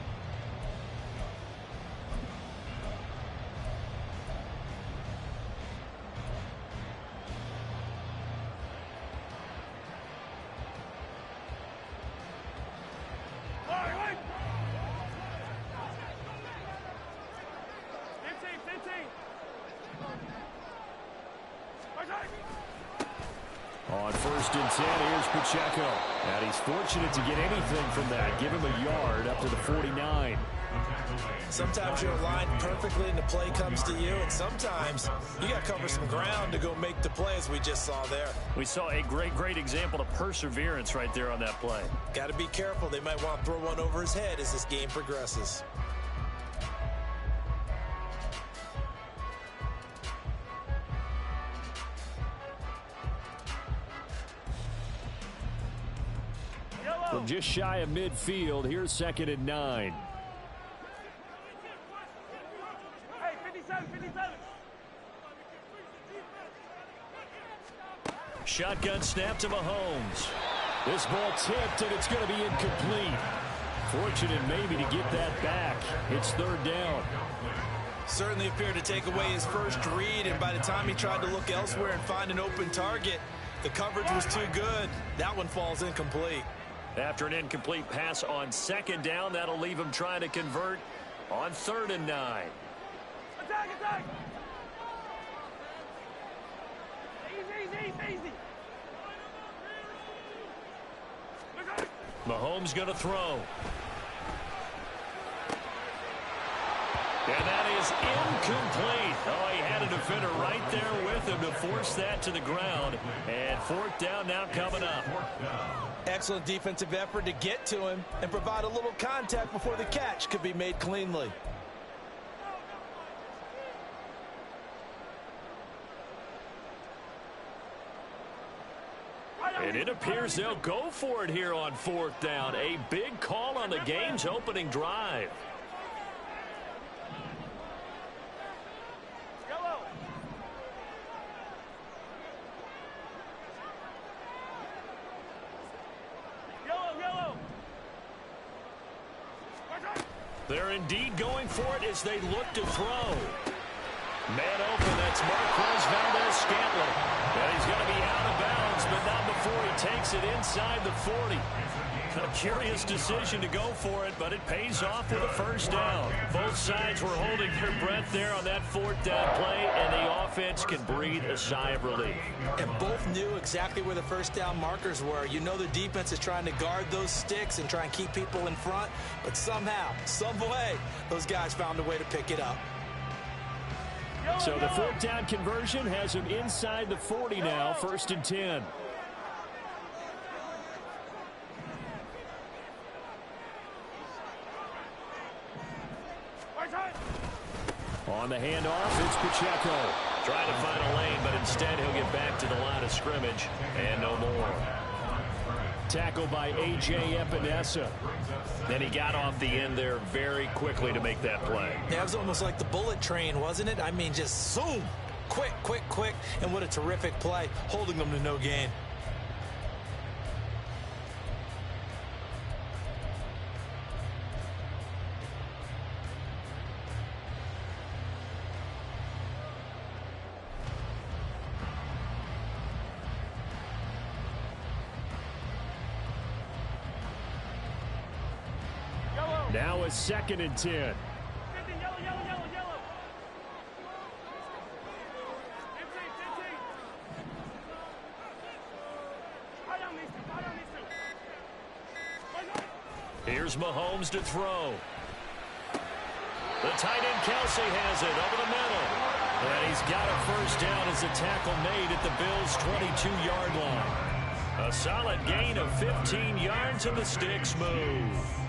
Speaker 4: On first and 10, here's Pacheco. And he's fortunate to get anything from that. Give him a yard up to the 49.
Speaker 6: Sometimes you're aligned perfectly and the play comes to you, and sometimes you got to cover some ground to go make the play, as we just saw there.
Speaker 1: We saw a great example of perseverance right there on that play.
Speaker 6: Got to be careful. They might want to throw one over his head as this game progresses.
Speaker 4: From just shy of midfield, here's 2nd and 9.
Speaker 3: Hey, 57, 57.
Speaker 1: Shotgun snap to Mahomes. This ball tipped, and it's going to be incomplete. Fortunate maybe to get that back. It's third down.
Speaker 6: Certainly appeared to take away his first read, and by the time he tried to look elsewhere and find an open target, the coverage was too good. That one falls incomplete.
Speaker 1: After an incomplete pass on 2nd down, that'll leave him trying to convert on 3rd and 9.
Speaker 3: Attack, attack. Easy.
Speaker 1: Mahomes going to throw. And that is incomplete. Oh, he had a defender right there with him to force that to the ground. And 4th down now coming up.
Speaker 6: Excellent defensive effort to get to him and provide a little contact before the catch could be made cleanly.
Speaker 1: And it appears they'll go for it here on 4th down. A big call on the game's opening drive. They're indeed going for it as they look to throw. Man open, that's Marquez Valdez-Scantling. And he's going to be out of bounds, but not before he takes it inside the 40. A curious decision to go for it, but it pays off with a first down. Both sides were holding their breath there on that 4th down play, and the offense can breathe a sigh of relief.
Speaker 6: And both knew exactly where the first down markers were. You know the defense is trying to guard those sticks and try and keep people in front, but somehow, some way, those guys found a way to pick it up.
Speaker 4: So the 4th down conversion has him inside the 40 now, 1st and 10. On the handoff, it's Pacheco.
Speaker 1: Trying to find a lane, but instead he'll get back to the line of scrimmage and no more.
Speaker 4: Tackled by A.J. Epinesa.
Speaker 1: Then he got off the end there very quickly to make that play.
Speaker 6: Yeah, it was almost like the bullet train, wasn't it? I mean, just zoom. Quick. And what a terrific play, holding them to no gain.
Speaker 4: Now a 2nd and 10.
Speaker 3: 50, yellow. 15.
Speaker 1: Here's Mahomes to throw. The tight end Kelsey has it over the middle. And he's got a first down as a tackle made at the Bills' 22-yard line. A solid gain of 15 yards and the sticks move.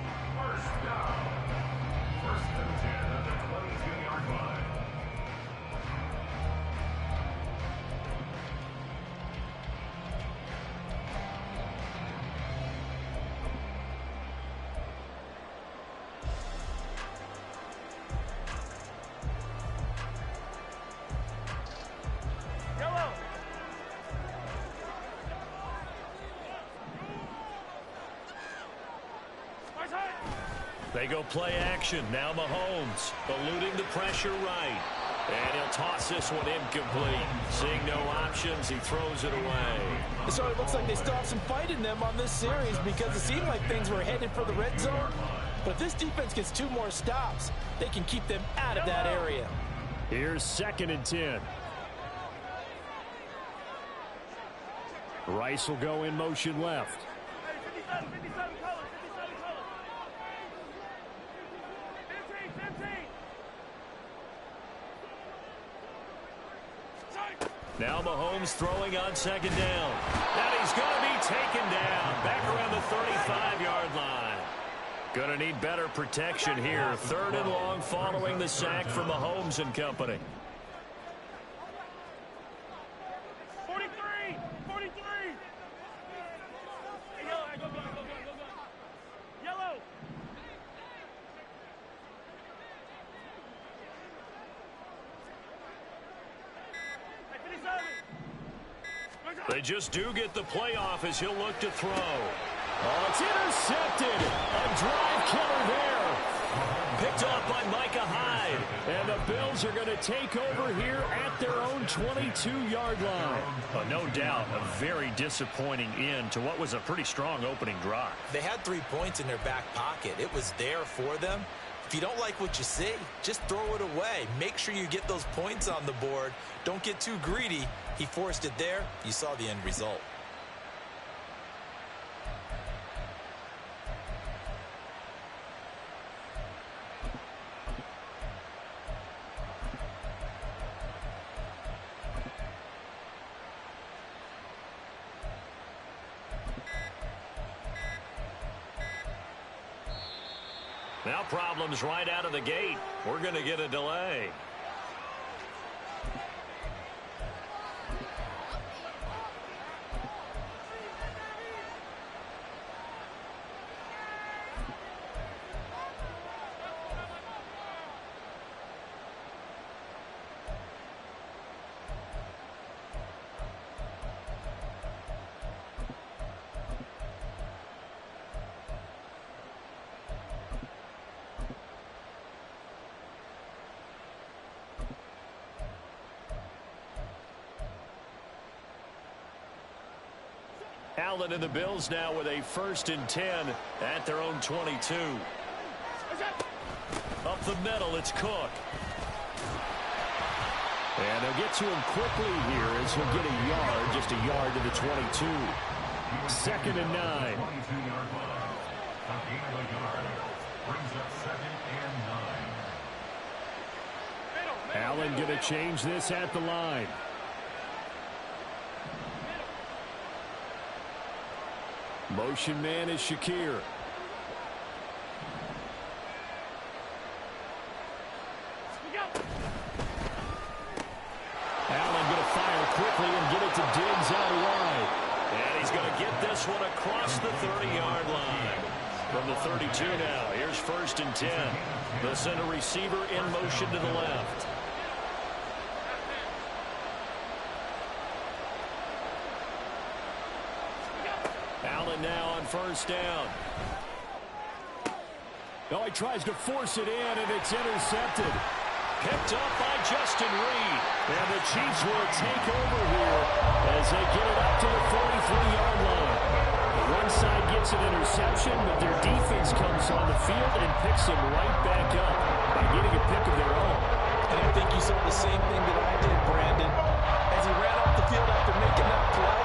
Speaker 1: They go play action. Now Mahomes eluding the pressure right. And he'll toss this one incomplete. Seeing no options, he throws it away.
Speaker 6: So it looks like they still have some fight in them on this series because it seemed like things were headed for the red zone. But if this defense gets 2 more stops, they can keep them out of that area.
Speaker 4: Here's 2nd and 10. Rice will go in motion left.
Speaker 3: 57 colors, 57 colors. 15.
Speaker 1: Now Mahomes throwing on 2nd down. And he's going to be taken down back around the 35-yard line. Going to need better protection here. 3rd and long following the sack from Mahomes and company.
Speaker 3: 43. 43. Hey, yellow, go. Yellow. Hey, 57.
Speaker 1: They just do get the playoff as he'll look to throw. Oh, it's intercepted. A drive killer there. Picked off by Micah Hyde. And the Bills are going to take over here at their own 22-yard line. No doubt a very disappointing end to what was a pretty strong opening drive.
Speaker 6: They had 3 points in their back pocket. It was there for them. If you don't like what you see, just throw it away. Make sure you get those points on the board. Don't get too greedy. He forced it there. You saw the end result.
Speaker 1: Now problems right out of the gate. We're going to get a delay. Allen and the Bills now with a 1st and 10 at their own 22. Up the middle, it's Cook. And they'll get to him quickly here as he'll get a yard, just a yard to the 22. 2nd and 9.
Speaker 5: 22-yard line. A gain of a yard. Brings up 2nd and 9.
Speaker 4: Allen going to change this at the line. Motion man is Shakir. Allen going to fire quickly and get it to Diggs out wide.
Speaker 1: And he's going to get this one across the 30-yard line. From the 32 now, here's 1st and 10. They'll send a receiver in motion to the left. Allen now on 1st down.
Speaker 4: Oh, he tries to force it in, and it's intercepted.
Speaker 1: Picked up by Justin Reed.
Speaker 4: And the Chiefs will take over here as they get it up to the 43-yard line. One side gets an interception, but their defense comes on the field and picks them right back up by getting a pick of their own.
Speaker 6: And I think you saw the same thing that I did, Brandon. As he ran off the field after making that play,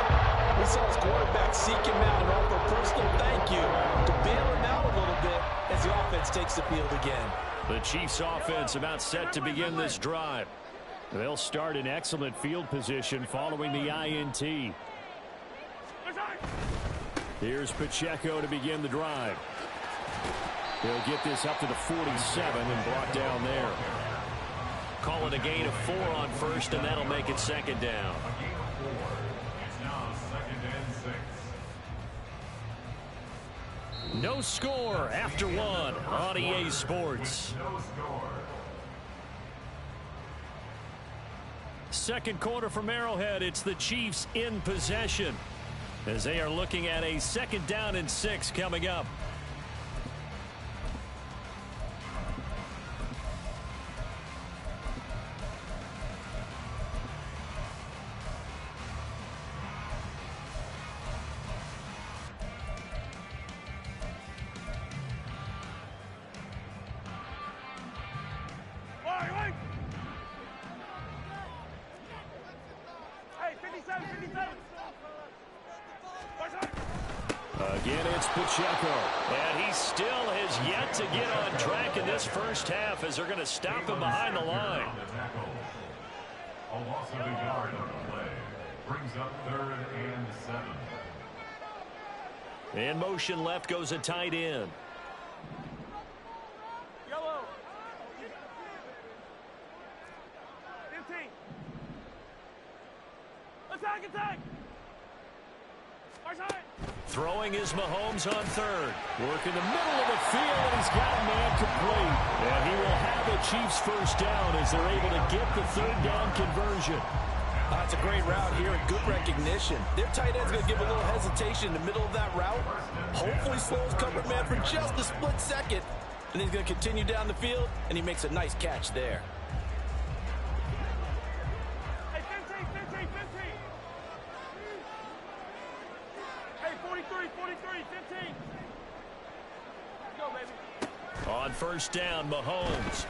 Speaker 6: we saw his quarterback seek him out and offer a personal thank you to bail him out a little bit as the offense takes the field again.
Speaker 1: The Chiefs offense about set to begin this drive.
Speaker 4: They'll start in excellent field position following the INT. Here's Pacheco to begin the drive. He'll get this up to the 47 and brought down there.
Speaker 1: Call it a gain of 4 on 1st, and that'll make it 2nd down.
Speaker 5: A gain of 4. It's now 2nd and 6.
Speaker 1: No score after 1 on EA Sports.
Speaker 5: No score.
Speaker 1: 2nd quarter from Arrowhead. It's the Chiefs in possession as they are looking at a 2nd down and 6 coming up.
Speaker 4: Again, it's Pacheco.
Speaker 1: And he still has yet to get on track in this first half as they're going to stop him behind the line.
Speaker 5: A loss of a yard on the play. Brings up 3rd and 7.
Speaker 1: In motion left goes a tight end.
Speaker 3: Yellow. 15. Attack, attack.
Speaker 1: Throwing is Mahomes on 3rd. Work in the middle of the field, and he's got a man complete. And he will have the Chiefs first down as they're able to get the 3rd down conversion.
Speaker 6: That's a great route here and good recognition. Their tight end's going to give a little hesitation in the middle of that route. Hopefully slows covered man for just a split second. And he's going to continue down the field, and he makes a nice catch there.
Speaker 3: Hey, 15, 15, 15. Hey, 43, 43, 15. Let's go, baby.
Speaker 1: On first down, Mahomes.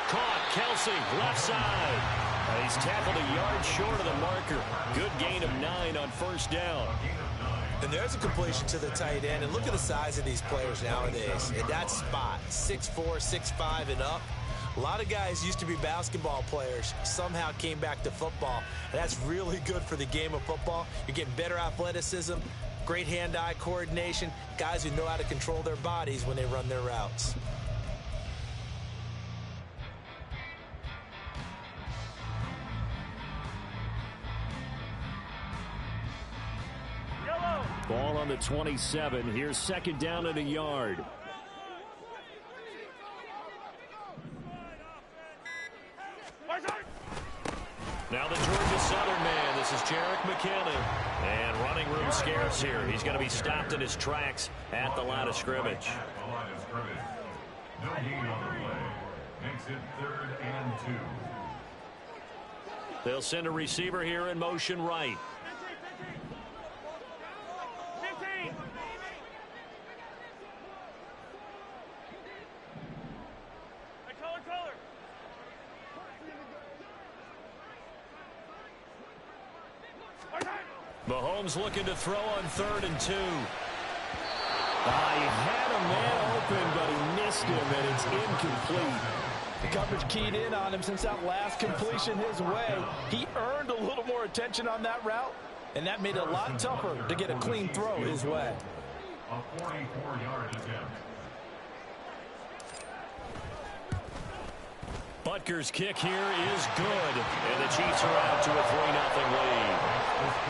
Speaker 1: Caught, Kelsey, left side. And he's tackled a yard short of the marker. Good gain of 9 on first down.
Speaker 2: And there's a completion to the tight end. And look at the size of these players nowadays. In that spot, 6'4", 6'5", and up. A lot of guys used to be basketball players, somehow came back to football. And that's really good for the game of football. You're getting better athleticism, great hand-eye coordination, guys who know how to control their bodies when they run their routes.
Speaker 1: Ball on the 27. Here's 2nd down and a yard. Now the Georgia Southern man. This is Jerick McKinnon. And running room scarce here. He's going to be stopped in his tracks at the line of scrimmage.
Speaker 5: No gain on the play. Makes it 3rd and 2.
Speaker 1: They'll send a receiver here in motion right.
Speaker 3: 15. Hey, color.
Speaker 1: Mahomes looking to throw on 3rd and 2. He had a man open, but he missed him, and it's incomplete.
Speaker 6: The coverage keyed in on him since that last completion his way. He earned a little more attention on that route, and that made it a lot tougher to get a clean throw his way.
Speaker 5: A 44-yard attempt.
Speaker 1: Butker's kick here is good, and the Chiefs are out to a 3-0 lead.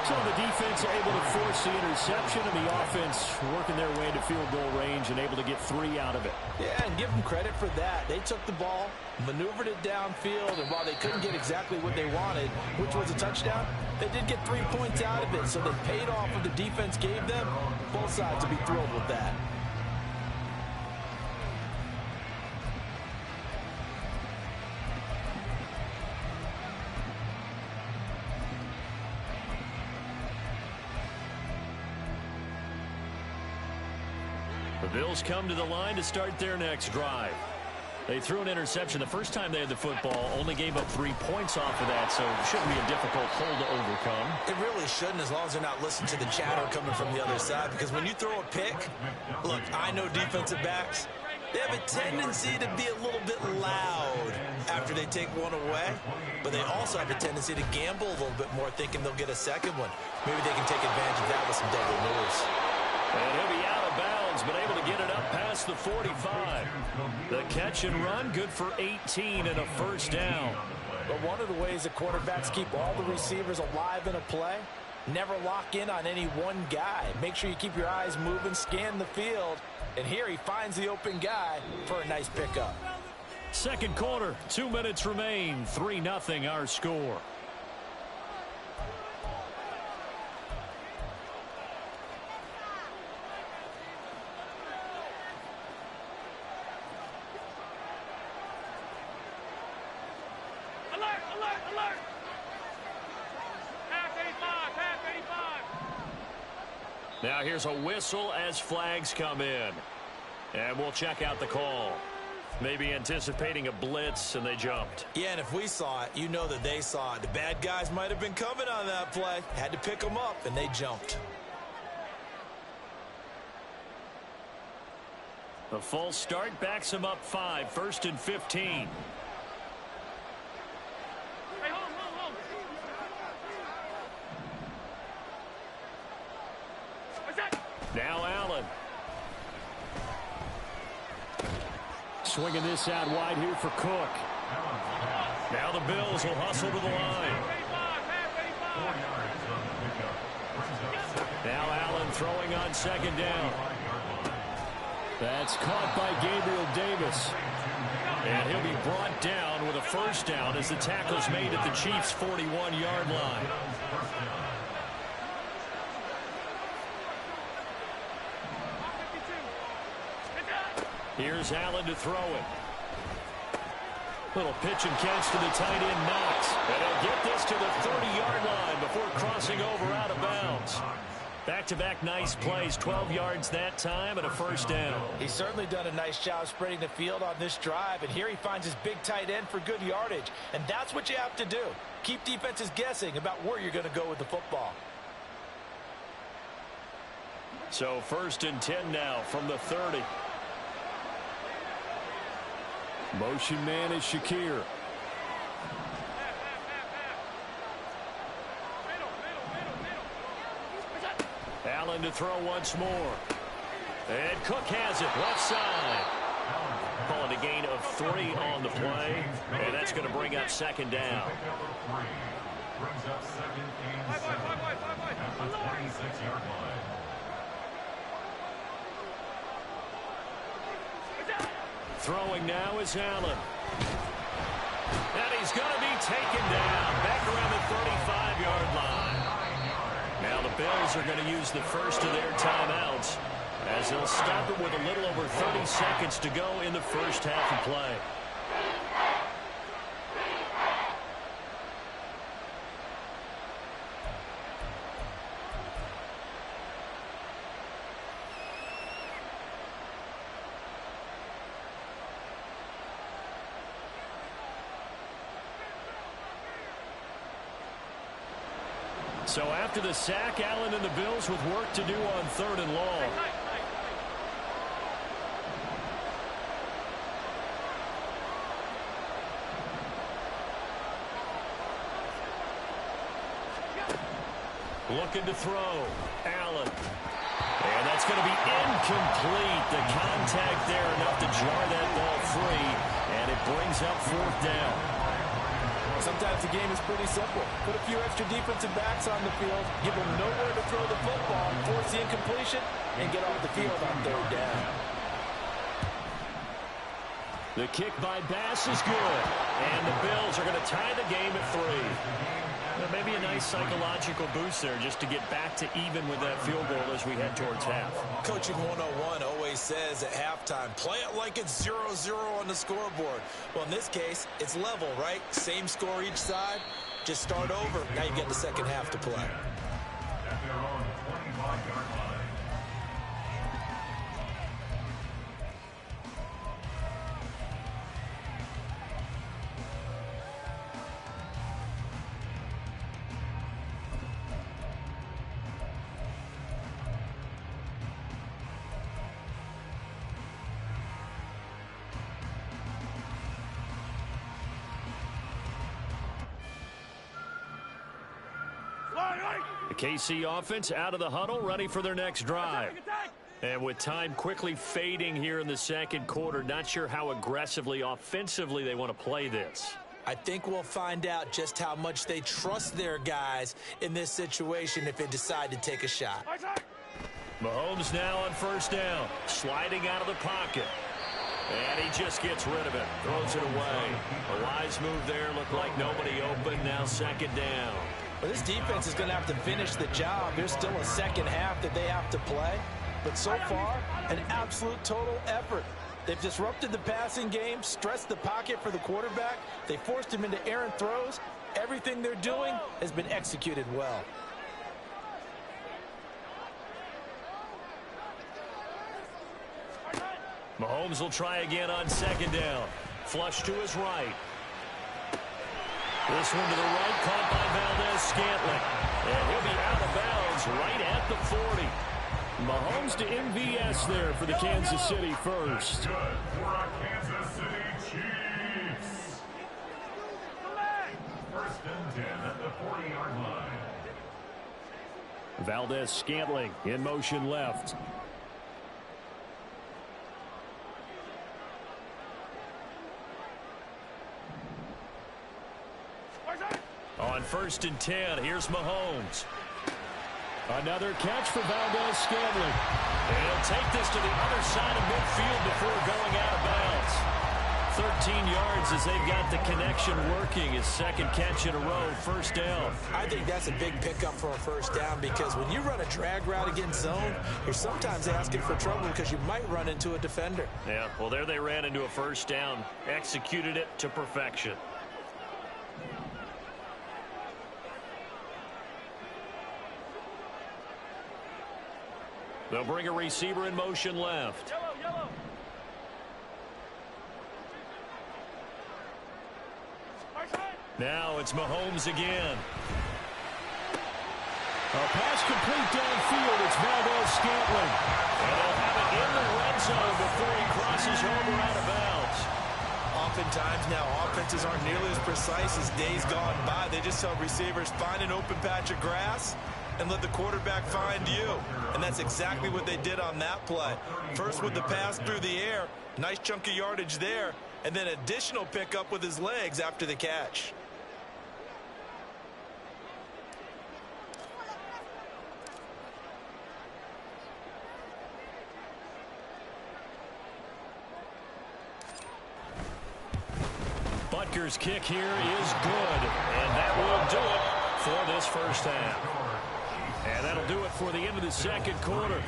Speaker 1: So the defense able to force the interception, and the offense working their way into field goal range and able to get 3 out of it.
Speaker 6: Yeah, and give them credit for that. They took the ball, maneuvered it downfield, and while they couldn't get exactly what they wanted, which was a touchdown, they did get 3 points out of it, so they paid off what the defense gave them. Both sides will be thrilled with that.
Speaker 1: The Bills come to the line to start their next drive. They threw an interception the first time they had the football, only gave up 3 points off of that, so it shouldn't be a difficult hole to overcome.
Speaker 2: It really shouldn't, as long as they're not listening to the chatter coming from the other side, because when you throw a pick, look, I know defensive backs, they have a tendency to be a little bit loud after they take one away, but they also have a tendency to gamble a little bit more, thinking they'll get a second one. Maybe they can take advantage of that with some double moves.
Speaker 1: And he'll be out of bounds, but able to get it up past the 45. The catch and run, good for 18 and a first down.
Speaker 6: But one of the ways that quarterbacks keep all the receivers alive in a play, never lock in on any one guy. Make sure you keep your eyes moving, scan the field. And here he finds the open guy for a nice pickup.
Speaker 1: Second quarter, 2 minutes remain. 3-0 our score.
Speaker 3: Alert! Half 85.
Speaker 1: Now here's a whistle as flags come in. And we'll check out the call. Maybe anticipating a blitz, and they jumped.
Speaker 2: Yeah, and if we saw it, you know that they saw it. The bad guys might have been coming on that play. Had to pick them up, and they jumped.
Speaker 4: The false start backs him up 5, 1st and 15.
Speaker 3: Hey, hold. What's that?
Speaker 4: Now Allen. Swinging this out wide here for Cook. Now the Bills will hustle to the line. Now Allen throwing on 2nd down. That's caught by Gabriel Davis. And he'll be brought down with a 1st down as the tackle's made at the Chiefs' 41-yard line. Here's Allen to throw it. Little pitch and catch to the tight end, Knox. And he'll get this to the 30-yard line before crossing over out of bounds. Back-to-back nice plays, 12 yards that time and a 1st down.
Speaker 6: He's certainly done a nice job spreading the field on this drive, and here he finds his big tight end for good yardage. And that's what you have to do. Keep defenses guessing about where you're going to go with the football.
Speaker 4: So 1st and 10 now from the 30. Motion man is Shakir. Allen to throw once more. And Cook has it left side. Calling a gain of 3 on the play. And that's going to bring up 2nd down.
Speaker 5: Brings up 2nd and 7 at the 26-yard line.
Speaker 4: Throwing now is Allen. And he's going to be taken down back around the 35-yard line. Now the Bills are going to use the first of their timeouts as they'll stop it with a little over 30 seconds to go in the first half of play. So after the sack, Allen and the Bills with work to do on 3rd and long. Looking to throw. Allen. And that's going to be incomplete. The contact there enough to jar that ball free. And it brings up 4th down.
Speaker 6: Sometimes the game is pretty simple. Put a few extra defensive backs on the field, give them nowhere to throw the football, force the incompletion, and get off the field on 3rd down.
Speaker 4: The kick by Bass is good. And the Bills are going to tie the game at 3. Maybe a nice psychological boost there just to get back to even with that field goal as we head towards half.
Speaker 2: Coaching 101 always says at halftime, play it like it's 0-0 on the scoreboard. Well, in this case, it's level, right? Same score each side. Just start over. Now you get the second half to play.
Speaker 5: At their own 25-yard line.
Speaker 4: The KC offense out of the huddle, ready for their next drive. And with time quickly fading here in the 2nd quarter, not sure how aggressively, offensively they want to play this.
Speaker 6: I think we'll find out just how much they trust their guys in this situation if they decide to take a shot.
Speaker 4: Mahomes now on 1st down, sliding out of the pocket. And he just gets rid of it, throws it away. A wise move there, looked like nobody open, now 2nd down.
Speaker 6: Well, this defense is going to have to finish the job. There's still a second half that they have to play. But so far, an absolute total effort. They've disrupted the passing game, stressed the pocket for the quarterback. They forced him into errant throws. Everything they're doing has been executed well.
Speaker 4: Mahomes will try again on 2nd down. Flush to his right. This one to the right, caught by Valdez-Scantling. And he'll be out of bounds right at the 40. Mahomes to MVS there for the Kansas City first.
Speaker 5: Good for our Kansas City Chiefs. First and 10 at the 40-yard line.
Speaker 4: Valdez-Scantling in motion left. On first and 10, here's Mahomes. Another catch for Valdez-Scantling. He'll take this to the other side of midfield before going out of bounds. 13 yards as they've got the connection working. His second catch in a row, first down.
Speaker 6: I think that's a big pickup for a first down because when you run a drag route against zone, you're sometimes asking for trouble because you might run into a defender.
Speaker 1: Yeah, well, there they ran into a first down. Executed it to perfection. They'll bring a receiver in motion left.
Speaker 3: Yellow.
Speaker 4: Now it's Mahomes again. A pass complete downfield. It's Valdez-Scantling.
Speaker 1: And they'll have it in the red zone before he crosses over out of bounds.
Speaker 2: Oftentimes now offenses aren't nearly as precise as days gone by. They just tell receivers, find an open patch of grass and let the quarterback find you. And that's exactly what they did on that play. First with the pass through the air, nice chunk of yardage there, and then additional pickup with his legs after the catch.
Speaker 4: Butker's kick here is good, and that will do it for this first half. And that'll do it for the end of the second quarter.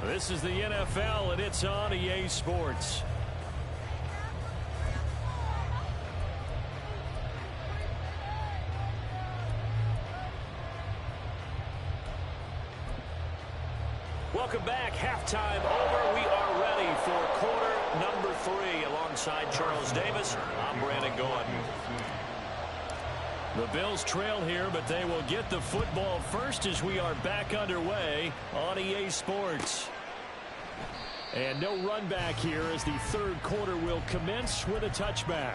Speaker 4: This is the NFL, and it's on EA Sports. Welcome back. Halftime over. We are ready for quarter number 3. Alongside Charles Davis, I'm Brandon Gaudin. The Bills trail here, but they will get the football first as we are back underway on EA Sports. And no run back here as the third quarter will commence with a touchback.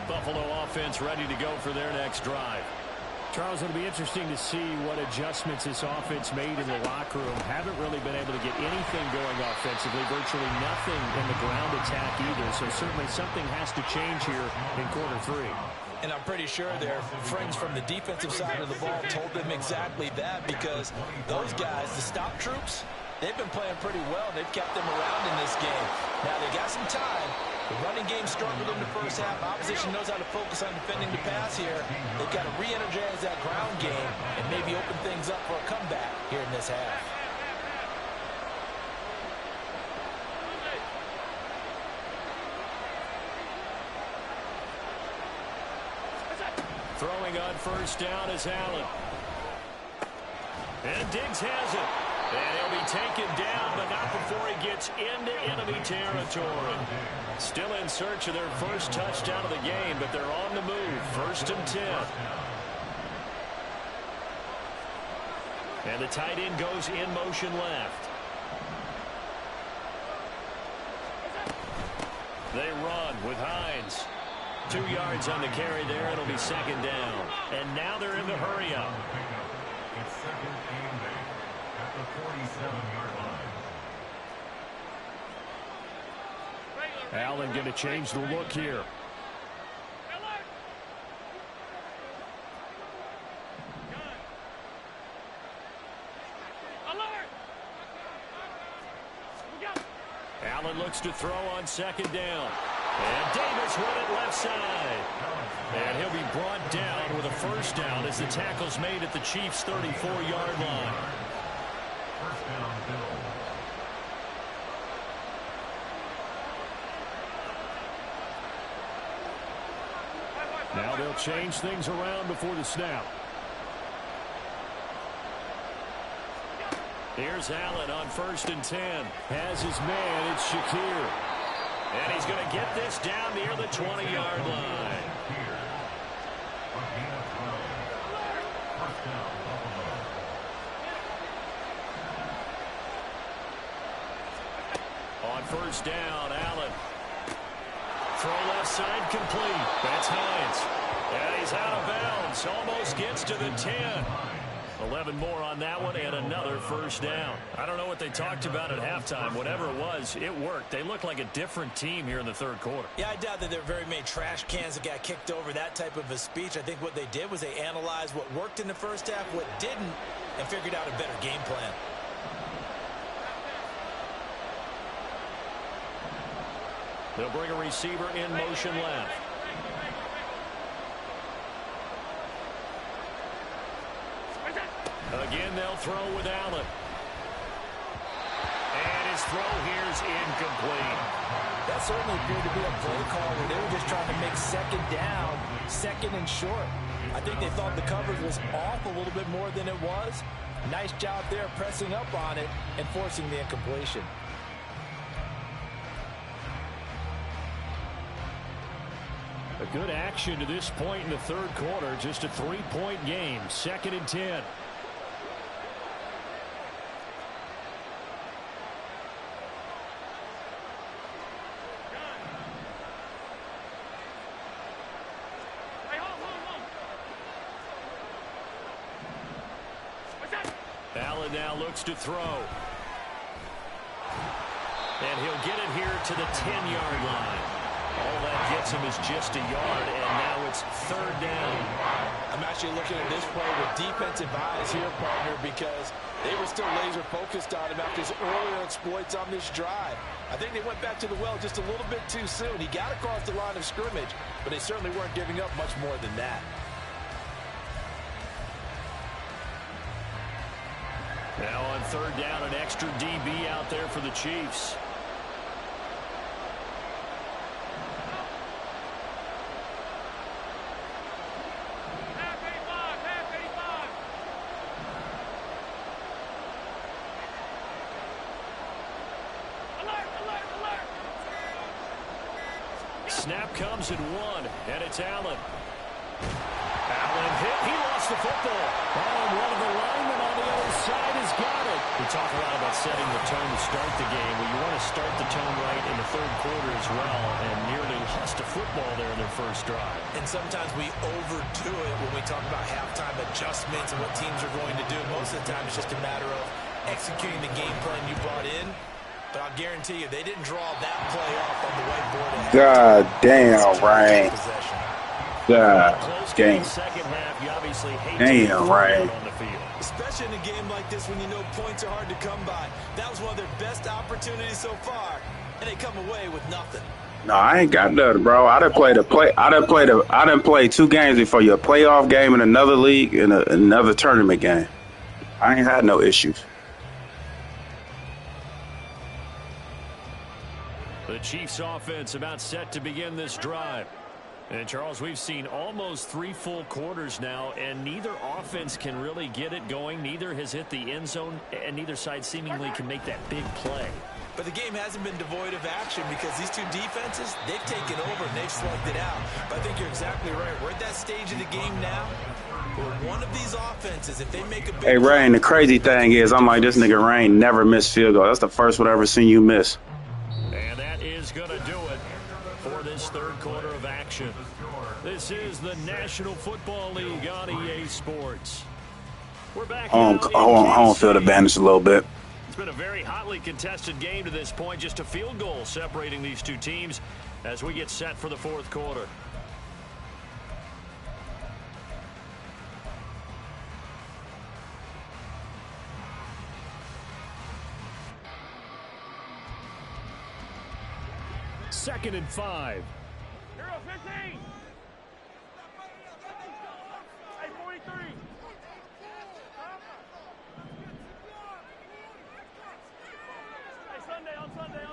Speaker 4: Buffalo offense ready to go for their next drive. Charles, it'll be interesting to see what adjustments this offense made in the locker room. Haven't really been able to get anything going offensively, virtually nothing in the ground attack either. So certainly something has to change here in quarter 3.
Speaker 6: And I'm pretty sure their friends from the defensive side of the ball told them exactly that because those guys, the stop troops, they've been playing pretty well. They've kept them around in this game. Now they got some time. The running game struggled in the first half. Opposition knows how to focus on defending the pass here. They've got to re-energize that ground game and maybe open things up for a comeback here in this half.
Speaker 4: Throwing on first down is Allen. And Diggs has it. And he'll be taken down, but not before he gets into enemy territory. Still in search of their first touchdown of the game, but they're on the move. First and 10. And the tight end goes in motion left. They run with Hines. 2 yards on the carry there. It'll be second down. And now they're in the hurry up.
Speaker 5: It's second and 8 at the 47-yard line.
Speaker 4: Allen going to change the look here. Allen looks to throw on second down. And Davis won it left side. And he'll be brought down with a first down as the tackle's made at the Chiefs' 34-yard line.
Speaker 5: First down, Bill.
Speaker 4: Now they'll change things around before the snap. Here's Allen on 1st and 10. Has his man. It's Shakir. And he's going to get this down near the 20-yard line. On 1st down, Allen. Throw left side complete. That's Hines. And he's out of bounds. Almost gets to the 10. 11 more on that one and another 1st down. I don't know what they talked about at halftime. Whatever it was, it worked. They look like a different team here in the 3rd quarter.
Speaker 6: Yeah, I doubt that there are very many trash cans that got kicked over, that type of a speech. I think what they did was they analyzed what worked in the 1st half, what didn't, and figured out a better game plan.
Speaker 4: They'll bring a receiver in motion left. Again, they'll throw with Allen. And his throw here's incomplete.
Speaker 6: That certainly appeared to be a play call where they were just trying to make 2nd down, 2nd and short. I think they thought the coverage was off a little bit more than it was. Nice job there pressing up on it and forcing the incompletion.
Speaker 4: A good action to this point in the 3rd quarter. Just a 3-point game. 2nd and 10. Allen now looks to throw. And he'll get it here to the 10-yard line. All that gets him is just a yard, and now it's 3rd down.
Speaker 6: I'm actually looking at this play with defensive eyes here, partner, because they were still laser focused on him after his earlier exploits on this drive. I think they went back to the well just a little bit too soon. He got across the line of scrimmage, but they certainly weren't giving up much more than that.
Speaker 4: Now on 3rd down, an extra DB out there for the Chiefs. Snap comes at 1, and it's Allen. Allen hit. He lost the football. And one of the linemen on the other side has got it. We talk a lot about setting the tone to start the game. Well, you want to start the tone right in the 3rd quarter as well, and nearly lost a football there in their 1st drive.
Speaker 6: And sometimes we overdo it when we talk about halftime adjustments and what teams are going to do. Most of the time it's just a matter of executing the game plan you brought in. But I'll guarantee you, they didn't draw that play up on the whiteboard.
Speaker 7: God damn, Ryan. God damn. Damn, Ryan.
Speaker 6: Especially in a game like this when you know points are hard to come by. That was one of their best opportunities so far, and they come away with nothing.
Speaker 7: No, I ain't got nothing, bro. I done played 2 games before you. A playoff game in another league and another tournament game. I ain't had no issues.
Speaker 4: The Chiefs offense about set to begin this drive. And Charles, we've seen almost 3 full quarters now, and neither offense can really get it going. Neither has hit the end zone, and neither side seemingly can make that big play.
Speaker 6: But the game hasn't been devoid of action because these 2 defenses, they've taken over and they've slugged it out. But I think you're exactly right. We're at that stage of the game now where one of these offenses, if they make a big
Speaker 7: Hey, Rain, the crazy thing is, I'm like, this nigga Rain never missed field goal. That's the first one I've ever seen you miss.
Speaker 4: And that is going to do it for this 3rd quarter of action. This is the National Football League on EA Sports. We're back
Speaker 7: home field advantage a little bit.
Speaker 4: It's been a very hotly contested game to this point. Just a field goal separating these 2 teams as we get set for the 4th quarter. Second and 5.
Speaker 3: Hero 15. Hey, 43. Hey, Sunday, on Sunday.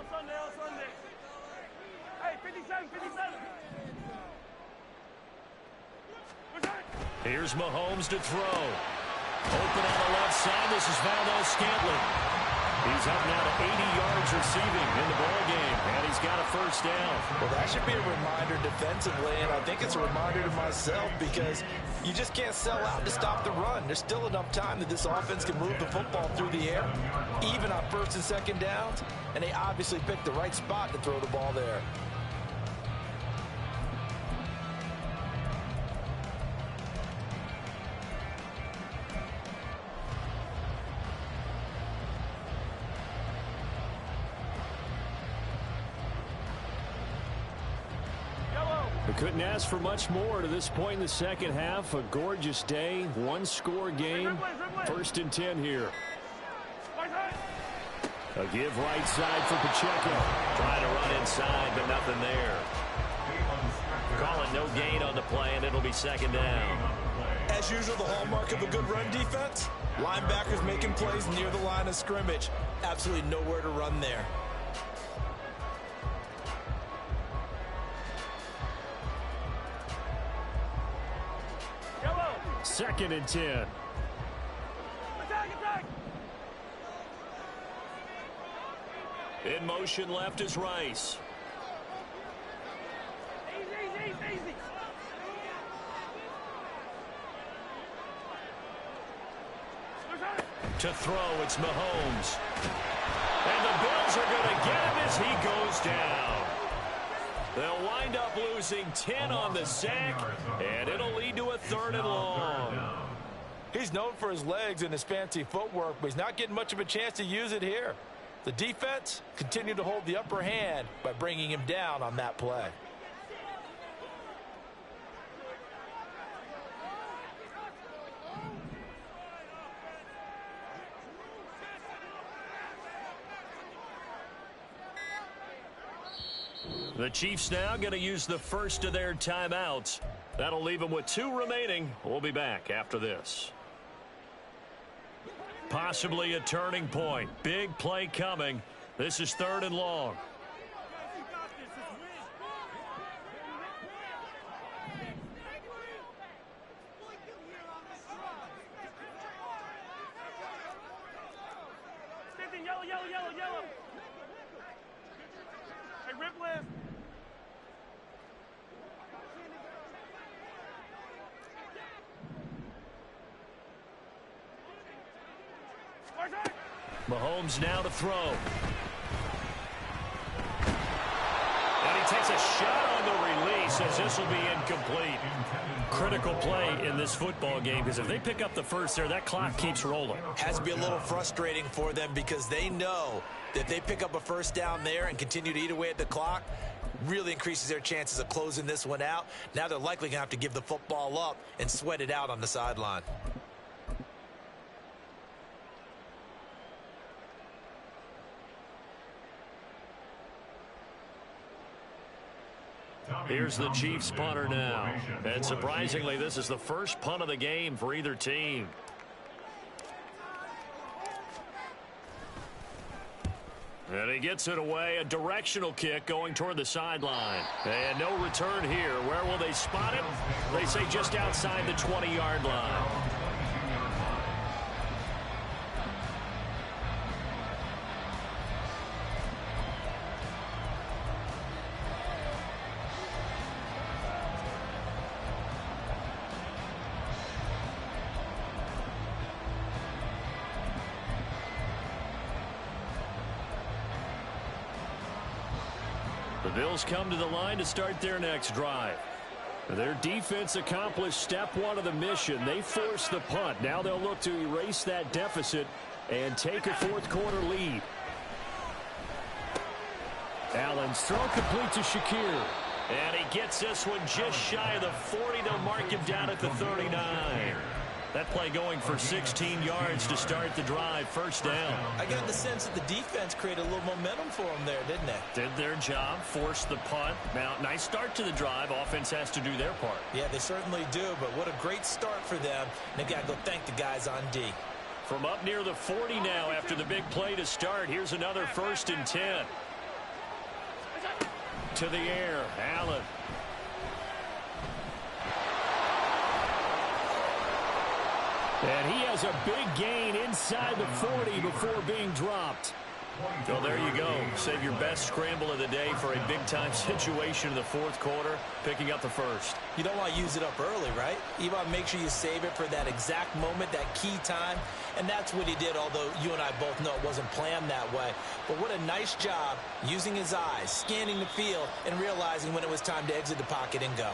Speaker 3: Hey, 57.
Speaker 4: Here's Mahomes to throw.
Speaker 1: Open on the left side. This is Valdez-Scantling. He's up now to 80 yards receiving in the ball game, and he's got a first down.
Speaker 6: Well, that should be a reminder defensively, and I think it's a reminder to myself because you just can't sell out to stop the run. There's still enough time that this offense can move the football through the air, even on first and second downs, and they obviously picked the right spot to throw the ball there.
Speaker 4: Couldn't ask for much more to this point in the second half. A gorgeous day, one-score game. First and 10 here. A give right side for Pacheco.
Speaker 1: Trying to run inside, but nothing there. Calling no gain on the play, and it'll be second down.
Speaker 6: As usual, the hallmark of a good run defense, linebackers making plays near the line of scrimmage. Absolutely nowhere to run there.
Speaker 4: Second and 10.
Speaker 3: Attack, attack!
Speaker 1: In motion left is Rice.
Speaker 3: Easy, easy, easy.
Speaker 1: To throw, it's Mahomes. And the Bills are going to get him as he goes down. They'll wind up losing 10 on the sack, and it'll lead to a third and long.
Speaker 6: He's known for his legs and his fancy footwork, but he's not getting much of a chance to use it here. The defense continued to hold the upper hand by bringing him down on that play.
Speaker 1: The Chiefs now going to use the first of their timeouts. That'll leave them with 2 remaining. We'll be back after this. Possibly a turning point. Big play coming. This is third and long.
Speaker 3: Yellow, yellow, yellow, yellow. Hey, rip left.
Speaker 1: Mahomes now to throw. And he takes a shot on the release as this will be incomplete. Critical play in this football game because if they pick up the first there, that clock keeps rolling.
Speaker 6: Has to be a little frustrating for them because they know that if they pick up a first down there and continue to eat away at the clock, really increases their chances of closing this one out. Now they're likely going to have to give the football up and sweat it out on the sideline.
Speaker 1: Here's the Chiefs punter now. And surprisingly, this is the first punt of the game for either team. And he gets it away. A directional kick going toward the sideline. And no return here. Where will they spot it? They say just outside the 20-yard line. The Bills come to the line to start their next drive. Their defense accomplished step one of the mission. They forced the punt. Now they'll look to erase that deficit and take a fourth-quarter lead. Allen's throw complete to Shakir. And he gets this one just shy of the 40. They'll mark him down at the 39. That play going for 16 yards to start the drive. First down.
Speaker 6: I got the sense that the defense created a little momentum for them there, didn't they?
Speaker 1: Did their job, forced the punt. Now, nice start to the drive. Offense has to do their part.
Speaker 6: Yeah, they certainly do, but what a great start for them. And they got to go thank the guys on D.
Speaker 1: From up near the 40 now after the big play to start. Here's another 1st and 10. To the air, Allen.
Speaker 4: And he has a big gain inside the 40 before being dropped.
Speaker 1: Well, there you go. Save your best scramble of the day for a big-time situation in the fourth quarter, picking up the first.
Speaker 6: You don't want to use it up early, right? You want to make sure you save it for that exact moment, that key time. And that's what he did, although you and I both know it wasn't planned that way. But what a nice job using his eyes, scanning the field, and realizing when it was time to exit the pocket and go.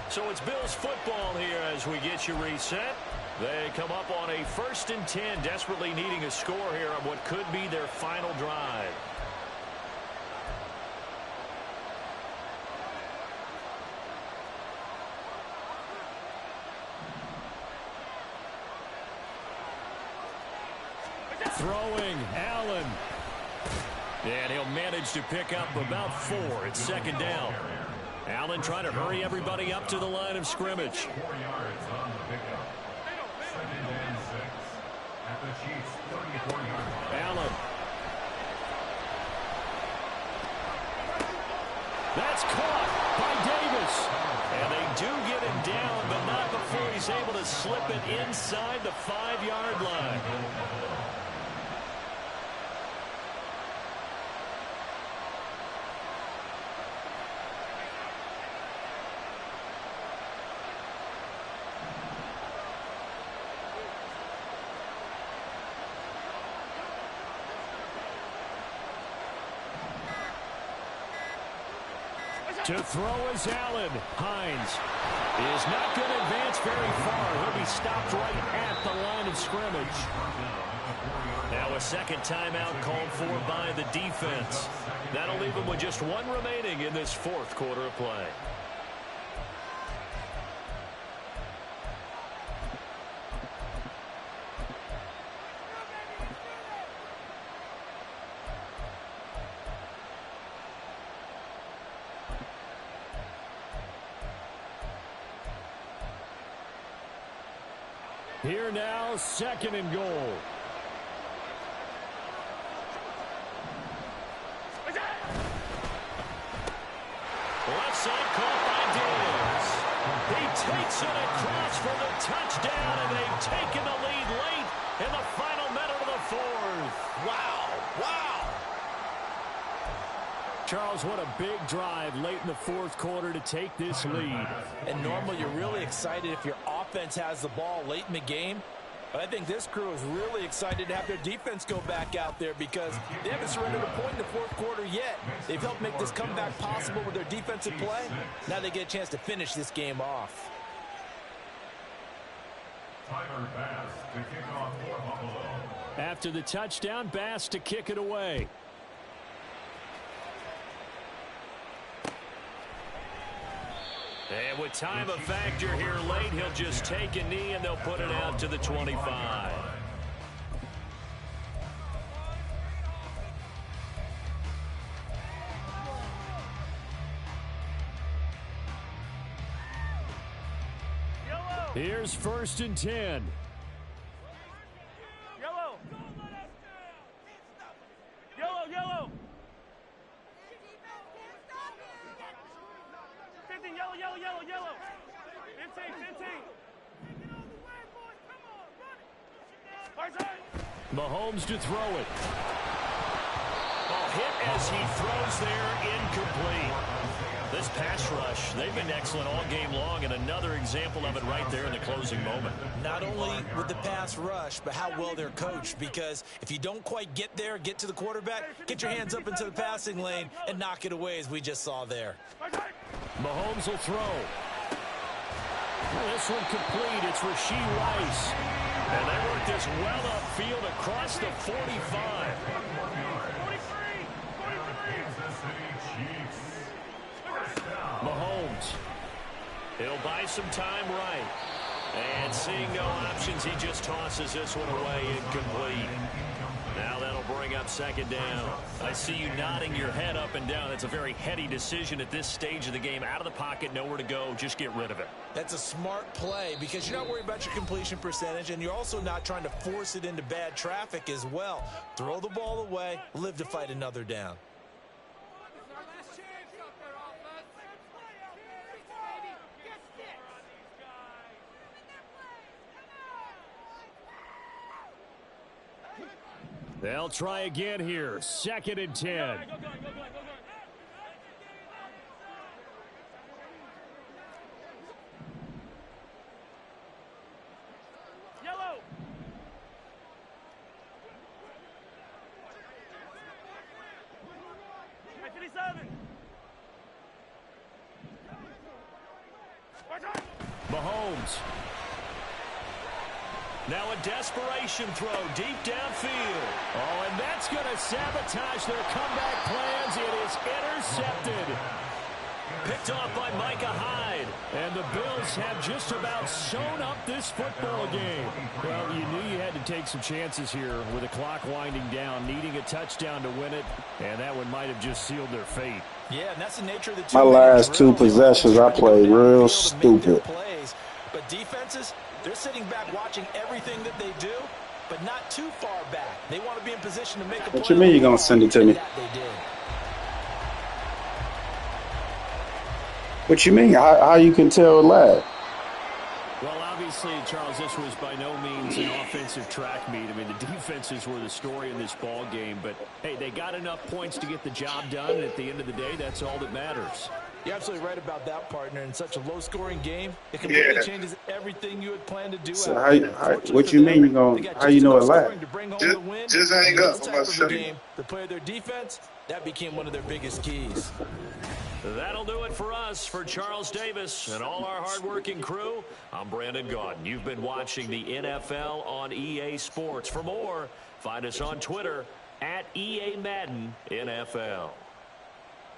Speaker 1: So it's Bills football here as we get you reset. They come up on a 1st and 10, desperately needing a score here on what could be their final drive.
Speaker 4: Throwing, Allen. And he'll manage to pick up about 4. It's 2nd down. Allen trying to hurry everybody up to the line of scrimmage.
Speaker 5: 4 yards on the pickup. 2nd and 6 at the Chiefs' 34-yard line.
Speaker 4: Allen. That's caught by Davis.
Speaker 1: And they do get him down, but not before he's able to slip it inside the 5-yard line.
Speaker 4: To throw is Allen. Hines is not going to advance very far. He'll be stopped right at the line of scrimmage.
Speaker 1: Now a 2nd timeout called for by the defense. That'll leave them with just 1 remaining in this 4th quarter of play.
Speaker 4: Here now, 2nd and goal.
Speaker 1: Left side caught by Diaz. He takes it across for the touchdown, and they've taken the lead late in the final minute of the 4th.
Speaker 6: Wow. Wow.
Speaker 4: Charles, what a big drive late in the 4th quarter to take this lead.
Speaker 6: And normally you're really excited if your offense has the ball late in the game. But I think this crew is really excited to have their defense go back out there because they haven't surrendered a point in the 4th quarter yet. They've helped make this comeback possible with their defensive play. Now they get a chance to finish this game off.
Speaker 5: Tyler Bass to kick off for Buffalo.
Speaker 4: After the touchdown, Bass to kick it away.
Speaker 1: And with time a factor here late, he'll just take a knee and they'll put it out to the 25.
Speaker 4: Here's 1st and 10.
Speaker 3: Yellow. Yellow, yellow. 15, yellow, yellow, yellow, yellow. 15, 15.
Speaker 4: Mahomes to throw it.
Speaker 1: Hit as he throws there, incomplete. This pass rush, they've been excellent all game long, and another example of it right there in the closing moment.
Speaker 6: Not only with the pass rush, but how well they're coached. Because if you don't quite get there, get to the quarterback, get your hands up into the passing lane and knock it away as we just saw there.
Speaker 4: Mahomes will throw. This one complete. It's Rashee Rice.
Speaker 1: And they work this well upfield across the 45.
Speaker 3: 43.
Speaker 4: Mahomes.
Speaker 1: He'll buy some time right. And seeing no options, he just tosses this one away, incomplete. Now that'll bring up 2nd down. I see you nodding your head up and down. That's a very heady decision at this stage of the game. Out of the pocket, nowhere to go. Just get rid of it.
Speaker 6: That's a smart play because you're not worried about your completion percentage, and you're also not trying to force it into bad traffic as well. Throw the ball away, live to fight another down.
Speaker 4: They'll try again here. 2nd and 10.
Speaker 3: Yellow. Hey, 57.
Speaker 4: Mahomes.
Speaker 1: Now a desperation throw deep downfield.
Speaker 4: Oh, and that's going to sabotage their comeback plans. It is intercepted.
Speaker 1: Picked off by Micah Hyde.
Speaker 4: And the Bills have just about sewn up this football game. Well, you knew you had to take some chances here with the clock winding down, needing a touchdown to win it, and that one might have just sealed their fate.
Speaker 6: Yeah, and that's the nature of the
Speaker 7: My last two possessions, I played real stupid.
Speaker 6: But defenses, they're sitting back watching everything that they do, but not too far back. They want to be in position to make a play.
Speaker 7: What you mean you're going to send it to me?
Speaker 6: That they did.
Speaker 7: What you mean? How you can tell it lag?
Speaker 4: Well, obviously, Charles, this was by no means an offensive track meet. I mean, the defenses were the story in this ball game, but hey, they got enough points to get the job done, and at the end of the day, that's all that matters.
Speaker 6: You're absolutely right about that, partner. In such a low-scoring game, it completely changes everything you had planned to do.
Speaker 7: So what you mean how you know it lag?
Speaker 8: Just hang up. I'm about to show
Speaker 6: you. To play their defense, that became one of their biggest keys.
Speaker 1: That'll do it for us. For Charles Davis and all our hardworking crew, I'm Brandon Gaudin. You've been watching the NFL on EA Sports. For more, find us on Twitter at EA Madden NFL.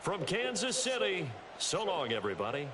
Speaker 1: From Kansas City, so long, everybody.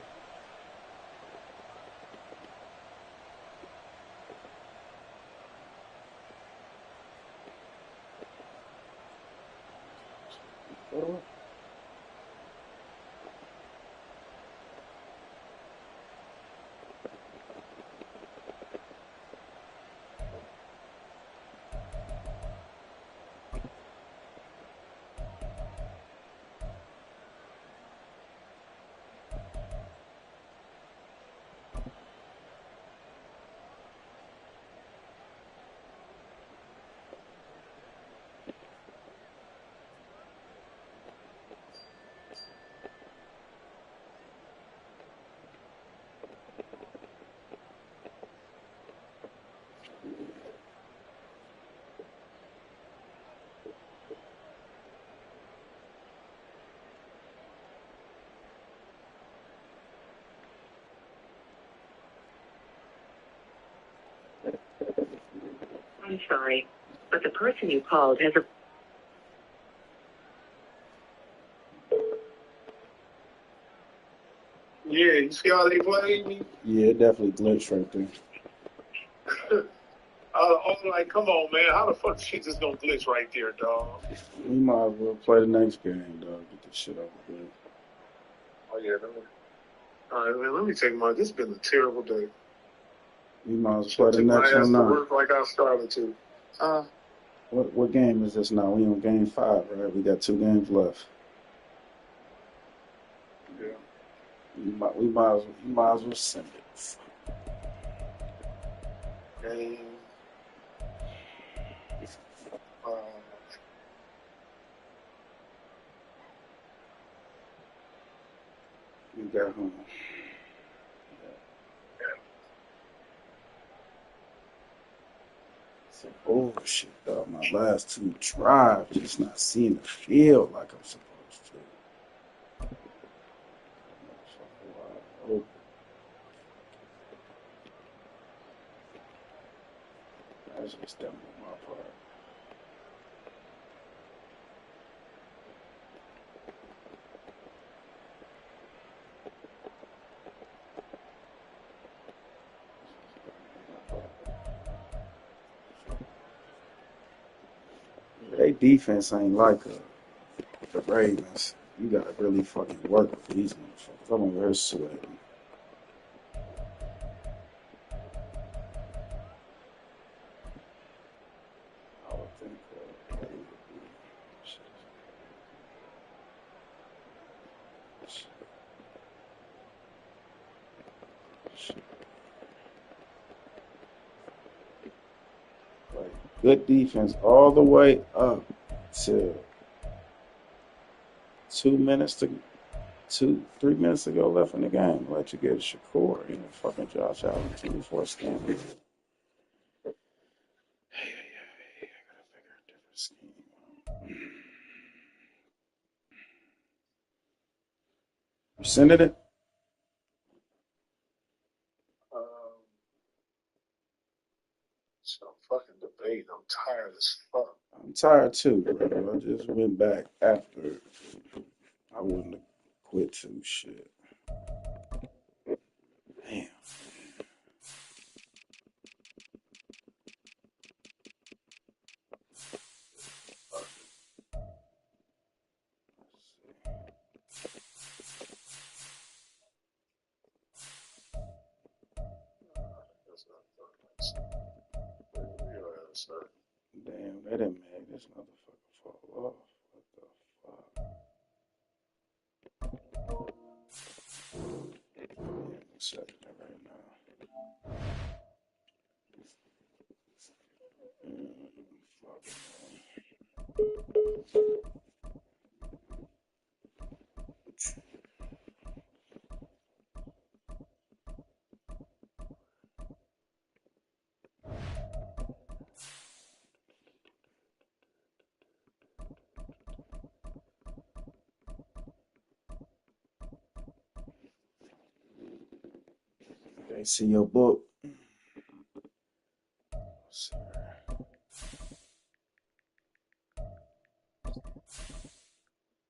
Speaker 9: I'm sorry, but the person you called has a...
Speaker 8: Yeah, you see how they played me?
Speaker 7: Yeah, it definitely glitched right there.
Speaker 8: I'm like, come on, man. How the fuck is she just gonna glitch right there, dog?
Speaker 7: We might as well play the next game, dog. Get this shit over with.
Speaker 8: Oh, yeah. All right, man, let me take my... This has been a terrible day.
Speaker 7: We might as well play the next one now.
Speaker 8: Work like I started to.
Speaker 7: What game is this now? We on game 5, right? We got 2 games left.
Speaker 8: Yeah.
Speaker 7: You might as well send it.
Speaker 8: Game.
Speaker 7: You got home. Oh shit, dog. My last 2 drives just not seeing the field like I'm supposed to. Oh. That's just dumb on my part. They defense ain't like the Ravens. You gotta really fucking work with these motherfuckers. I'm over here sweating. I would think like Good defense all the way up to 3 minutes to go left in the game. Let you get Shakur and fucking Josh Allen 24 scan. Hey, I gotta figure a different scheme. You sending it?
Speaker 8: So fucking debate. I'm tired as fuck.
Speaker 7: I'm tired too, bro. I just went back after I wouldn't have quit too. Shit. Damn.
Speaker 8: That's not fun.
Speaker 7: Damn, they didn't make this motherfucker fall off. What the fuck? Yeah, I'm setting it right now. Fuck. Okay, see your book.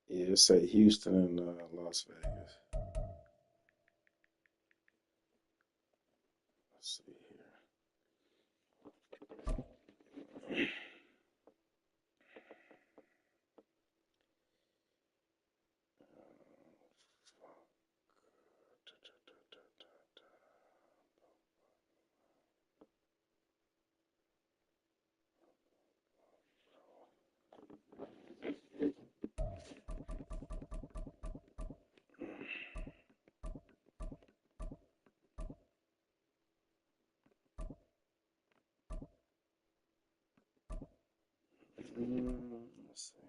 Speaker 7: Yeah, it say Houston and Las Vegas. Let's see here. Let's see.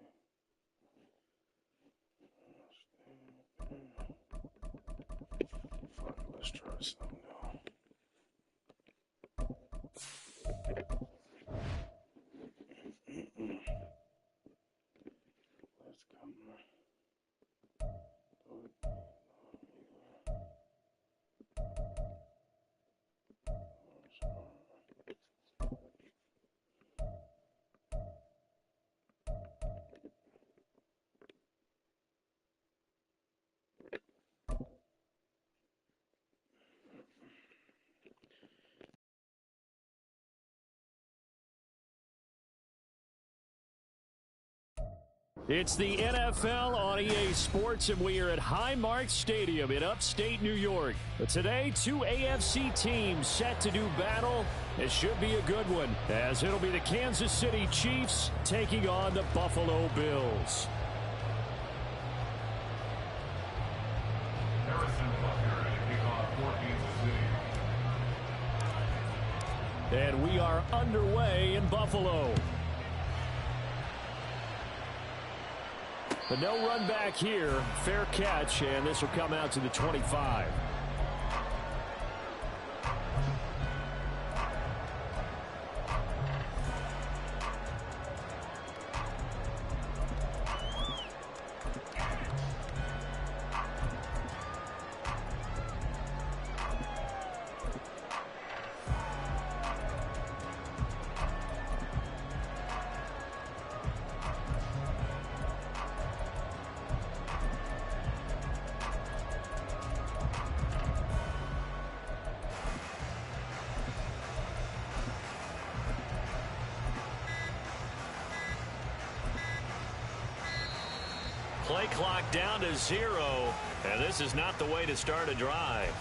Speaker 7: Fuck, let's try something new. Let's come.
Speaker 4: It's the NFL on EA Sports, and we are at Highmark Stadium in upstate New York. But today, two AFC teams set to do battle. It should be a good one, as it'll be the Kansas City Chiefs taking on the Buffalo Bills.
Speaker 5: Harrison Butker to kick off for Kansas City.
Speaker 4: And we are underway in Buffalo. But no run back here. Fair catch, and this will come out to the 25. Play clock down to 0, and this is not the way to start a drive.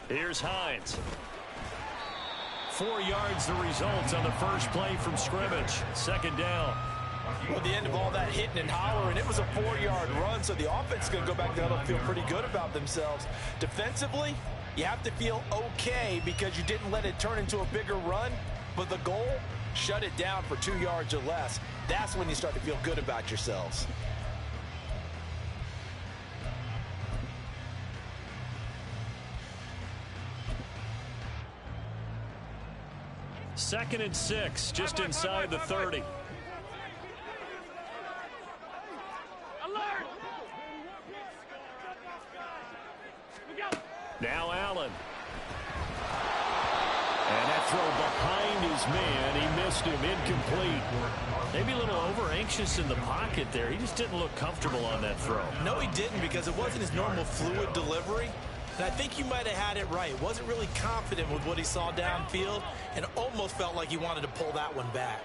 Speaker 1: Here's Hines. 4 yards the result on the first play from scrimmage. Second down.
Speaker 6: Well, at the end of all that hitting and hollering, it was a 4-yard run, so the offense is going to go back down and feel pretty good about themselves. Defensively, you have to feel okay because you didn't let it turn into a bigger run, but the goal, shut it down for 2 yards or less. That's when you start to feel good about yourselves.
Speaker 1: Second and 6, just inside the 30. Now Allen. And that throw behind his man. He missed him. Incomplete. Maybe a little over-anxious in the pocket there. He just didn't look comfortable on that throw.
Speaker 6: No, he didn't, because it wasn't his normal fluid delivery. And I think you might have had it right. Wasn't really confident with what he saw downfield and almost felt like he wanted to pull that one back.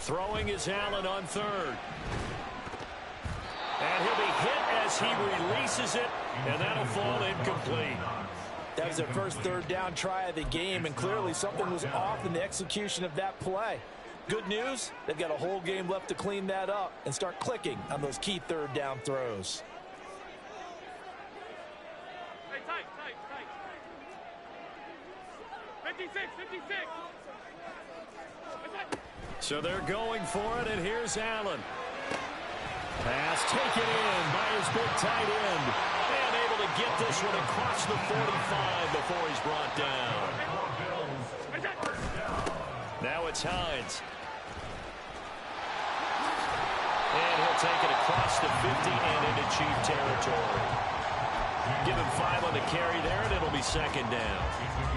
Speaker 1: Throwing is Allen on third. And he'll be hit as he releases it, and that'll fall incomplete.
Speaker 6: That was their first third down try of the game, and clearly something was off in the execution of that play. Good news, they've got a whole game left to clean that up and start clicking on those key third down throws.
Speaker 3: Hey, tight. 56.
Speaker 1: So they're going for it, and here's Allen. Pass taken in by his big tight end. And able to get this one across the 45 before he's brought down. Now it's Hines. And he'll take it across the 50 and into Chief territory. Give him 5 on the carry there, and it'll be second down.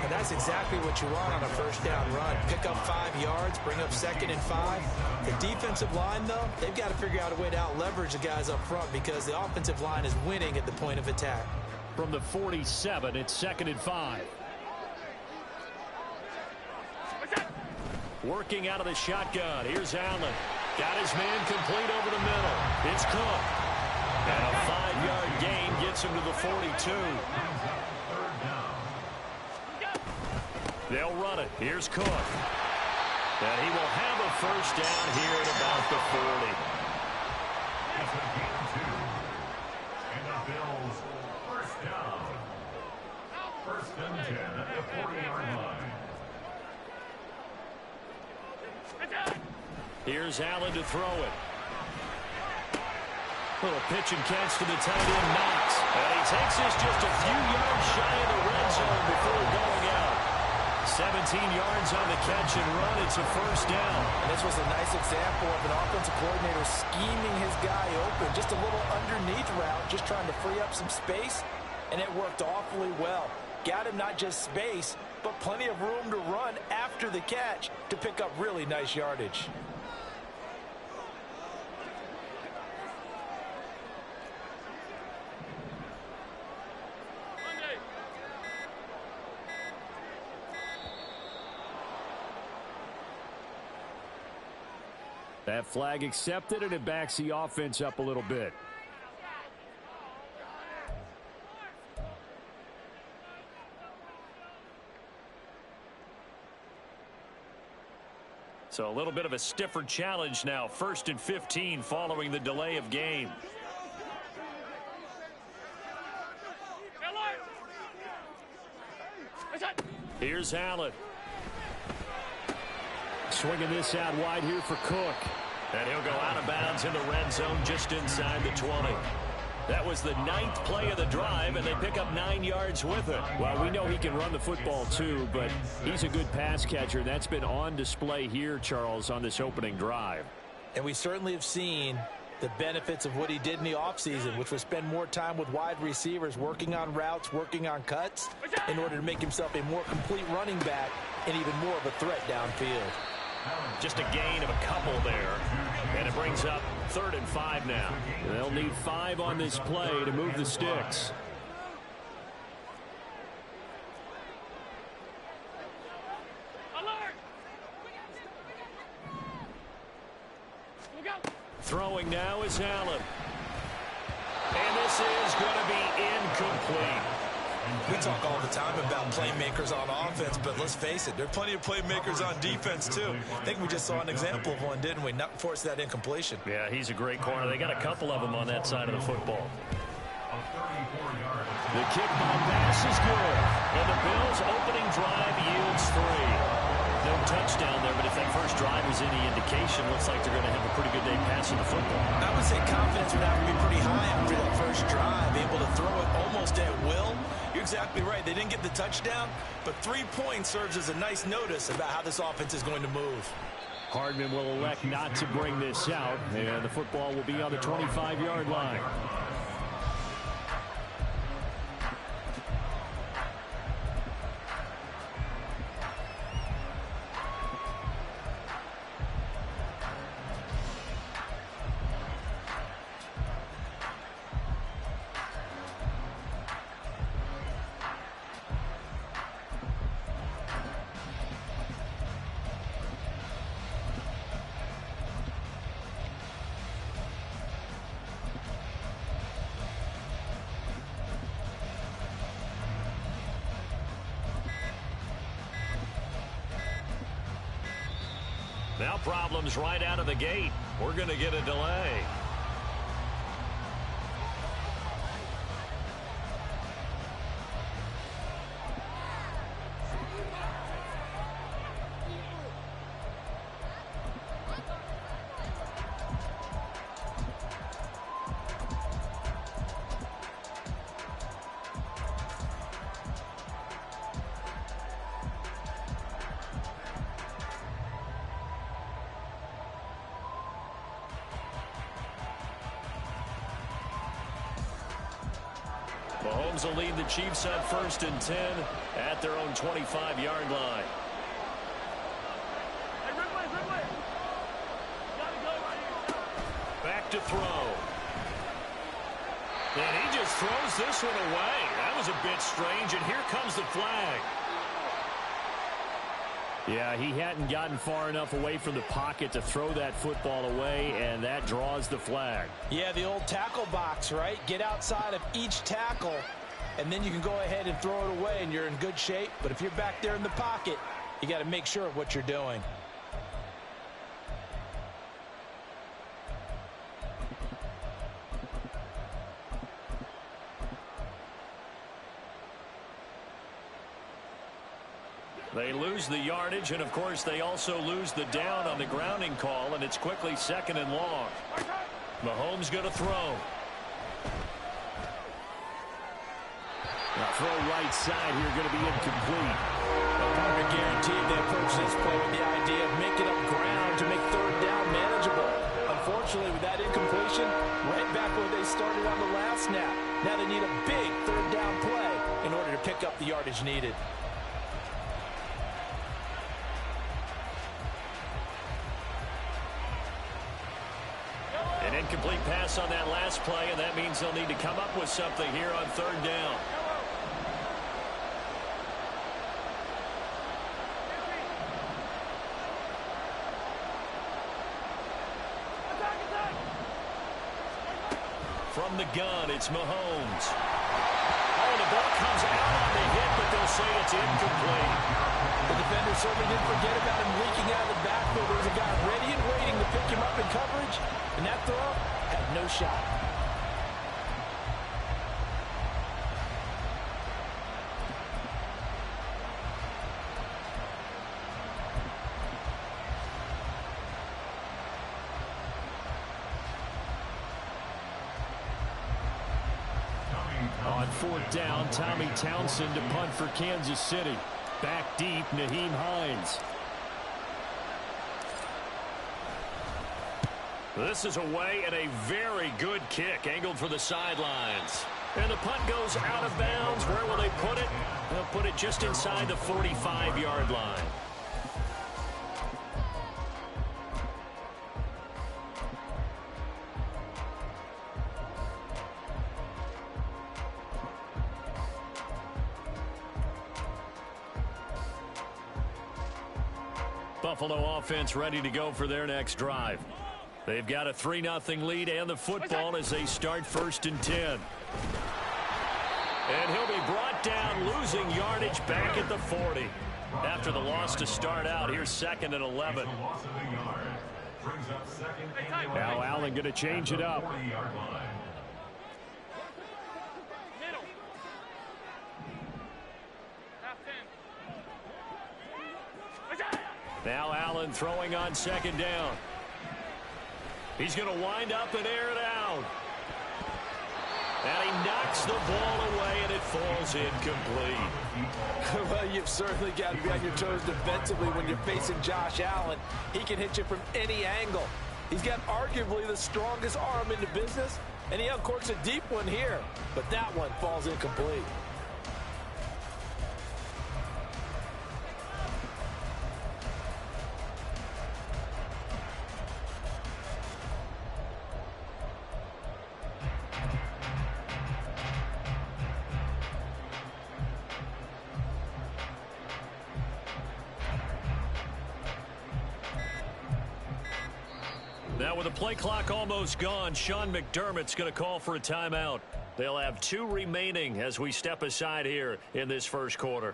Speaker 6: And that's exactly what you want on a first down run. Pick up 5 yards, bring up second and 5. The defensive line, though, they've got to figure out a way to out-leverage the guys up front because the offensive line is winning at the point of attack.
Speaker 1: From the 47, it's second and 5. Working out of the shotgun. Here's Allen. Got his man complete over the middle. It's Cook. And a 5-yard gain gets him to the 42. They'll run it. Here's Cook. And he will have a first down here at about the 40.
Speaker 5: And the Bills, first down. First and 10 at the 40-yard line.
Speaker 1: Here's Allen to throw it. Little pitch and catch to the tight end, Knox. And he takes this just a few yards shy of the red zone before going out. 17 yards on the catch and run. It's a first down.
Speaker 6: And this was a nice example of an offensive coordinator scheming his guy open. Just a little underneath route, just trying to free up some space. And it worked awfully well. Got him not just space, but plenty of room to run after the catch to pick up really nice yardage.
Speaker 4: That flag accepted, and it backs the offense up a little bit.
Speaker 1: So a little bit of a stiffer challenge now. First and 15 following the delay of game. Here's Allen.
Speaker 4: Swinging this out wide here for Cook.
Speaker 1: And he'll go out of bounds in the red zone just inside the 20. That was the 9th play of the drive, and they pick up 9 yards with it.
Speaker 4: Well, we know he can run the football too, but he's a good pass catcher. That's been on display here, Charles, on this opening drive.
Speaker 6: And we certainly have seen the benefits of what he did in the offseason, which was spend more time with wide receivers, working on routes, working on cuts, in order to make himself a more complete running back and even more of a threat downfield.
Speaker 1: Just a gain of a couple there. And it brings up 3rd and 5 now.
Speaker 4: They'll need 5 on this play to move the sticks.
Speaker 1: Throwing now is Allen. And this is going to be incomplete.
Speaker 2: We talk all the time about playmakers on offense, but let's face it, there are plenty of playmakers on defense, too. I think we just saw an example of one, didn't we? Not force that incompletion.
Speaker 1: Yeah, he's a great corner. They got a couple of them on that side of the football. The kickball pass is good. And the Bills' opening drive yields 3. No touchdown there, but if that first drive is any indication, looks like they're going to have a pretty good day passing the football.
Speaker 2: I would say confidence would have to be pretty high after that first drive, able to throw it almost at will. You're exactly right. They didn't get the touchdown, but 3 points serves as a nice notice about how this offense is going to move.
Speaker 4: Hardman will elect not to bring this out, and the football will be on the 25-yard line.
Speaker 1: Now problems right out of the gate. We're going to get a delay. Mahomes will lead the Chiefs on 1st and 10 at their own 25-yard line.
Speaker 3: Hey, Ridley. Gotta go right here.
Speaker 1: Back to throw. And he just throws this one away. That was a bit strange, and here comes the flag.
Speaker 4: Yeah, he hadn't gotten far enough away from the pocket to throw that football away, and that draws the flag.
Speaker 6: Yeah, the old tackle box, right? Get outside of each tackle, and then you can go ahead and throw it away, and you're in good shape. But if you're back there in the pocket, you got to make sure of what you're doing.
Speaker 1: They lose the yardage, and of course they also lose the down on the grounding call, and it's quickly 2nd and long. Mahomes going to throw.
Speaker 4: Now throw right side here, going to be incomplete.
Speaker 6: Partner guaranteed they approach this play with the idea of making up ground to make 3rd down manageable. Unfortunately, with that incompletion, right back where they started on the last snap. Now they need a big 3rd down play in order to pick up the yardage needed.
Speaker 1: An incomplete pass on that last play, and that means they'll need to come up with something here on 3rd down. From the gun, it's Mahomes. Oh, the ball comes out on the hit, but they'll say it's incomplete.
Speaker 6: The defender certainly didn't forget about him leaking out of the backfield. There was a guy ready and waiting to pick him up in coverage, and that throw had no shot.
Speaker 4: On 4th down, Tommy Townsend to punt for Kansas City. Back deep, Naheem Hines.
Speaker 1: This is away and a very good kick angled for the sidelines. And the punt goes out of bounds. Where will they put it? They'll put it just inside the 45-yard line. Buffalo offense ready to go for their next drive. They've got a 3-0 lead and the football as they start 1st and 10. And he'll be brought down, losing yardage back at the 40. After the loss to start out, here's 2nd and 11.
Speaker 4: Now Allen going to change it up.
Speaker 1: Now Allen throwing on 2nd down. He's going to wind up and air it out. And he knocks the ball away, and it falls incomplete.
Speaker 6: Well, you've certainly got to be on your toes defensively when you're facing Josh Allen. He can hit you from any angle. He's got arguably the strongest arm in the business, and he uncorks a deep one here. But that one falls incomplete.
Speaker 1: Now with the play clock almost gone, Sean McDermott's going to call for a timeout. They'll have 2 remaining as we step aside here in this first quarter.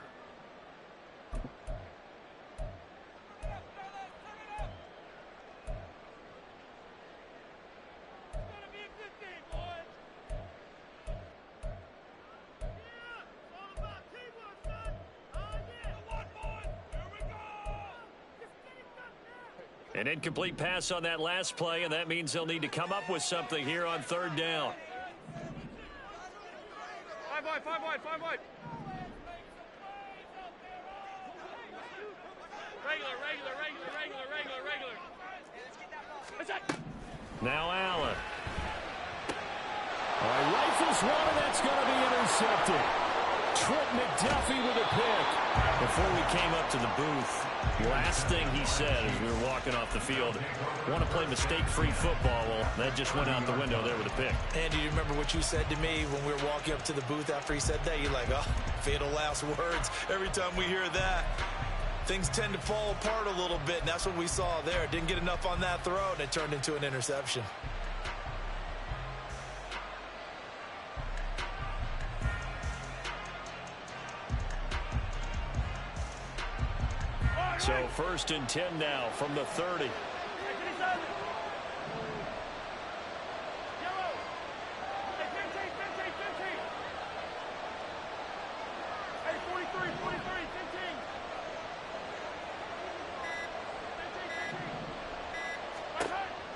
Speaker 1: An incomplete pass on that last play, and that means they'll need to come up with something here on 3rd down.
Speaker 3: 5 wide, 5 wide, 5 wide. Regular.
Speaker 1: Now Allen.
Speaker 4: Rifles one, and that's going to be intercepted. Trent McDuffie with a pick.
Speaker 1: Before we came up to the booth, last thing he said as we were walking off the field, want to play mistake-free football. Well, that just went out the window there with a pick.
Speaker 6: Andy, do you remember what you said to me when we were walking up to the booth after he said that? You're like, oh, fatal last words. Every time we hear that, things tend to fall apart a little bit, and that's what we saw there. Didn't get enough on that throw, and it turned into an interception.
Speaker 1: So 1st and 10 now from the 30.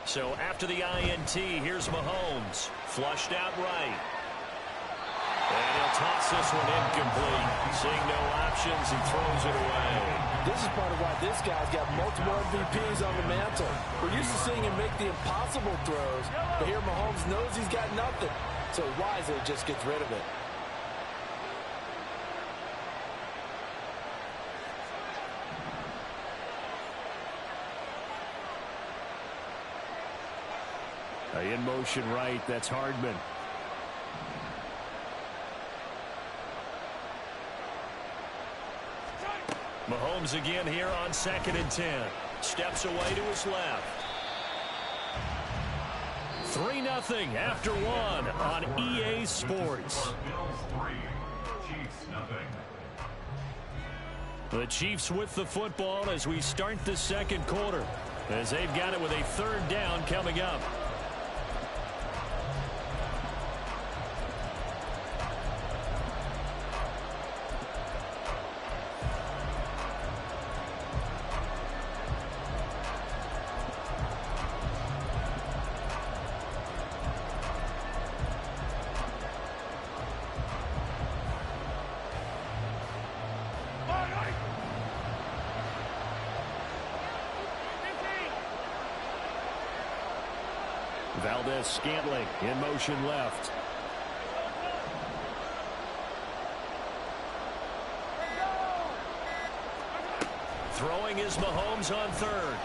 Speaker 1: So after the INT, here's Mahomes. Flushed out right. And he'll toss this one incomplete. Seeing no options, he throws it away.
Speaker 6: This is part of why this guy's got multiple MVPs on the mantle. We're used to seeing him make the impossible throws, but here Mahomes knows he's got nothing, so wisely just gets rid of it.
Speaker 4: In motion right, that's Hardman.
Speaker 1: Mahomes again here on 2nd and 10. Steps away to his left. 3-0 after 1 on EA Sports. The Chiefs with the football as we start the 2nd quarter, as they've got it with a 3rd down coming up.
Speaker 4: Scantling in motion left.
Speaker 1: Throwing is Mahomes on 3rd.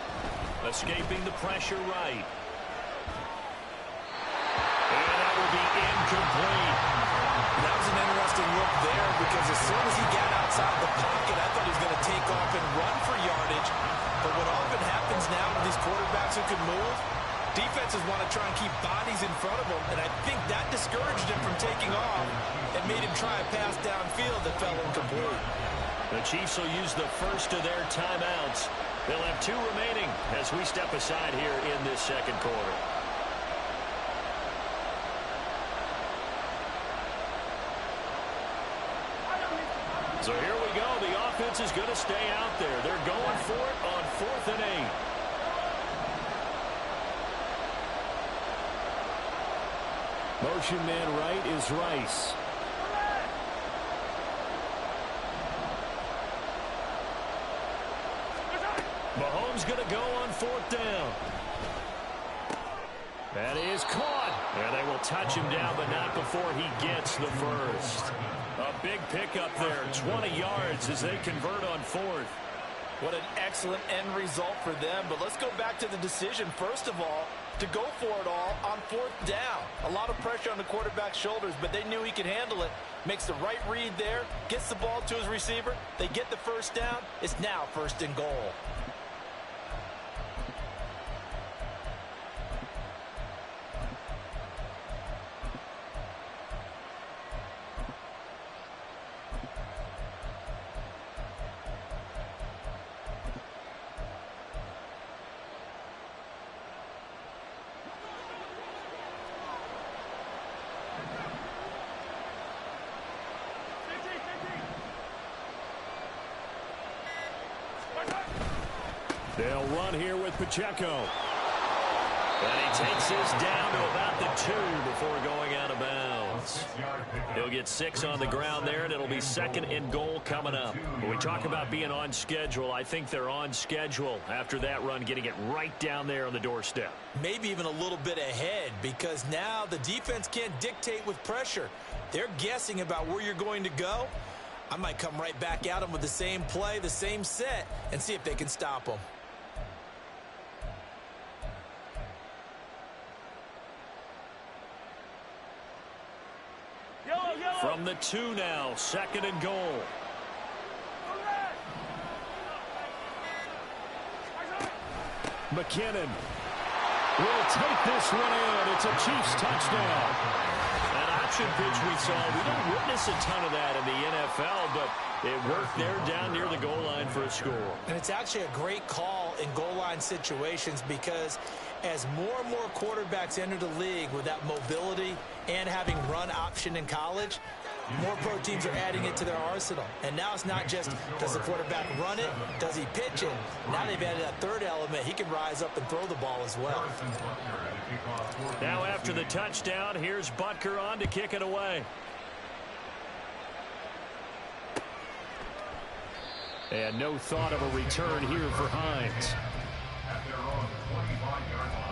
Speaker 1: Escaping the pressure right. And that will be incomplete.
Speaker 6: That was an interesting look there because as soon as he got outside the pocket, I thought he was going to take off and run for yardage. But what often happens now with these quarterbacks who can move, Defenses want to try and keep bodies in front of them, and I think that discouraged him from taking off and made him try a pass downfield that fell incomplete.
Speaker 1: The Chiefs will use the first of their timeouts. They'll have 2 remaining as we step aside here in this second quarter. So here we go. The offense is going to stay out there. They're going for it on 4th and 8.
Speaker 4: Motion man right is Rice.
Speaker 1: Mahomes going to go on 4th down. That is caught. And they will touch him down, but not before he gets the first. A big pickup there, 20 yards as they convert on 4th.
Speaker 6: What an excellent end result for them. But let's go back to the decision, first of all, to go for it all on 4th down. A lot of pressure on the quarterback's shoulders, but they knew he could handle it. Makes the right read there, gets the ball to his receiver. They get the first down. It's now 1st and goal.
Speaker 4: They'll run here with Pacheco.
Speaker 1: And he takes this down to about the 2 before going out of bounds. He'll get 6 on the ground there, and it'll be 2nd and goal coming up. When we talk about being on schedule, I think they're on schedule after that run, getting it right down there on the doorstep.
Speaker 6: Maybe even a little bit ahead, because now the defense can't dictate with pressure. They're guessing about where you're going to go. I might come right back at them with the same play, the same set, and see if they can stop them.
Speaker 1: From the 2 now, 2nd and goal.
Speaker 4: McKinnon will take this one in. It's a Chiefs touchdown.
Speaker 1: That option pitch we saw, we don't witness a ton of that in the NFL, but it worked there down near the goal line for a score.
Speaker 6: And it's actually a great call in goal line situations, because as more and more quarterbacks enter the league with that mobility and having run option in college, more pro teams are adding it to their arsenal. And now it's not just, does the quarterback run it? Does he pitch it? Now they've added that third element. He can rise up and throw the ball as well.
Speaker 1: Now after the touchdown, here's Butker on to kick it away.
Speaker 4: And no thought of a return here for Hines.
Speaker 5: At their own 25-yard line.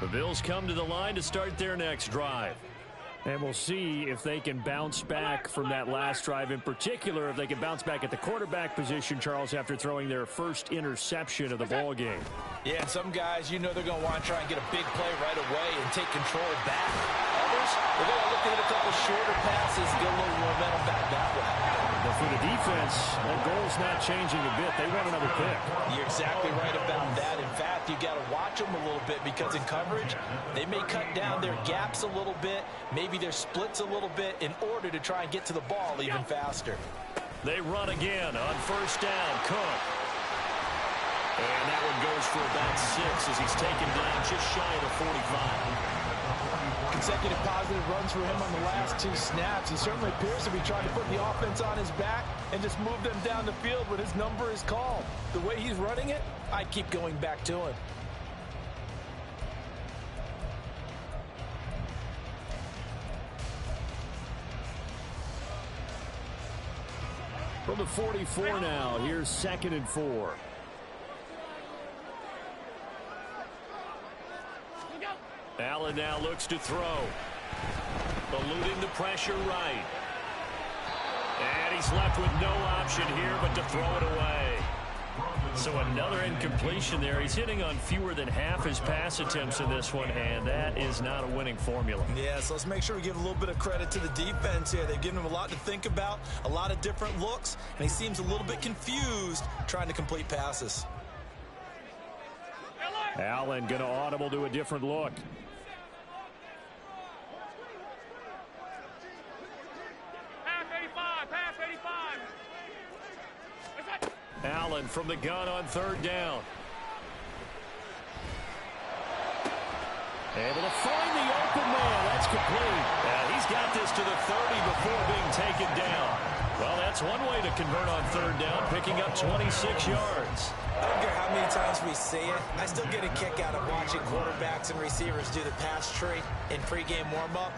Speaker 1: The Bills come to the line to start their next drive.
Speaker 4: And we'll see if they can bounce back from that last drive. In particular, if they can bounce back at the quarterback position, Charles, after throwing their first interception of the ball game.
Speaker 6: Yeah, and some guys, you know they're going to want to try and get a big play right away and take control back. Others, they're going to look at a couple shorter passes, get a little momentum back that way.
Speaker 4: But for the defense, that goal's not changing a bit. They want another pick.
Speaker 6: You're exactly right about that. In fact, you got to watch them a little bit, because in coverage, they may cut down their gaps a little bit, maybe their splits a little bit, in order to try and get to the ball even faster.
Speaker 1: They run again on 1st down. Cook. And that one goes for about 6 as he's taken down just shy of the 45.
Speaker 6: Consecutive positive runs for him on the last 2 snaps. He certainly appears to be trying to put the offense on his back and just move them down the field when his number is called. The way he's running it, I'd keep going back to him.
Speaker 4: From the 44 now, here's 2nd and 4.
Speaker 1: Allen now looks to throw. Eluding the pressure right. And he's left with no option here but to throw it away. So another incompletion there. He's hitting on fewer than half his pass attempts in this one, and that is not a winning formula.
Speaker 6: Yeah, so let's make sure we give a little bit of credit to the defense here. They've given him a lot to think about, a lot of different looks, and he seems a little bit confused trying to complete passes.
Speaker 4: Allen going to audible to a different look.
Speaker 3: Pass 85, pass 85.
Speaker 4: Allen from the gun on third down.
Speaker 1: Able to find the open man. That's complete. He's got this to the 30 before being taken down. Well, that's one way to convert on third down, picking up 26 yards.
Speaker 6: I don't care how many times we say it, I still get a kick out of watching quarterbacks and receivers do the pass tree in pregame warm-up.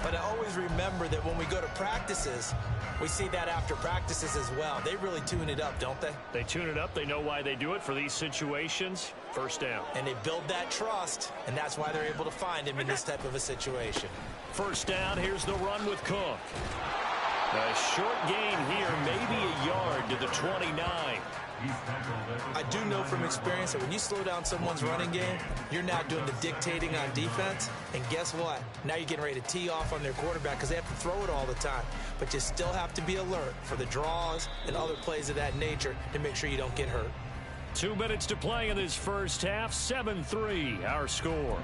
Speaker 6: But I always remember that when we go to practices, we see that after practices as well. They really tune it up, don't they?
Speaker 1: They tune it up. They know why they do it for these situations. First down.
Speaker 6: And they build that trust, and that's why they're able to find him in this type of a situation.
Speaker 1: First down, here's the run with Cook. A short gain here, maybe a yard to the 29.
Speaker 6: I do know from experience that when you slow down someone's running game, you're now doing the dictating on defense. And guess what? Now you're getting ready to tee off on their quarterback because they have to throw it all the time. But you still have to be alert for the draws and other plays of that nature to make sure you don't get hurt.
Speaker 1: 2 minutes to play in this first half. 7-3, our score.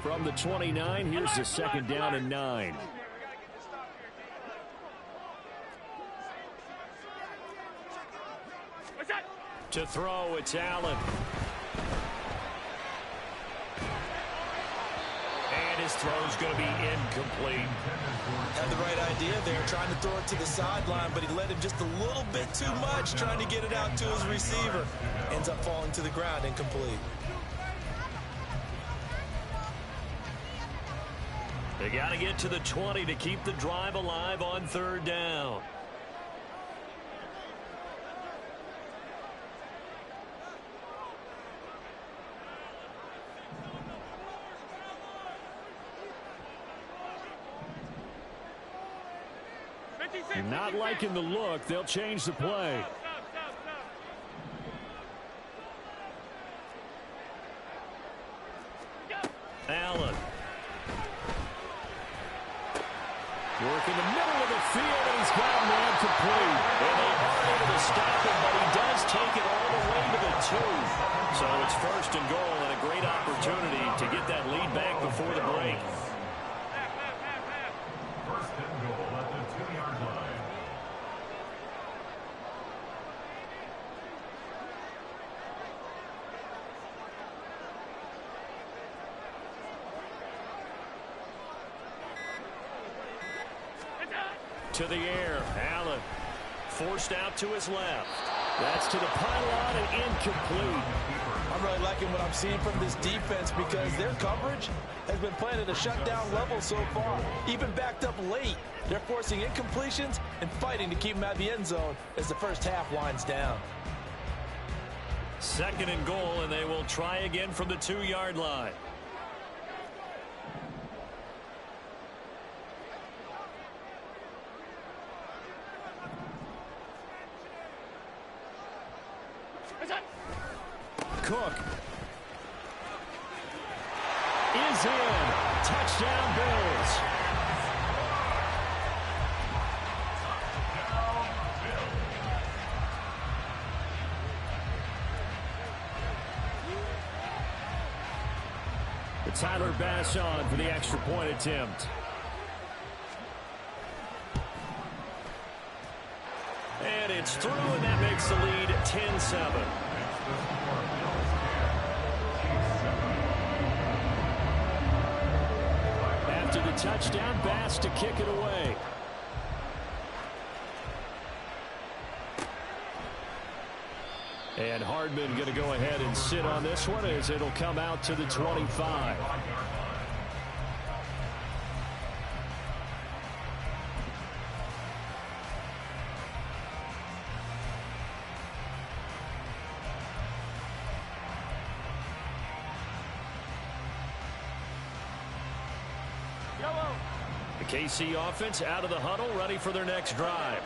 Speaker 4: From the 29, here's the second down and 9.
Speaker 1: To throw, it's Allen. And his throw's going to be incomplete.
Speaker 6: Had the right idea there, trying to throw it to the sideline, but he let him just a little bit too much, trying to get it out to his receiver. Ends up falling to the ground, incomplete.
Speaker 1: They got to get to the 20 to keep the drive alive on third down.
Speaker 4: Not liking the look. They'll change the play.
Speaker 1: Allen. Working the middle of the field, and he's got a man complete. And they are able to stop him, but he does take it all the way to the 2. So it's first and goal, and a great opportunity to get that lead back before the break.
Speaker 5: First and goal at the 2-yard line.
Speaker 1: To the air, Allen forced out to his left. That's to the pylon and incomplete.
Speaker 6: I'm really liking what I'm seeing from this defense because their coverage has been playing at a shutdown level so far. Even backed up late, they're forcing incompletions and fighting to keep them out of the end zone as the first half winds down.
Speaker 1: Second and goal, and they will try again from the 2-yard line.
Speaker 4: Cook
Speaker 1: is in. Touchdown, Bills.
Speaker 4: The Tyler Bass on for the extra point attempt.
Speaker 1: And it's through, and that makes the lead 10-7.
Speaker 4: After the touchdown, Bass to kick it away. And Hardman going to go ahead and sit on this one as it'll come out to the 25. KC offense out of the huddle, ready for their next drive.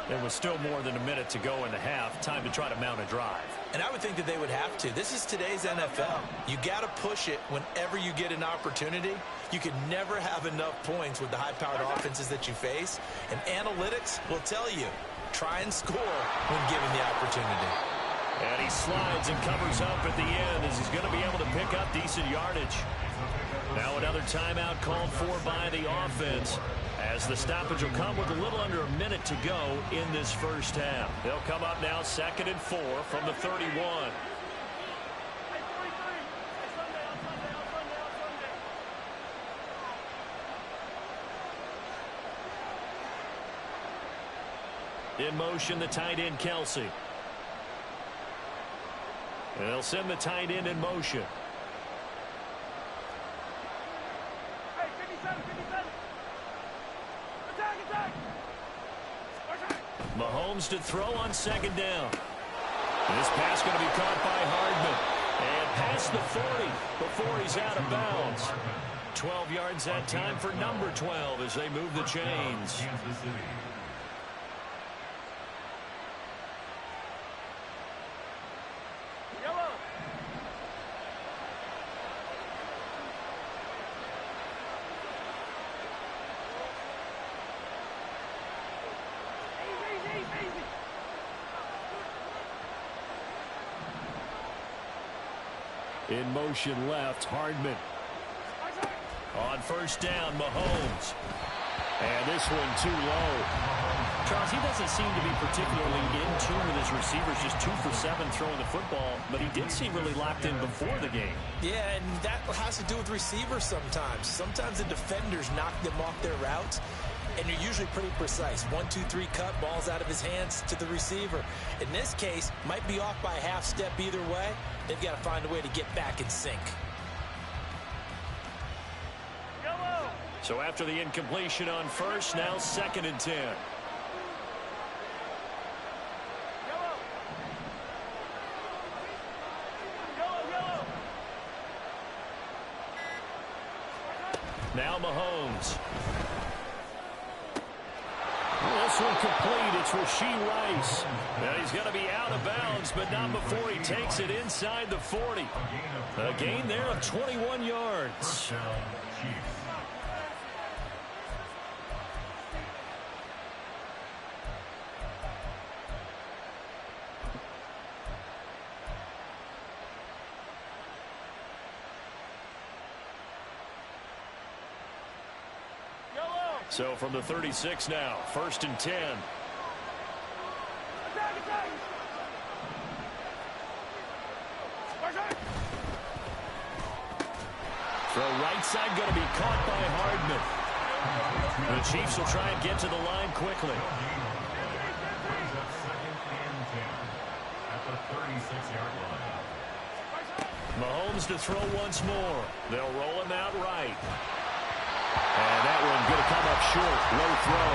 Speaker 4: There was still more than a minute to go in the half. Time to try to mount a drive.
Speaker 6: And I would think that they would have to. This is today's NFL. You got to push it whenever you get an opportunity. You can never have enough points with the high-powered offenses that you face. And analytics will tell you, try and score when given the opportunity.
Speaker 4: And he slides and covers up at the end as he's going to be able to pick up decent yardage. Now another timeout called for by the offense, as the stoppage will come with a little under a minute to go in this first half. They'll come up now 2nd and 4 from the 31. In motion, the tight end, Kelsey. And they'll send the tight end in motion. Mahomes to throw on 2nd down. This pass going to be caught by Hardman. And past the 40 before he's out of bounds. 12 yards that time for number 12 as they move the chains. In motion left, Hardman. On 1st down, Mahomes. And this one too low.
Speaker 1: Charles, he doesn't seem to be particularly in tune with his receivers, just 2 for 7 throwing the football, but he did seem really locked in before the game.
Speaker 6: Yeah, and that has to do with receivers sometimes. Sometimes the defenders knock them off their routes, and you're usually pretty precise. 1, 2, 3 cut, balls out of his hands to the receiver. In this case, might be off by a half step either way. They've got to find a way to get back in sync.
Speaker 4: So after the incompletion on 1st, now 2nd and 10. Now Mahomes. This one complete. It's Rashee Rice. Now he's going to be out of bounds, but not before he takes it inside the 40. A gain there of 21 yards. So from the 36 now, 1st and 10. Throw right side going to be caught by Hardman. The Chiefs will try and get to the line quickly. Mahomes to throw once more. They'll roll him out right. And that one going to come up short. Low throw.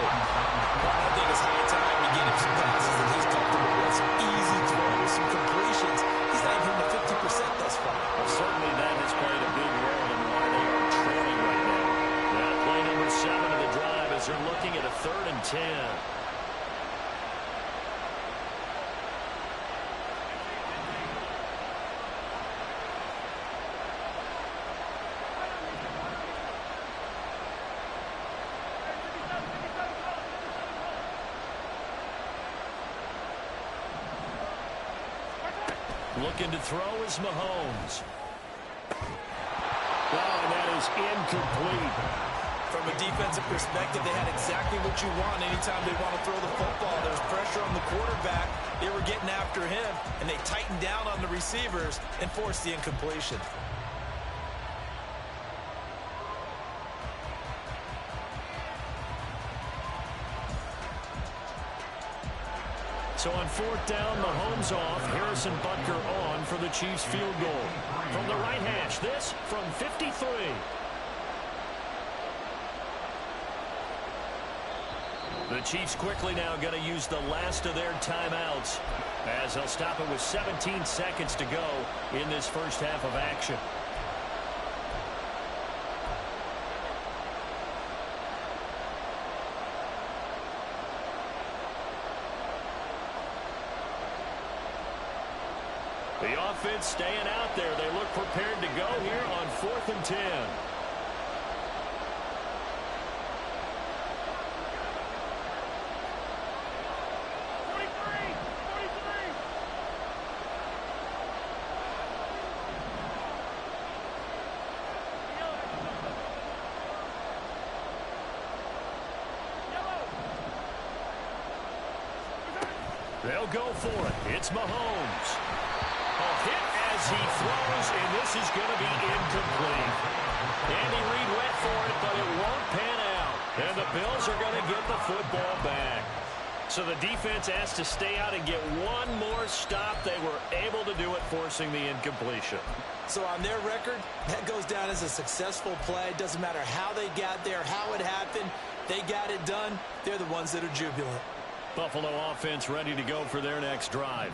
Speaker 6: I think it's high time to get him some passes that he's comfortable with. Some easy throws, some completions. He's not even to 50% thus far.
Speaker 4: Well, certainly that has played a big role in why they are trailing right now. Now play number 7 of the drive as they're looking at a 3rd and 10. Looking to throw is Mahomes. Oh, and that is incomplete.
Speaker 6: From a defensive perspective, they had exactly what you want anytime they want to throw the football. There's pressure on the quarterback. They were getting after him, and they tightened down on the receivers and forced the incompletion.
Speaker 4: So on 4th down, Mahomes off. Harrison Butker on for the Chiefs field goal. From the right hash, this from 53. The Chiefs quickly now going to use the last of their timeouts as they'll stop it with 17 seconds to go in this first half of action. defense staying out there. They look prepared to go here on 4th and 10. They'll go for it. It's Mahomes. A hit as he throws, and this is going to be incomplete. Andy Reid went for it, but it won't pan out. And the Bills are going to get the football back. So the defense has to stay out and get one more stop. They were able to do it, forcing the incompletion.
Speaker 6: So on their record, that goes down as a successful play. Doesn't matter how they got there, how it happened. They got it done. They're the ones that are jubilant.
Speaker 4: Buffalo offense ready to go for their next drive.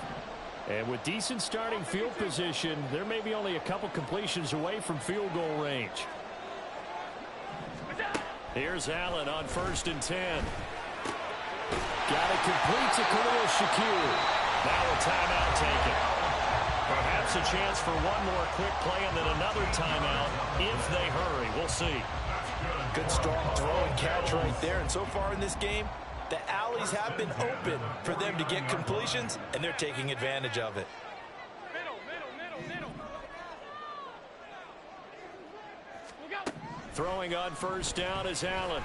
Speaker 4: And with decent starting field position, they're maybe only a couple completions away from field goal range. Here's Allen on 1st and 10. Got it complete to Khalil Shakir. Now a timeout taken. Perhaps a chance for one more quick play and then another timeout if they hurry. We'll see.
Speaker 6: Good strong throw and catch right there. And so far in this game, the alleys have been open for them to get completions, and they're taking advantage of it.
Speaker 3: Middle.
Speaker 4: Throwing on 1st down is Allen.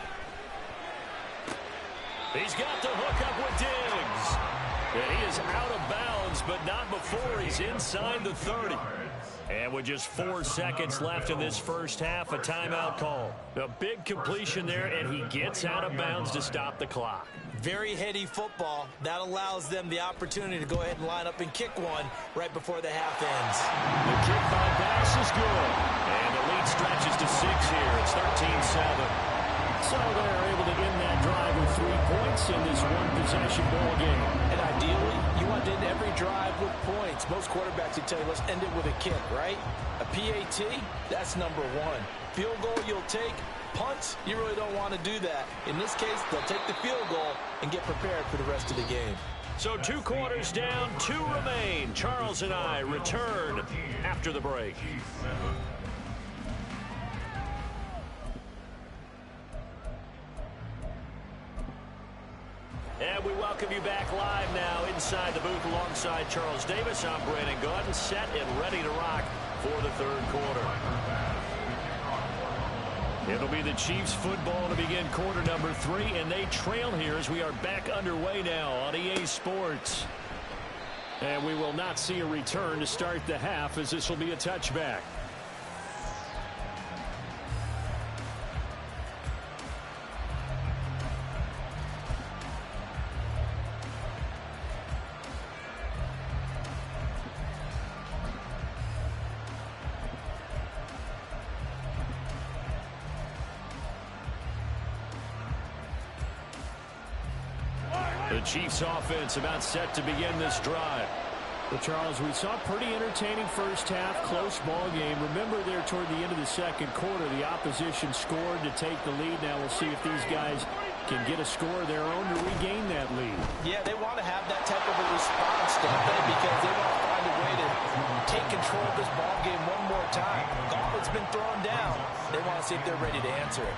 Speaker 4: He's got the hook up with Diggs. And he is out of bounds, but not before he's inside the 30. And with just 4 seconds left in this first half, a timeout call. A big completion there, and he gets out of bounds to stop the clock.
Speaker 6: Very heady football. That allows them the opportunity to go ahead and line up and kick one right before the half ends.
Speaker 4: The kick by Bass is good. And the lead stretches to 6 here. It's 13-7. So they're able to end that drive with 3 points in this one-possession ball game.
Speaker 6: And ideally, you want to end every drive with points. Most quarterbacks would tell you, let's end it with a kick, right? A PAT, that's number 1. Field goal you'll take. Punts, you really don't want to do that. In this case, they'll take the field goal and get prepared for the rest of the game.
Speaker 4: So 2 quarters down, 2 remain. Charles and I return after the break. And we welcome you back live now inside the booth alongside Charles Davis. I'm Brandon Gordon, set and ready to rock for the 3rd quarter. It'll be the Chiefs football to begin quarter number 3, and they trail here as we are back underway now on EA Sports. And we will not see a return to start the half, as this will be a touchback. The Chiefs offense about set to begin this drive. Well, Charles, we saw a pretty entertaining first half, close ball game. Remember there toward the end of the 2nd quarter, the opposition scored to take the lead. Now we'll see if these guys can get a score of their own to regain that lead.
Speaker 6: Yeah, they want to have that type of a response, don't they? Because they want to find a way to take control of this ball game one more time. Gauntlet's been thrown down. They want to see if they're ready to answer it.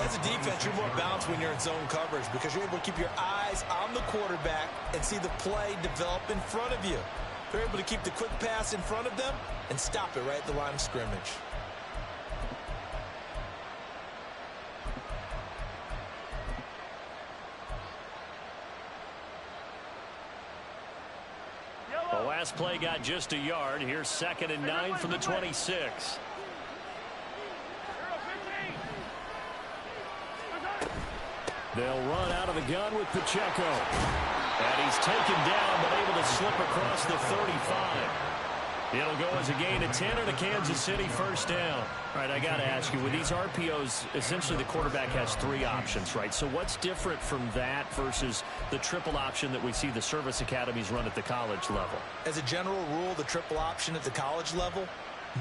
Speaker 6: As a defense, you're more balanced when you're in zone coverage because you're able to keep your eyes on the quarterback and see the play develop in front of you. They're able to keep the quick pass in front of them and stop it right at the line of scrimmage.
Speaker 4: The last play got just a yard. Here's 2nd and 9 from the 26. They'll run out of the gun with Pacheco. And he's taken down, but able to slip across the 35. It'll go as a gain of 10 and a Kansas City first down. All right, I got to ask you, with these RPOs, essentially the quarterback has 3 options, right? So what's different from that versus the triple option that we see the service academies run at the college level?
Speaker 6: As a general rule, the triple option at the college level,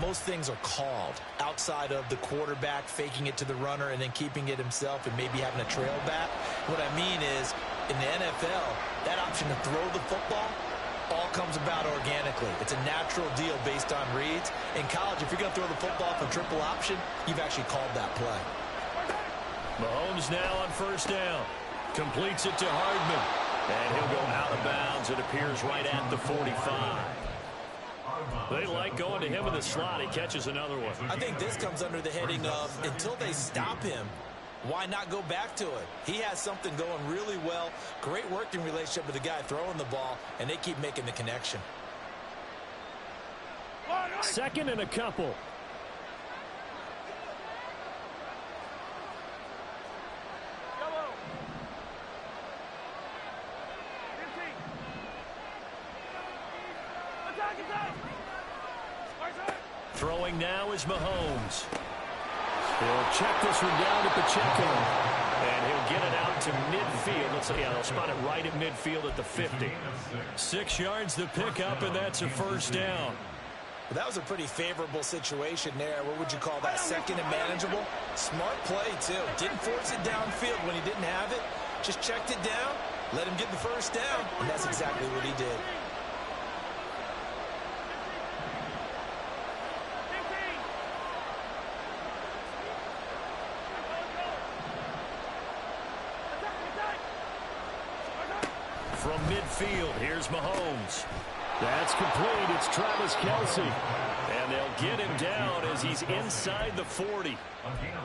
Speaker 6: most things are called outside of the quarterback faking it to the runner and then keeping it himself and maybe having a trail back. What I mean is, in the NFL, that option to throw the football, all comes about organically. It's a natural deal based on reads. In college, if you're going to throw the football for triple option, you've actually called that play.
Speaker 4: Mahomes now on first down. Completes it to Hardman. And he'll go out of bounds. It appears right at the 45. They like going to him in the slot. He catches another one.
Speaker 6: I think this comes under the heading of until they stop him, why not go back to it? He has something going really well. Great working relationship with the guy throwing the ball, and they keep making the connection.
Speaker 4: Second and a couple. Throwing now is Mahomes. He'll check this one down to Pacheco. And he'll get it out to midfield. Let's see, they'll spot it right at midfield at the 50. 6 yards the pickup, and that's a first down.
Speaker 6: Well, that was a pretty favorable situation there. What would you call that? Second and manageable? Smart play, too. Didn't force it downfield when he didn't have it. Just checked it down, let him get the first down, and that's exactly what he did.
Speaker 4: From midfield, here's Mahomes. That's complete. It's Travis Kelce. And they'll get him down as he's inside the 40.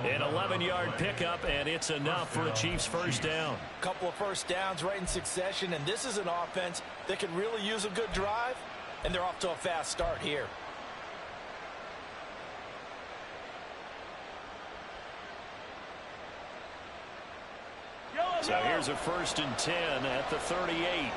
Speaker 4: An 11-yard pickup, and it's enough for a Chiefs first down.
Speaker 6: Couple of first downs right in succession, and this is an offense that could really use a good drive, and they're off to a fast start here.
Speaker 4: So here's a 1st and 10 at the 38.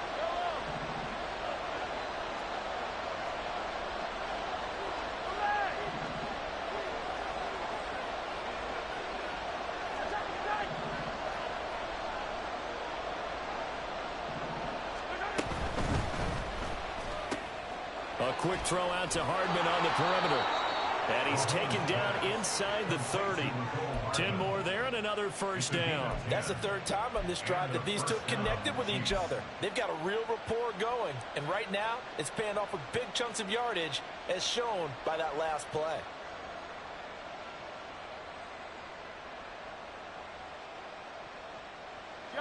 Speaker 4: A quick throw out to Hardman on the perimeter. And he's taken down inside the 30. 10 more there and another first down.
Speaker 6: That's the 3rd time on this drive that these two have connected with each other. They've got a real rapport going. And right now, it's paying off with big chunks of yardage as shown by that last play.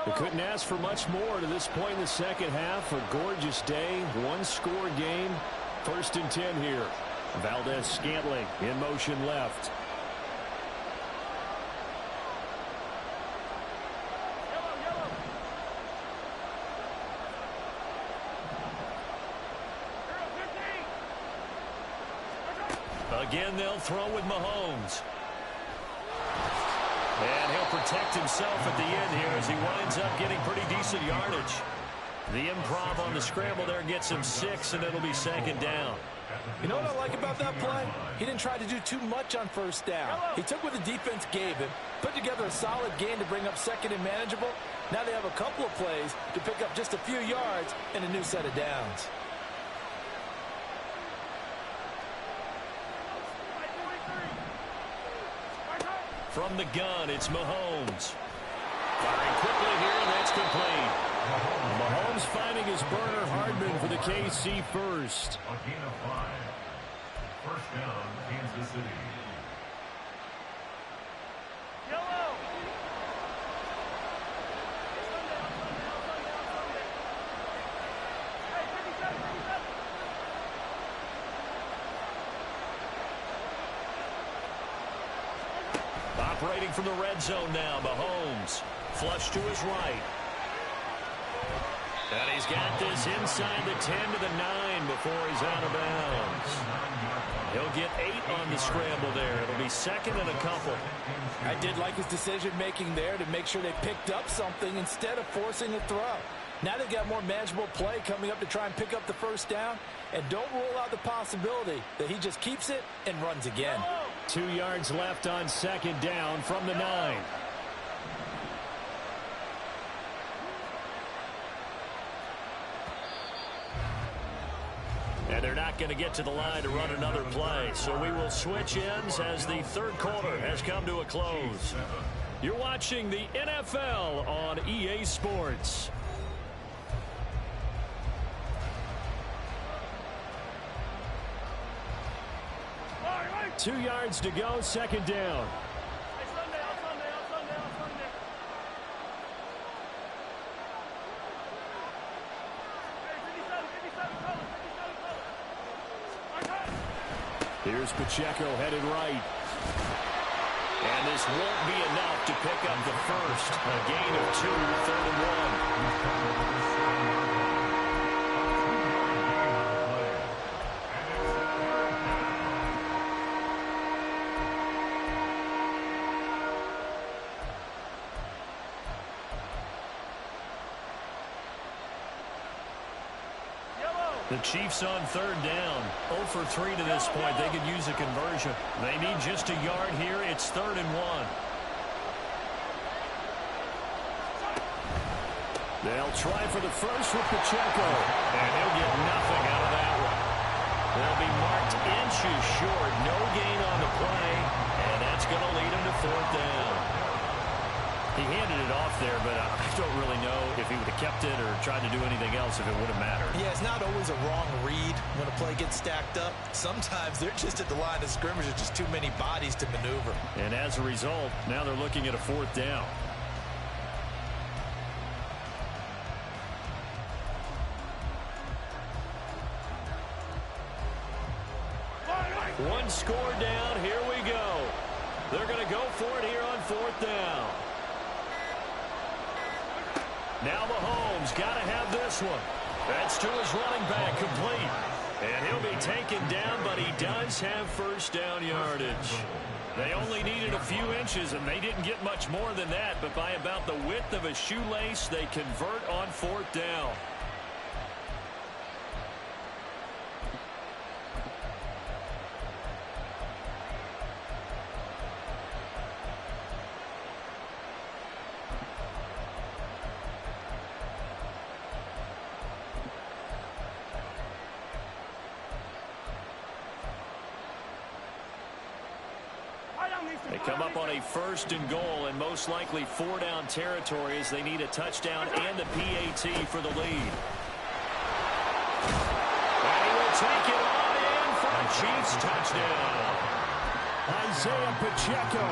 Speaker 4: We couldn't ask for much more to this point in the second half. A gorgeous day, one-score game. 1st and 10 here. Valdez-Scantling in motion left. Again, they'll throw with Mahomes. And he'll protect himself at the end here as he winds up getting pretty decent yardage. The improv on the scramble there gets him 6, and it'll be 2nd down.
Speaker 6: You know what I like about that play? He didn't try to do too much on first down. He took what the defense gave him, put together a solid game to bring up 2nd and manageable. Now they have a couple of plays to pick up just a few yards and a new set of downs.
Speaker 4: From the gun, it's Mahomes. Firing quickly here, and that's complete. Mahomes finding his burner Hardman for the KC first.
Speaker 5: A gain of 5. First down, Kansas City.
Speaker 4: Operating from the red zone now, Mahomes. Flush to his right. And he's got this inside the 10 to the 9 before he's out of bounds. He'll get 8 on the scramble there. It'll be 2nd and a couple.
Speaker 6: I did like his decision-making there to make sure they picked up something instead of forcing a throw. Now they've got more manageable play coming up to try and pick up the first down. And don't rule out the possibility that he just keeps it and runs again.
Speaker 4: 2 yards left on 2nd down from the 9. And they're not going to get to the line to run another play. So we will switch ends as the 3rd quarter has come to a close. You're watching the NFL on EA Sports. 2 yards to go, second down. Here's Pacheco headed right. And this won't be enough to pick up the first. A gain of 2, 3rd and 1. The Chiefs on 3rd down. 0 for 3 to this point. They could use a conversion. They need just a yard here. It's 3rd and 1. They'll try for the first with Pacheco. And he'll get nothing out of that one. They'll be marked inches short. No gain on the play. And that's going to lead him to 4th down. He handed it off there, but I don't really know if he would have kept it or tried to do anything else if it would have mattered.
Speaker 6: Yeah, it's not always a wrong read when a play gets stacked up. Sometimes they're just at the line of scrimmage. There's just too many bodies to maneuver.
Speaker 4: And as a result, now they're looking at a 4th down. One score down. Here we go. They're going to go for it here on 4th down. Now Mahomes got to have this one. That's to his running back, complete. And he'll be taken down, but he does have 1st down yardage. They only needed a few inches, and they didn't get much more than that. But by about the width of a shoelace, they convert on 4th down. They come up on a 1st and goal, and most likely 4-down territory as they need a touchdown and a PAT for the lead. And he will take it on in for a Chiefs touchdown. Isaiah Pacheco,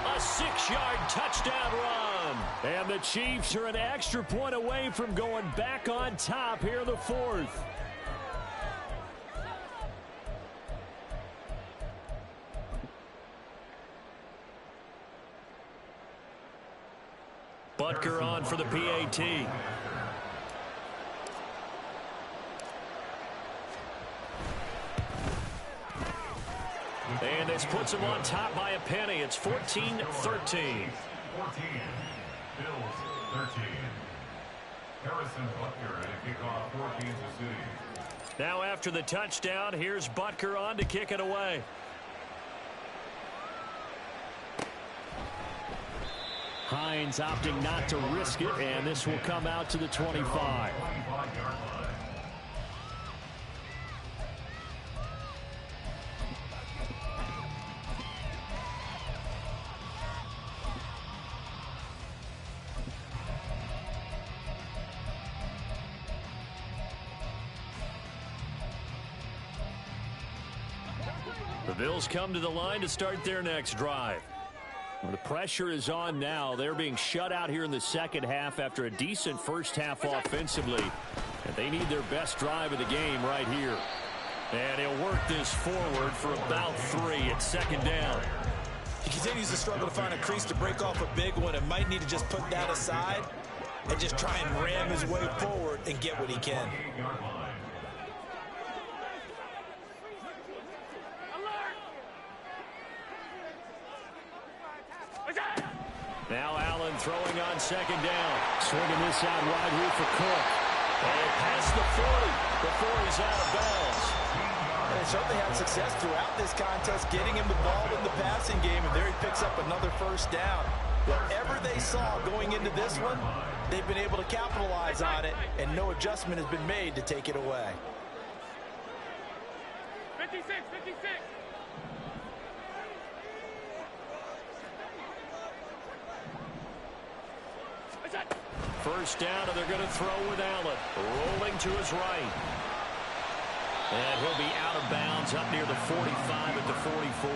Speaker 4: a 6-yard touchdown run. And the Chiefs are an extra point away from going back on top here in the 4th. Butker on for the PAT. And this puts him on top by a penny. It's 14-13. 14.
Speaker 5: Bills 13. Harrison Butker at a kickoff for Kansas City.
Speaker 4: Now after the touchdown, here's Butker on to kick it away. Hines opting not to risk it, and this will come out to the 25. The Bills come to the line to start their next drive. Well, the pressure is on now. They're being shut out here in the second half after a decent first half offensively. And they need their best drive of the game right here. And he'll work this forward for about 3. It's 2nd down.
Speaker 6: He continues to struggle to find a crease to break off a big one and might need to just put that aside and just try and ram his way forward and get what he can.
Speaker 4: Now Allen throwing on 2nd down. Swinging this out wide here for Cook. And past the 40 before he's out of bounds.
Speaker 6: And they certainly had success throughout this contest getting him the ball in the passing game, and there he picks up another 1st down. Whatever they saw going into this one, they've been able to capitalize on it, and no adjustment has been made to take it away.
Speaker 3: 56, 56.
Speaker 4: First down, and they're going to throw with Allen. Rolling to his right. And he'll be out of bounds up near the 45 at the 44.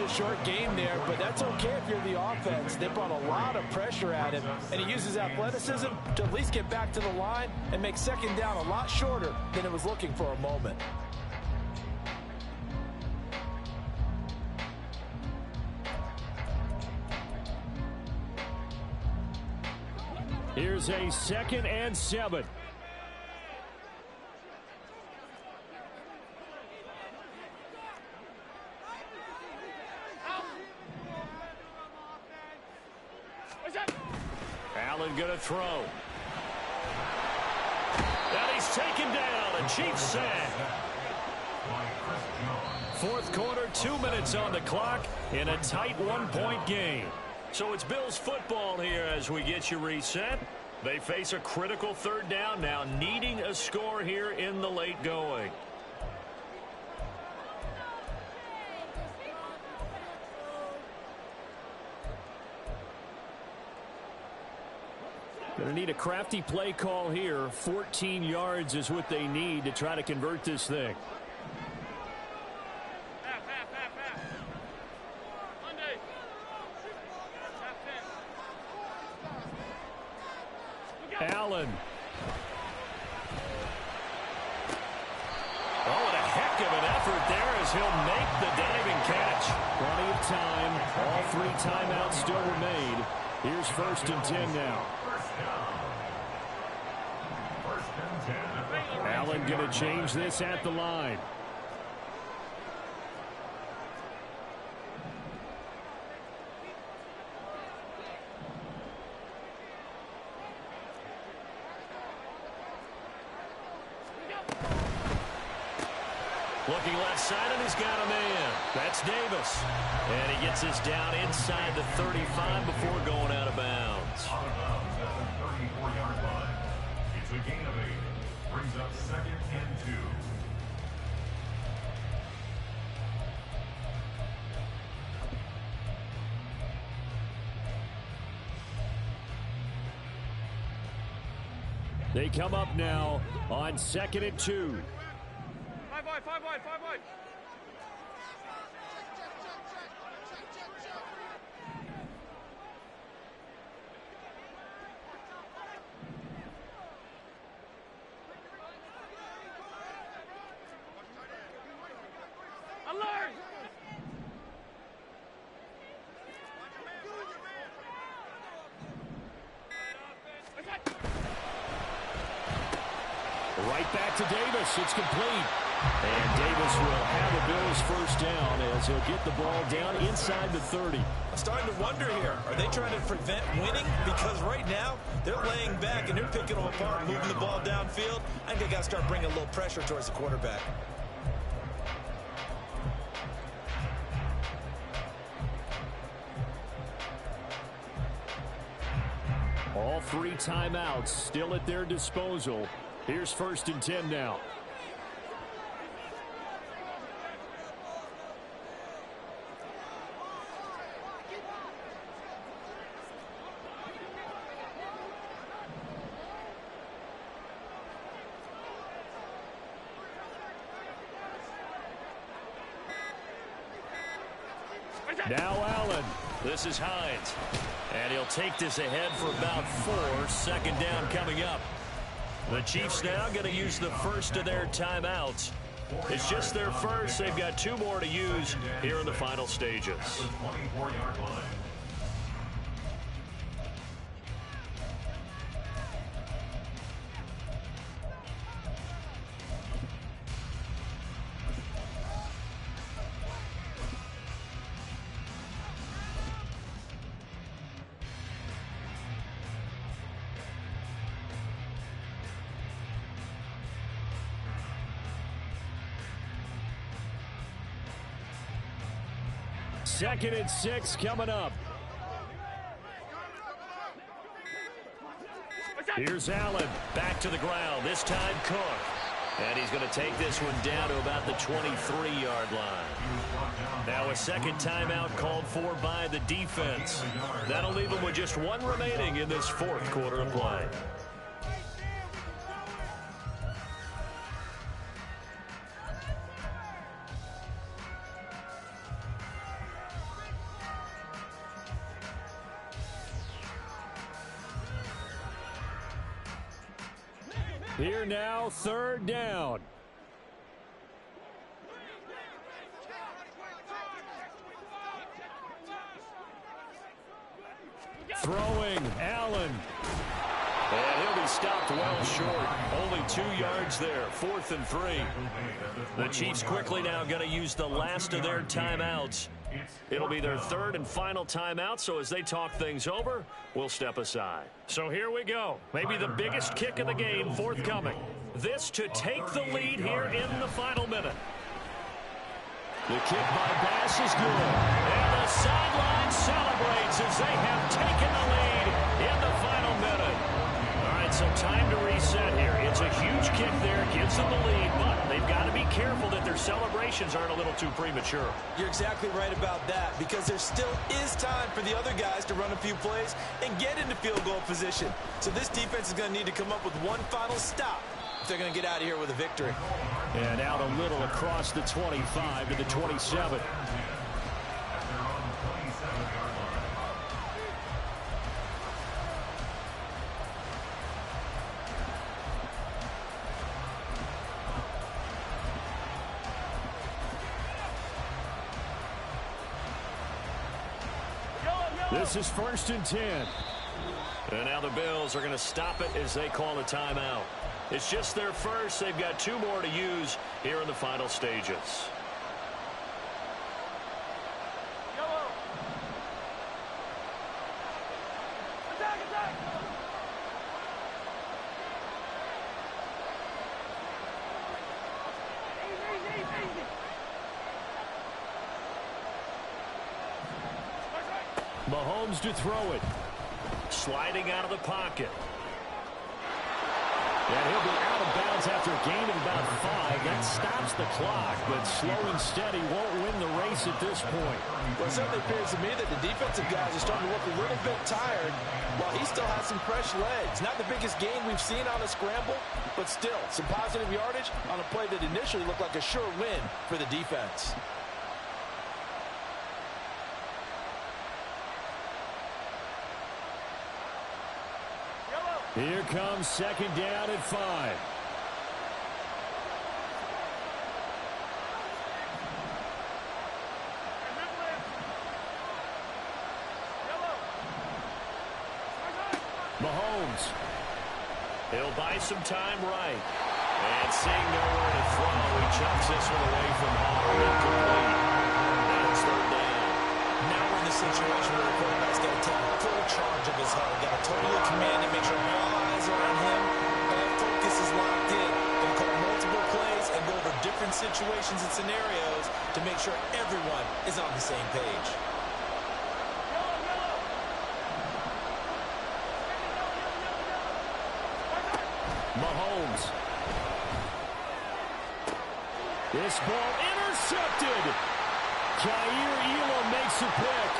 Speaker 6: a short game there, but that's okay if you're the offense. They brought a lot of pressure at him, and he uses athleticism to at least get back to the line and make second down a lot shorter than it was looking for a moment.
Speaker 4: Here's a 2nd and 7. Allen going to throw. And he's taken down. A Chiefs sack. 4th quarter, 2 minutes on the clock in a tight 1-point game. So it's Bills football here as we get you reset. They face a critical 3rd down now, needing a score here in the late going. Going to need a crafty play call here. 14 yards is what they need to try to convert this thing. Allen. Oh, and a heck of an effort there as he'll make the diving catch. Plenty of time. All 3 timeouts still remain. Here's 1st and 10 now. Allen going to change this at the line. Looking left side, and he's got a man. That's Davis. And he gets this down inside the 35 before going out of bounds.
Speaker 5: Out of bounds at the 34-yard line. It's a gain of 8. Brings up 2nd and 2.
Speaker 4: They come up now on 2nd and 2.
Speaker 3: 5 wide. Alert!
Speaker 4: Right back to Davis. It's complete. And Davis will have a Bills 1st down as he'll get the ball down inside the 30.
Speaker 6: I'm starting to wonder here, are they trying to prevent winning? Because right now, they're laying back and they're picking them apart, moving the ball downfield. I think they got to start bringing a little pressure towards the quarterback.
Speaker 4: All 3 timeouts still at their disposal. Here's 1st and 10 now. Now Allen.
Speaker 1: This is Hines. And he'll take this ahead for about 4. 2nd down coming up. The Chiefs now going to use the first of their timeouts. It's just their first. They've got 2 more to use here in the final stages.
Speaker 5: 24-yard line.
Speaker 4: Second and 6 coming up. Here's Allen.
Speaker 1: Back to the ground. This time Cook. And he's going to take this one down to about the 23-yard line. Now a 2nd timeout called for by the defense. That'll leave them with just 1 remaining in this 4th quarter of play.
Speaker 4: Here now, third down. Throwing, Allen. And he'll be stopped well short. Only 2 yards there, 4th and 3. The Chiefs quickly now going to use the last of their timeouts. It'll be their third and final timeout, so as they talk things over, we'll step aside. So here we go. Maybe the biggest kick of the game forthcoming. This to take the lead here in the final minute. The kick by Bass is good. And the sideline celebrates as they have taken the lead in the final minute. All right, so time to reset here. It's a huge kick there, gives them the lead, but they've got to be careful that their celebrations aren't a little too premature.
Speaker 6: You're exactly right about that, because there still is time for the other guys to run a few plays and get into field goal position. So this defense is going to need to come up with one final stop if they're going to get out of here with a victory.
Speaker 4: And out a little across the 25 to the 27. This is 1st and 10. And now the Bills are going to stop it as they call a timeout. It's just their first. They've got 2 more to use here in the final stages.
Speaker 3: Attack, attack! Easy, easy, easy.
Speaker 4: Mahomes to throw it. Sliding out of the pocket. And he'll be out of bounds after a gain of about 5. That stops the clock, but slow and steady won't win the race at this point.
Speaker 6: Well, it certainly appears to me that the defensive guys are starting to look a little bit tired while he still has some fresh legs. Not the biggest gain we've seen on a scramble, but still some positive yardage on a play that initially looked like a sure win for the defense.
Speaker 4: Here comes 2nd down at 5. Mahomes. He'll buy some time right. And seeing nowhere to throw, he chucks this one away from home. Incomplete. And it's 3rd down.
Speaker 6: Now we're in the situation where the quarterback's got to take full charge of his huddle. Got to totally command and make sure all eyes are on him. All focus is locked in. Going to call multiple plays and go over different situations and scenarios to make sure everyone is on the same page.
Speaker 4: Mahomes. This ball intercepted. Jair Elam makes a pick.